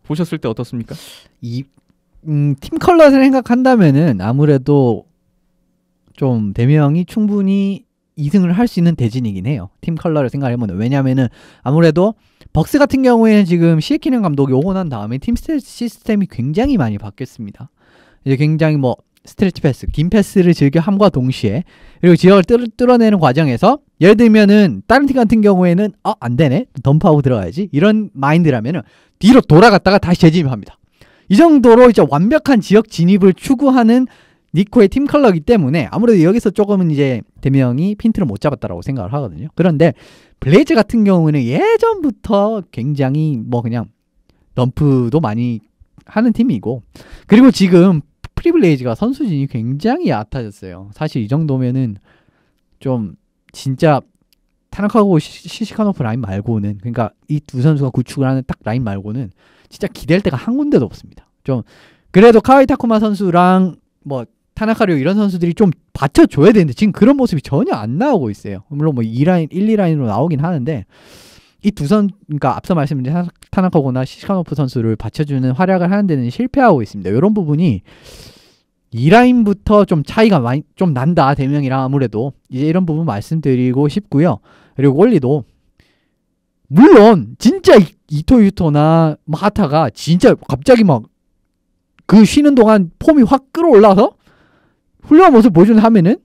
보셨을 때 어떻습니까? 팀 컬러를 생각한다면은 아무래도 좀 대명이 충분히 2승을 할 수 있는 대진이긴 해요. 팀 컬러를 생각해보면. 왜냐면은 아무래도 벅스 같은 경우에는 지금 시에키넨 감독이 오고 난 다음에 팀 시스템이 굉장히 많이 바뀌었습니다. 이제 굉장히 뭐 스트레치 패스, 긴 패스를 즐겨 함과 동시에 그리고 지역을 뚫어내는 과정에서 예를 들면은 다른 팀 같은 경우에는 안 되네, 덤프하고 들어가야지 이런 마인드라면은 뒤로 돌아갔다가 다시 재진입합니다. 이 정도로 이제 완벽한 지역 진입을 추구하는 니코의 팀 컬러이기 때문에 아무래도 여기서 조금은 이제 대명이 핀트를 못 잡았다라고 생각을 하거든요. 그런데 블레이즈 같은 경우는 예전부터 굉장히 뭐 그냥 덤프도 많이 하는 팀이고, 그리고 지금 프리블레이즈가 선수진이 굉장히 얕아졌어요. 사실 이 정도면은 좀 진짜 타나카고 시시카노프 라인 말고는, 그러니까 이 두 선수가 구축을 하는 딱 라인 말고는 진짜 기댈 데가 한 군데도 없습니다. 좀 그래도 카와이 타쿠마 선수랑 뭐 타나카류 이런 선수들이 좀 받쳐줘야 되는데 지금 그런 모습이 전혀 안 나오고 있어요. 물론 뭐 2라인, 1, 2라인으로 나오긴 하는데 이 두 그러니까 앞서 말씀드린 타나카고나 시시카노프 선수를 받쳐주는 활약을 하는 데는 실패하고 있습니다. 이런 부분이 2라인부터 좀 차이가 많이 좀 난다, 대명이랑. 아무래도 이제 이런 부분 말씀드리고 싶고요. 그리고 원리도 물론 진짜 이토 유토나 하타가 진짜 갑자기 막 그 쉬는 동안 폼이 확 끌어올라서 훌륭한 모습 보여주는 하면은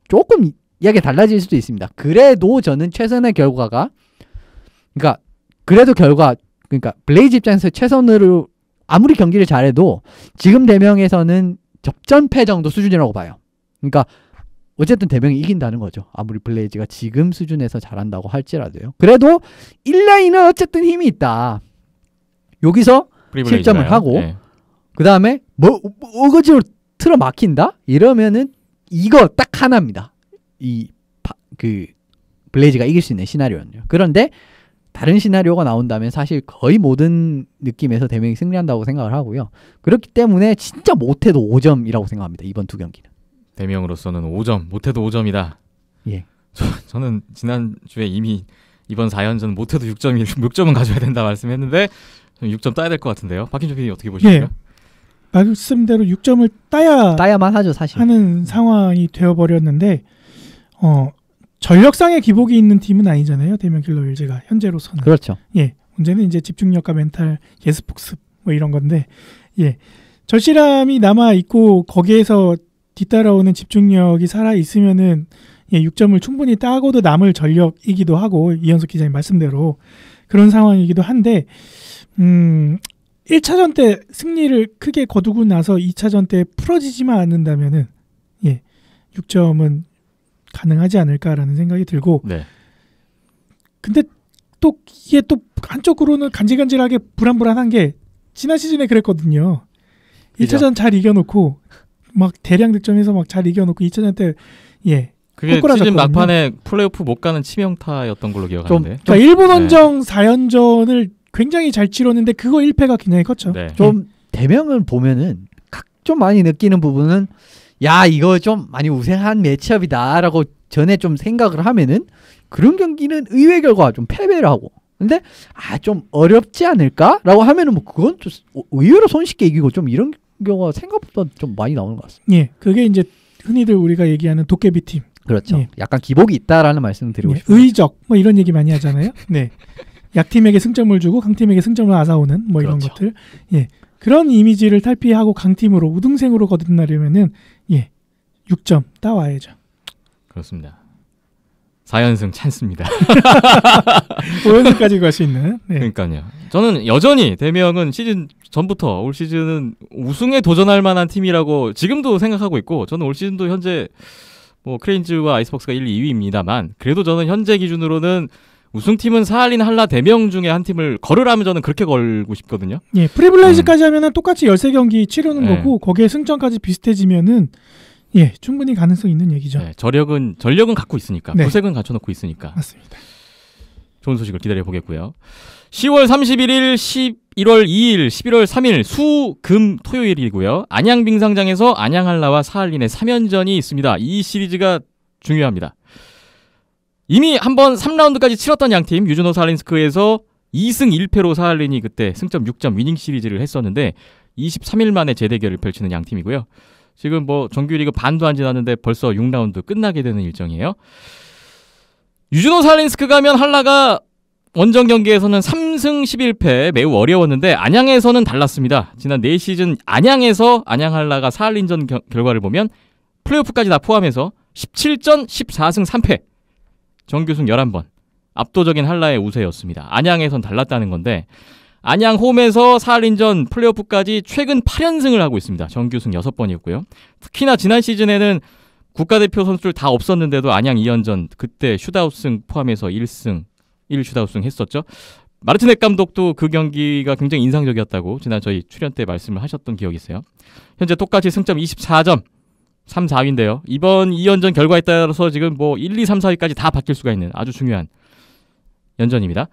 조금 이야기가 달라질 수도 있습니다. 그래도 저는 최선의 결과가, 그러니까 그래도 그러니까 블레이즈 입장에서 최선으로 아무리 경기를 잘해도 지금 대명에서는 접전패 정도 수준이라고 봐요. 그러니까 어쨌든 대명이 이긴다는 거죠. 아무리 블레이즈가 지금 수준에서 잘한다고 할지라도요. 그래도 1라인은 어쨌든 힘이 있다. 여기서 실점을 하고 네. 그 다음에 뭐 어거지로 틀어 막힌다? 이러면은 이거 딱 하나입니다. 그 블레이즈가 이길 수 있는 시나리오는요. 그런데 다른 시나리오가 나온다면 사실 거의 모든 느낌에서 대명이 승리한다고 생각을 하고요. 그렇기 때문에 진짜 못해도 5점이라고 생각합니다. 이번 두 경기는. 대명으로서는 5점, 못해도 5점이다. 예. 저는 지난주에 이미 이번 4연전 못해도 6점은 가져야 된다 말씀했는데 6점 따야 될 것 같은데요. 박힌조 PD 어떻게 보십니까? 예. 말씀대로 6점을 따야만 하죠, 사실. 하는 상황이 되어버렸는데 전력상의 기복이 있는 팀은 아니잖아요. 대명 킬러 LG가 현재로서는. 그렇죠. 예, 문제는 이제 집중력과 멘탈, 예습복습 뭐 이런 건데, 예, 절실함이 남아 있고 거기에서 뒤따라오는 집중력이 살아 있으면은 6점을 충분히 따고도 남을 전력이기도 하고, 이현석 기자님 말씀대로 그런 상황이기도 한데, 1차전 때 승리를 크게 거두고 나서 2차전 때 풀어지지만 않는다면은 6점은 가능하지 않을까라는 생각이 들고, 네. 근데 또 이게 또 한쪽으로는 간질간질하게 불안불안한 게 지난 시즌에 그랬거든요. 1차전 잘 이겨놓고 막 대량 득점해서 막 잘 이겨놓고 2차전 때 그게 시즌 막판에 플레이오프 못 가는 치명타였던 걸로 기억하는데. 그러니까 일본 원정 4연전을 굉장히 잘 치렀는데 그거 1패가 굉장히 컸죠. 네. 좀 대명을 보면은 좀 많이 느끼는 부분은 야, 이거 좀 많이 우세한 매치업이다라고 전에 좀 생각을 하면은 그런 경기는 의외 결과 좀 패배를 하고, 근데 좀 어렵지 않을까라고 하면은 뭐 그건 좀 의외로 손쉽게 이기고 좀 이런 경우가 생각보다 좀 많이 나오는 것 같습니다. 예, 그게 이제 흔히들 우리가 얘기하는 도깨비 팀. 그렇죠. 약간 기복이 있다라는 말씀을 드리고 싶어요. 의적 뭐 이런 얘기 많이 하잖아요. 네, 약팀에게 승점을 주고 강팀에게 승점을 앗아오는 뭐 이런 그렇죠. 것들. 예, 그런 이미지를 탈피하고 강팀으로 우등생으로 거듭나려면은 6점 따와야죠. 그렇습니다. 4연승 찬스입니다. 5연승까지 갈 수 있는. 네. 그러니까요. 저는 여전히 대명은 시즌 전부터 올 시즌은 우승에 도전할 만한 팀이라고 지금도 생각하고 있고, 저는 올 시즌도 현재 뭐 크레인즈와 아이스박스가 1, 2위입니다만 그래도 저는 현재 기준으로는 우승팀은 사할린 한라 대명 중에 한 팀을 걸으라면 저는 그렇게 걸고 싶거든요. 예, 프리블레이즈까지 하면은 똑같이 13경기 치르는 거고 거기에 승점까지 비슷해지면은 충분히 가능성 있는 얘기죠. 네, 전력은 갖고 있으니까. 네. 구색은 갖춰놓고 있으니까. 맞습니다. 좋은 소식을 기다려 보겠고요. 10월 31일, 11월 2일, 11월 3일 수, 금, 토요일이고요. 안양 빙상장에서 안양 한라와 사할린의 3연전이 있습니다. 이 시리즈가 중요합니다. 이미 한번 3라운드까지 치렀던 양팀 유즈노 사할린스크에서 2승 1패로 사할린이 그때 승점 6점 위닝 시리즈를 했었는데 23일 만에 재대결을 펼치는 양팀이고요. 지금 뭐 정규리그 반도 안 지났는데 벌써 6라운드 끝나게 되는 일정이에요. 유즈노 사할린스크가 하면 한라가 원정 경기에서는 3승 11패 매우 어려웠는데 안양에서는 달랐습니다. 지난 4시즌 안양에서 안양 한라가 사할린전 결과를 보면 플레이오프까지 다 포함해서 17전 14승 3패 정규승 11번 압도적인 한라의 우세였습니다. 안양에선 달랐다는 건데 안양 홈에서 사할린전 플레이오프까지 최근 8연승을 하고 있습니다. 정규승 6번이었고요. 특히나 지난 시즌에는 국가대표 선수들 다 없었는데도 안양 2연전 그때 슈다우승 포함해서 1승 1슈다우승 했었죠. 마르티넥 감독도 그 경기가 굉장히 인상적이었다고 지난 저희 출연 때 말씀을 하셨던 기억이 있어요. 현재 똑같이 승점 24점 3, 4위인데요. 이번 2연전 결과에 따라서 지금 뭐 1, 2, 3, 4위까지 다 바뀔 수가 있는 아주 중요한 연전입니다.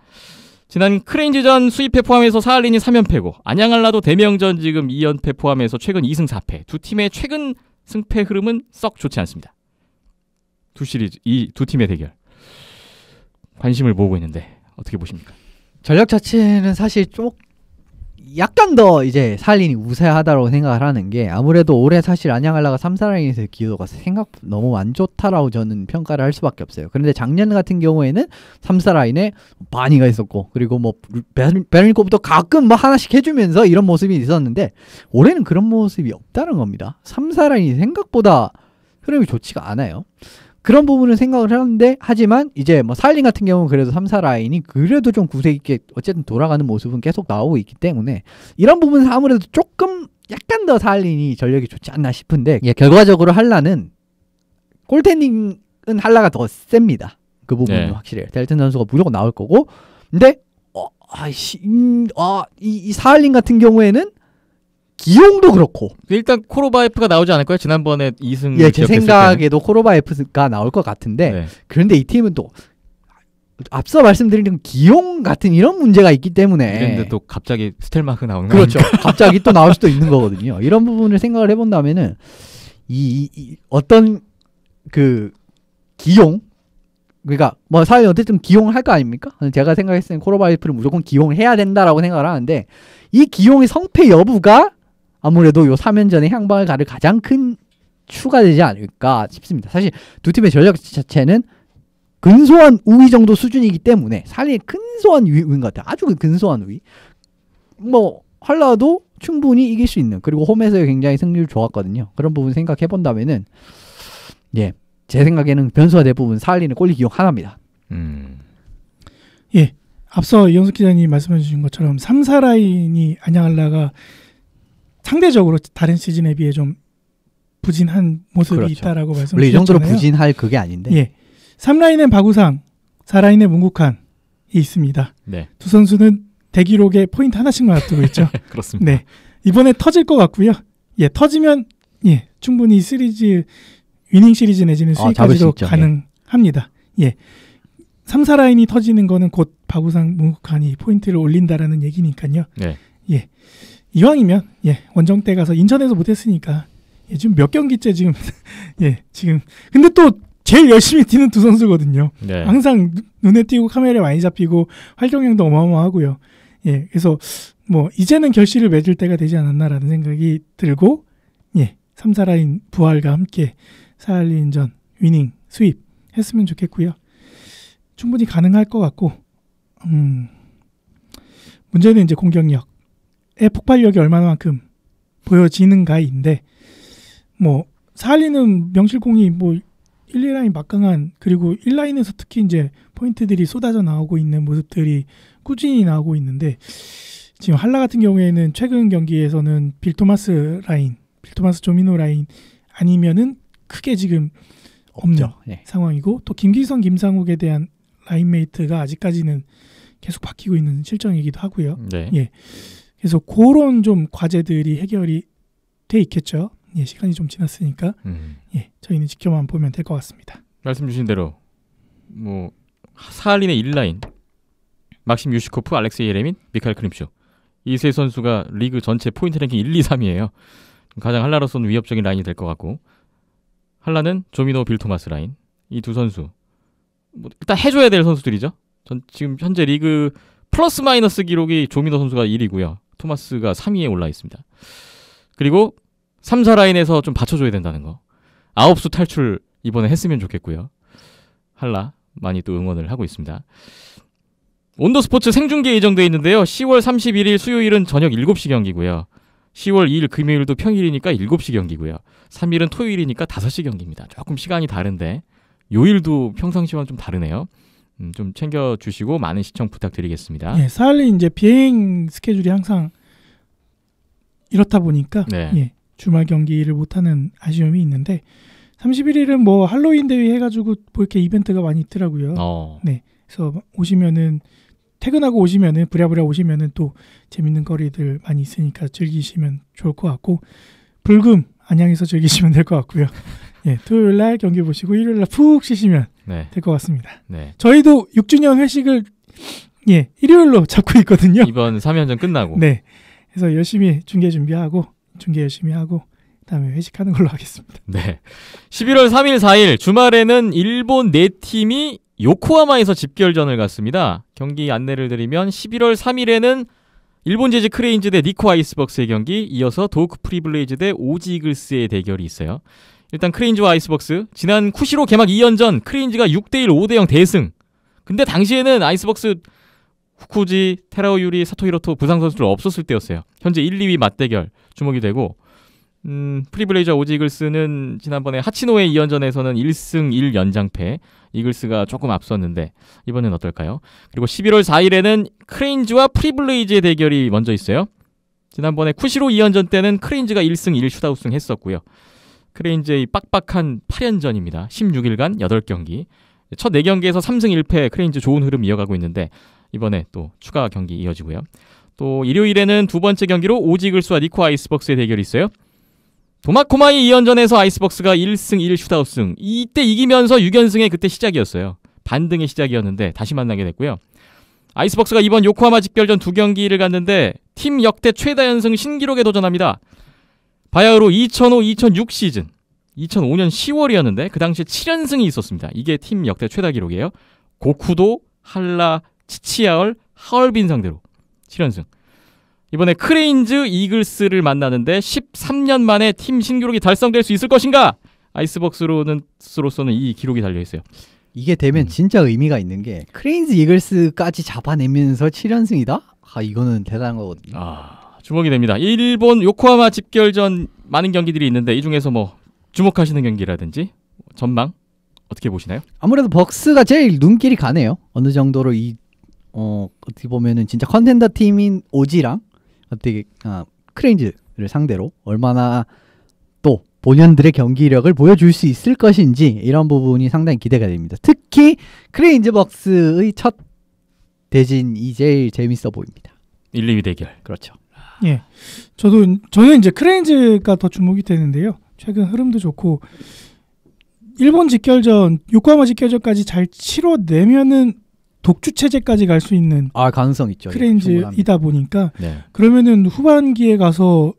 지난 크레인지전 수입패 포함해서 사할린이 3연패고 안양 한라도 대명전 지금 2연패 포함해서 최근 2승 4패. 두 팀의 최근 승패 흐름은 썩 좋지 않습니다. 이 두 팀의 대결 관심을 모으고 있는데 어떻게 보십니까? 전력 자체는 사실 약간 더 이제 사할린이 우세하다고 생각을 하는 게 아무래도 올해 사실 안양 한라가 3사라인에서의 기여도가 생각보다 너무 안 좋다라고 저는 평가를 할 수밖에 없어요. 그런데 작년 같은 경우에는 3사라인에 바니가 있었고 그리고 뭐 베르니코부터 가끔 뭐 하나씩 해주면서 이런 모습이 있었는데 올해는 그런 모습이 없다는 겁니다. 3사라인이 생각보다 흐름이 좋지가 않아요. 그런 부분을 생각을 하는데 하지만 이제 뭐 사할린 같은 경우는 그래도 3사 라인이 그래도 좀 구색 있게 어쨌든 돌아가는 모습은 계속 나오고 있기 때문에 이런 부분은 아무래도 조금 약간 더 사할린이 전력이 좋지 않나 싶은데 결과적으로 한라는 골텐딩은 한라가 더 셉니다. 그 부분은 확실해요. 델튼 선수가 무조건 나올 거고 근데 이 사할린 같은 경우에는 기용도 그렇고 일단 코로바예프가 나오지 않을까요? 지난번에 2승 제 생각에도 코로바예프가 나올 것 같은데 그런데 이 팀은 또 앞서 말씀드린 기용 같은 이런 문제가 있기 때문에 그런데 또 갑자기 스텔마크 나오는 그렇죠. 갑자기 또 나올 수도 있는 거거든요. 이런 부분을 생각을 해본다면은 이 어떤 그 기용 그러니까 뭐 사실 어쨌든 기용을 할 거 아닙니까? 제가 생각했을 땐 코로바예프를 무조건 기용을 해야 된다라고 생각을 하는데 이 기용의 성패 여부가 아무래도 요 3연전의 향방을 가를 가장 큰 추가 되지 않을까 싶습니다. 사실 두 팀의 전력 자체는 근소한 우위 정도 수준이기 때문에 사실 근소한 우위인 것 같아요. 아주 근소한 우위. 뭐 한라도 충분히 이길 수 있는 그리고 홈에서 굉장히 승률 좋았거든요. 그런 부분 생각해 본다면은 제 생각에는 변수가 대부분 사할린의 골리 기용 하나입니다. 앞서 이현숙 기자님 말씀해 주신 것처럼 3사 라인이 안양 한라가 상대적으로 다른 시즌에 비해 좀 부진한 모습이 있다라고 말씀을 원래 이 정도로 주셨잖아요. 부진할 그게 아닌데 3라인엔 박우상 4라인엔 문국환이 있습니다. 두 선수는 대기록에 포인트 하나씩만 앞두고 있죠. 그렇습니다. 이번에 터질 것 같고요. 터지면 충분히 시리즈 위닝 시리즈 내지는 수위까지도 가능합니다. 3사 라인이 터지는 거는 곧 박우상 문국환이 포인트를 올린다라는 얘기니까요. 이왕이면 원정 때 가서 인천에서 못했으니까 지금 몇 경기째 지금 지금 근데 또 제일 열심히 뛰는 두 선수거든요. 항상 눈에 띄고 카메라에 많이 잡히고 활동량도 어마어마하고요. 그래서 뭐 이제는 결실을 맺을 때가 되지 않았나라는 생각이 들고 3사 라인 부활과 함께 사할린전 위닝 수입 했으면 좋겠고요. 충분히 가능할 것 같고 문제는 이제 공격력의 폭발력이 얼마나만큼 보여지는가인데 뭐 사할린은 명실공히 뭐 1, 2라인 막강한 그리고 1라인에서 특히 이제 포인트들이 쏟아져 나오고 있는 모습들이 꾸준히 나오고 있는데 지금 한라 같은 경우에는 최근 경기에서는 빌토마스 조민호 라인 아니면은 크게 지금 없는 상황이고 또 김기성, 김상욱에 대한 라인메이트가 아직까지는 계속 바뀌고 있는 실정이기도 하고요. 그래서 그런 좀 과제들이 해결이 돼 있겠죠. 시간이 좀 지났으니까 저희는 지켜만 보면 될 것 같습니다. 말씀 주신 대로 뭐 사할린의 1라인 막심 유시코프, 알렉스 예레민, 미카엘 크림쇼 이 세 선수가 리그 전체 포인트 랭킹 1, 2, 3이에요. 가장 한라로서는 위협적인 라인이 될 것 같고 한라는 조미노, 빌토마스 라인 이 두 선수 뭐 일단 해줘야 될 선수들이죠. 전 지금 현재 리그 플러스 마이너스 기록이 조민호 선수가 1위고요. 토마스가 3위에 올라 있습니다. 그리고 3, 4라인에서 좀 받쳐줘야 된다는 거. 9수 탈출 이번에 했으면 좋겠고요. 한라 많이 또 응원을 하고 있습니다. 온더스포츠 생중계 예정되어 있는데요. 10월 31일 수요일은 저녁 7시 경기고요. 10월 2일 금요일도 평일이니까 7시 경기고요. 3일은 토요일이니까 5시 경기입니다. 조금 시간이 다른데 요일도 평상시와는 좀 다르네요. 좀 챙겨주시고 많은 시청 부탁드리겠습니다. 예, 사할리 이제 비행 스케줄이 항상 이렇다 보니까 네. 예, 주말 경기를 못하는 아쉬움이 있는데 31일은 뭐 할로윈 대회 해가지고 뭐 이렇게 이벤트가 많이 있더라고요. 네, 그래서 오시면은 퇴근하고 오시면은 부랴부랴 오시면은 또 재밌는 거리들 많이 있으니까 즐기시면 좋을 것 같고 불금 안양에서 즐기시면 될 것 같고요. 예, 토요일 날 경기 보시고 일요일 날 푹 쉬시면 네. 될 것 같습니다. 네. 저희도 6주년 회식을 예, 일요일로 잡고 있거든요. 이번 3연전 끝나고. 네. 그래서 열심히 중계 준비하고 중계 열심히 하고 그다음에 회식하는 걸로 하겠습니다. 네. 11월 3일 4일 주말에는 일본 4팀이 요코하마에서 집결전을 갖습니다. 경기 안내를 드리면 11월 3일에는 일본 재즈 크레인즈 대 니코 아이스벅스의 경기, 이어서 도크 프리블레이즈 대 오지 이글스의 대결이 있어요. 일단 크레인즈와 아이스벅스, 지난 쿠시로 개막 2연전 크레인즈가 6대1 5대0 대승. 근데 당시에는 아이스벅스 후쿠지, 테라오 유리, 사토 히로토 부상 선수들 없었을 때였어요. 현재 1, 2위 맞대결 주목이 되고 프리블레이즈와 오지 이글스는 지난번에 하치노의 2연전에서는 1승 1연장패, 이글스가 조금 앞섰는데 이번엔 어떨까요? 그리고 11월 4일에는 크레인즈와 프리블레이즈의 대결이 먼저 있어요. 지난번에 쿠시로 2연전 때는 크레인즈가 1승 1 슈다우승 했었고요. 크레인즈의 빡빡한 8연전입니다. 16일간 8경기. 첫 4경기에서 3승 1패 크레인즈 좋은 흐름 이어가고 있는데 이번에 또 추가 경기 이어지고요. 또 일요일에는 두 번째 경기로 오지 이글스와 니코 아이스벅스의 대결이 있어요. 도마코마이 2연전에서 아이스벅스가 1승 1 슈다우승. 이때 이기면서 6연승의 그때 시작이었어요. 반등의 시작이었는데 다시 만나게 됐고요. 아이스벅스가 이번 요코하마 직결전 2경기를 갔는데 팀 역대 최다 연승 신기록에 도전합니다. 바야흐로 2005-2006 시즌 2005년 10월이었는데 그 당시에 7연승이 있었습니다. 이게 팀 역대 최다 기록이에요. 고쿠도, 한라, 치치아얼, 하얼빈 상대로 7연승. 이번에 크레인즈, 이글스를 만나는데 13년 만에 팀 신기록이 달성될 수 있을 것인가? 아이스벅스로서는 이 기록이 달려있어요. 이게 되면 진짜 의미가 있는 게 크레인즈 이글스까지 잡아내면서 7연승이다? 아, 이거는 대단한 거거든요. 주목이 됩니다. 일본 요코하마 집결전 많은 경기들이 있는데 이 중에서 뭐 주목하시는 경기라든지 전망 어떻게 보시나요? 아무래도 벅스가 제일 눈길이 가네요. 어느 정도로 어떻게 보면은 진짜 컨텐더 팀인 오지랑 어떻게 크레인즈를 상대로 얼마나 또 본연들의 경기력을 보여줄 수 있을 것인지 이런 부분이 상당히 기대가 됩니다. 특히 크레인즈 벅스의 첫 대진이 제일 재밌어 보입니다. 1, 2위 대결. 그렇죠. 예, 저는 이제 크레인즈가 더 주목이 되는데요. 최근 흐름도 좋고 일본 직결전, 요코하마 직결전까지 잘 치러내면은 독주 체제까지 갈 수 있는 가능성 있죠. 크레인즈이다 보니까 네. 그러면은 후반기에 가서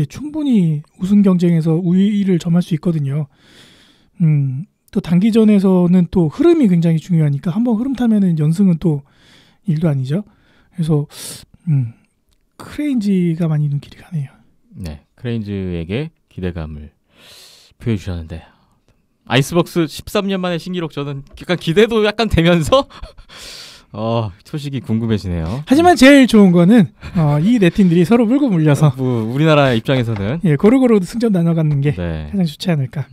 충분히 우승 경쟁에서 우위를 점할 수 있거든요. 또 단기전에서는 또 흐름이 굉장히 중요하니까 한번 흐름 타면은 연승은 또 일도 아니죠. 그래서 크레인즈가 많이 눈길이 가네요. 네, 크레인즈에게 기대감을 표해주셨는데 아이스벅스 13년 만에 신기록 저는 약간 기대도 약간 되면서 소식이 궁금해지네요. 하지만 제일 좋은 거는 이 네 팀들이 서로 물고 물려서 우리나라 입장에서는 고루고루 승점 나눠가는 게 네. 가장 좋지 않을까.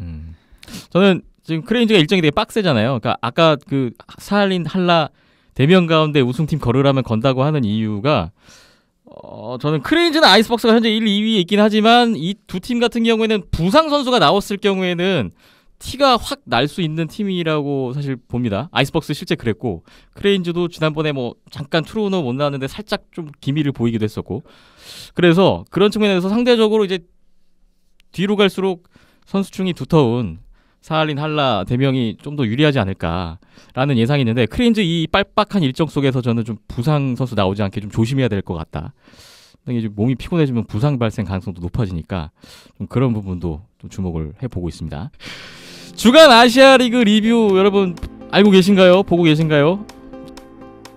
저는 지금 크레인즈가 일정이 되게 빡세잖아요. 그러니까 아까 그 사할린 한라 대면 가운데 우승팀 걸으라면 건다고 하는 이유가 저는 크레인즈는 아이스벅스가 현재 1, 2위에 있긴 하지만 이 두 팀 같은 경우에는 부상 선수가 나왔을 경우에는 티가 확 날 수 있는 팀이라고 사실 봅니다. 아이스벅스 실제 그랬고 크레인즈도 지난번에 뭐 잠깐 트루너 못 나왔는데 살짝 좀 기미를 보이기도 했었고 그래서 그런 측면에서 상대적으로 이제 뒤로 갈수록 선수층이 두터운 사할린 한라 대명이 좀 더 유리하지 않을까라는 예상이 있는데 크레인즈 이 빡빡한 일정 속에서 저는 좀 부상 선수 나오지 않게 좀 조심해야 될 것 같다. 이게 몸이 피곤해지면 부상 발생 가능성도 높아지니까 좀 그런 부분도 좀 주목을 해보고 있습니다. 주간 아시아 리그 리뷰 여러분 알고 계신가요? 보고 계신가요?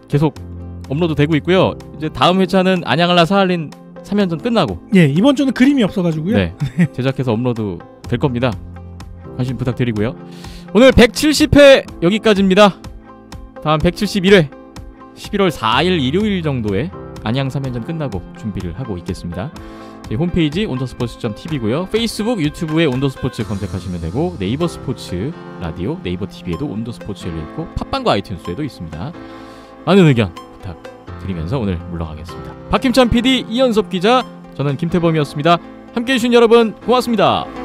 계속 업로드 되고 있고요. 이제 다음 회차는 안양알라 사할린 3연전 끝나고 예, 이번 주는 그림이 없어가지고요. 네, 제작해서 업로드 될 겁니다. 관심 부탁드리고요. 오늘 170회 여기까지입니다. 다음 171회 11월 4일 일요일 정도에 안양 3연전 끝나고 준비를 하고 있겠습니다. 홈페이지 온더스포츠.tv고요. 페이스북, 유튜브에 온더스포츠 검색하시면 되고 네이버 스포츠 라디오, 네이버 TV에도 온더스포츠 열려있고 팟빵과 아이튠스에도 있습니다. 많은 의견 부탁드리면서 오늘 물러가겠습니다. 박힘찬 PD, 이현섭 기자, 저는 김태범이었습니다. 함께해 주신 여러분 고맙습니다.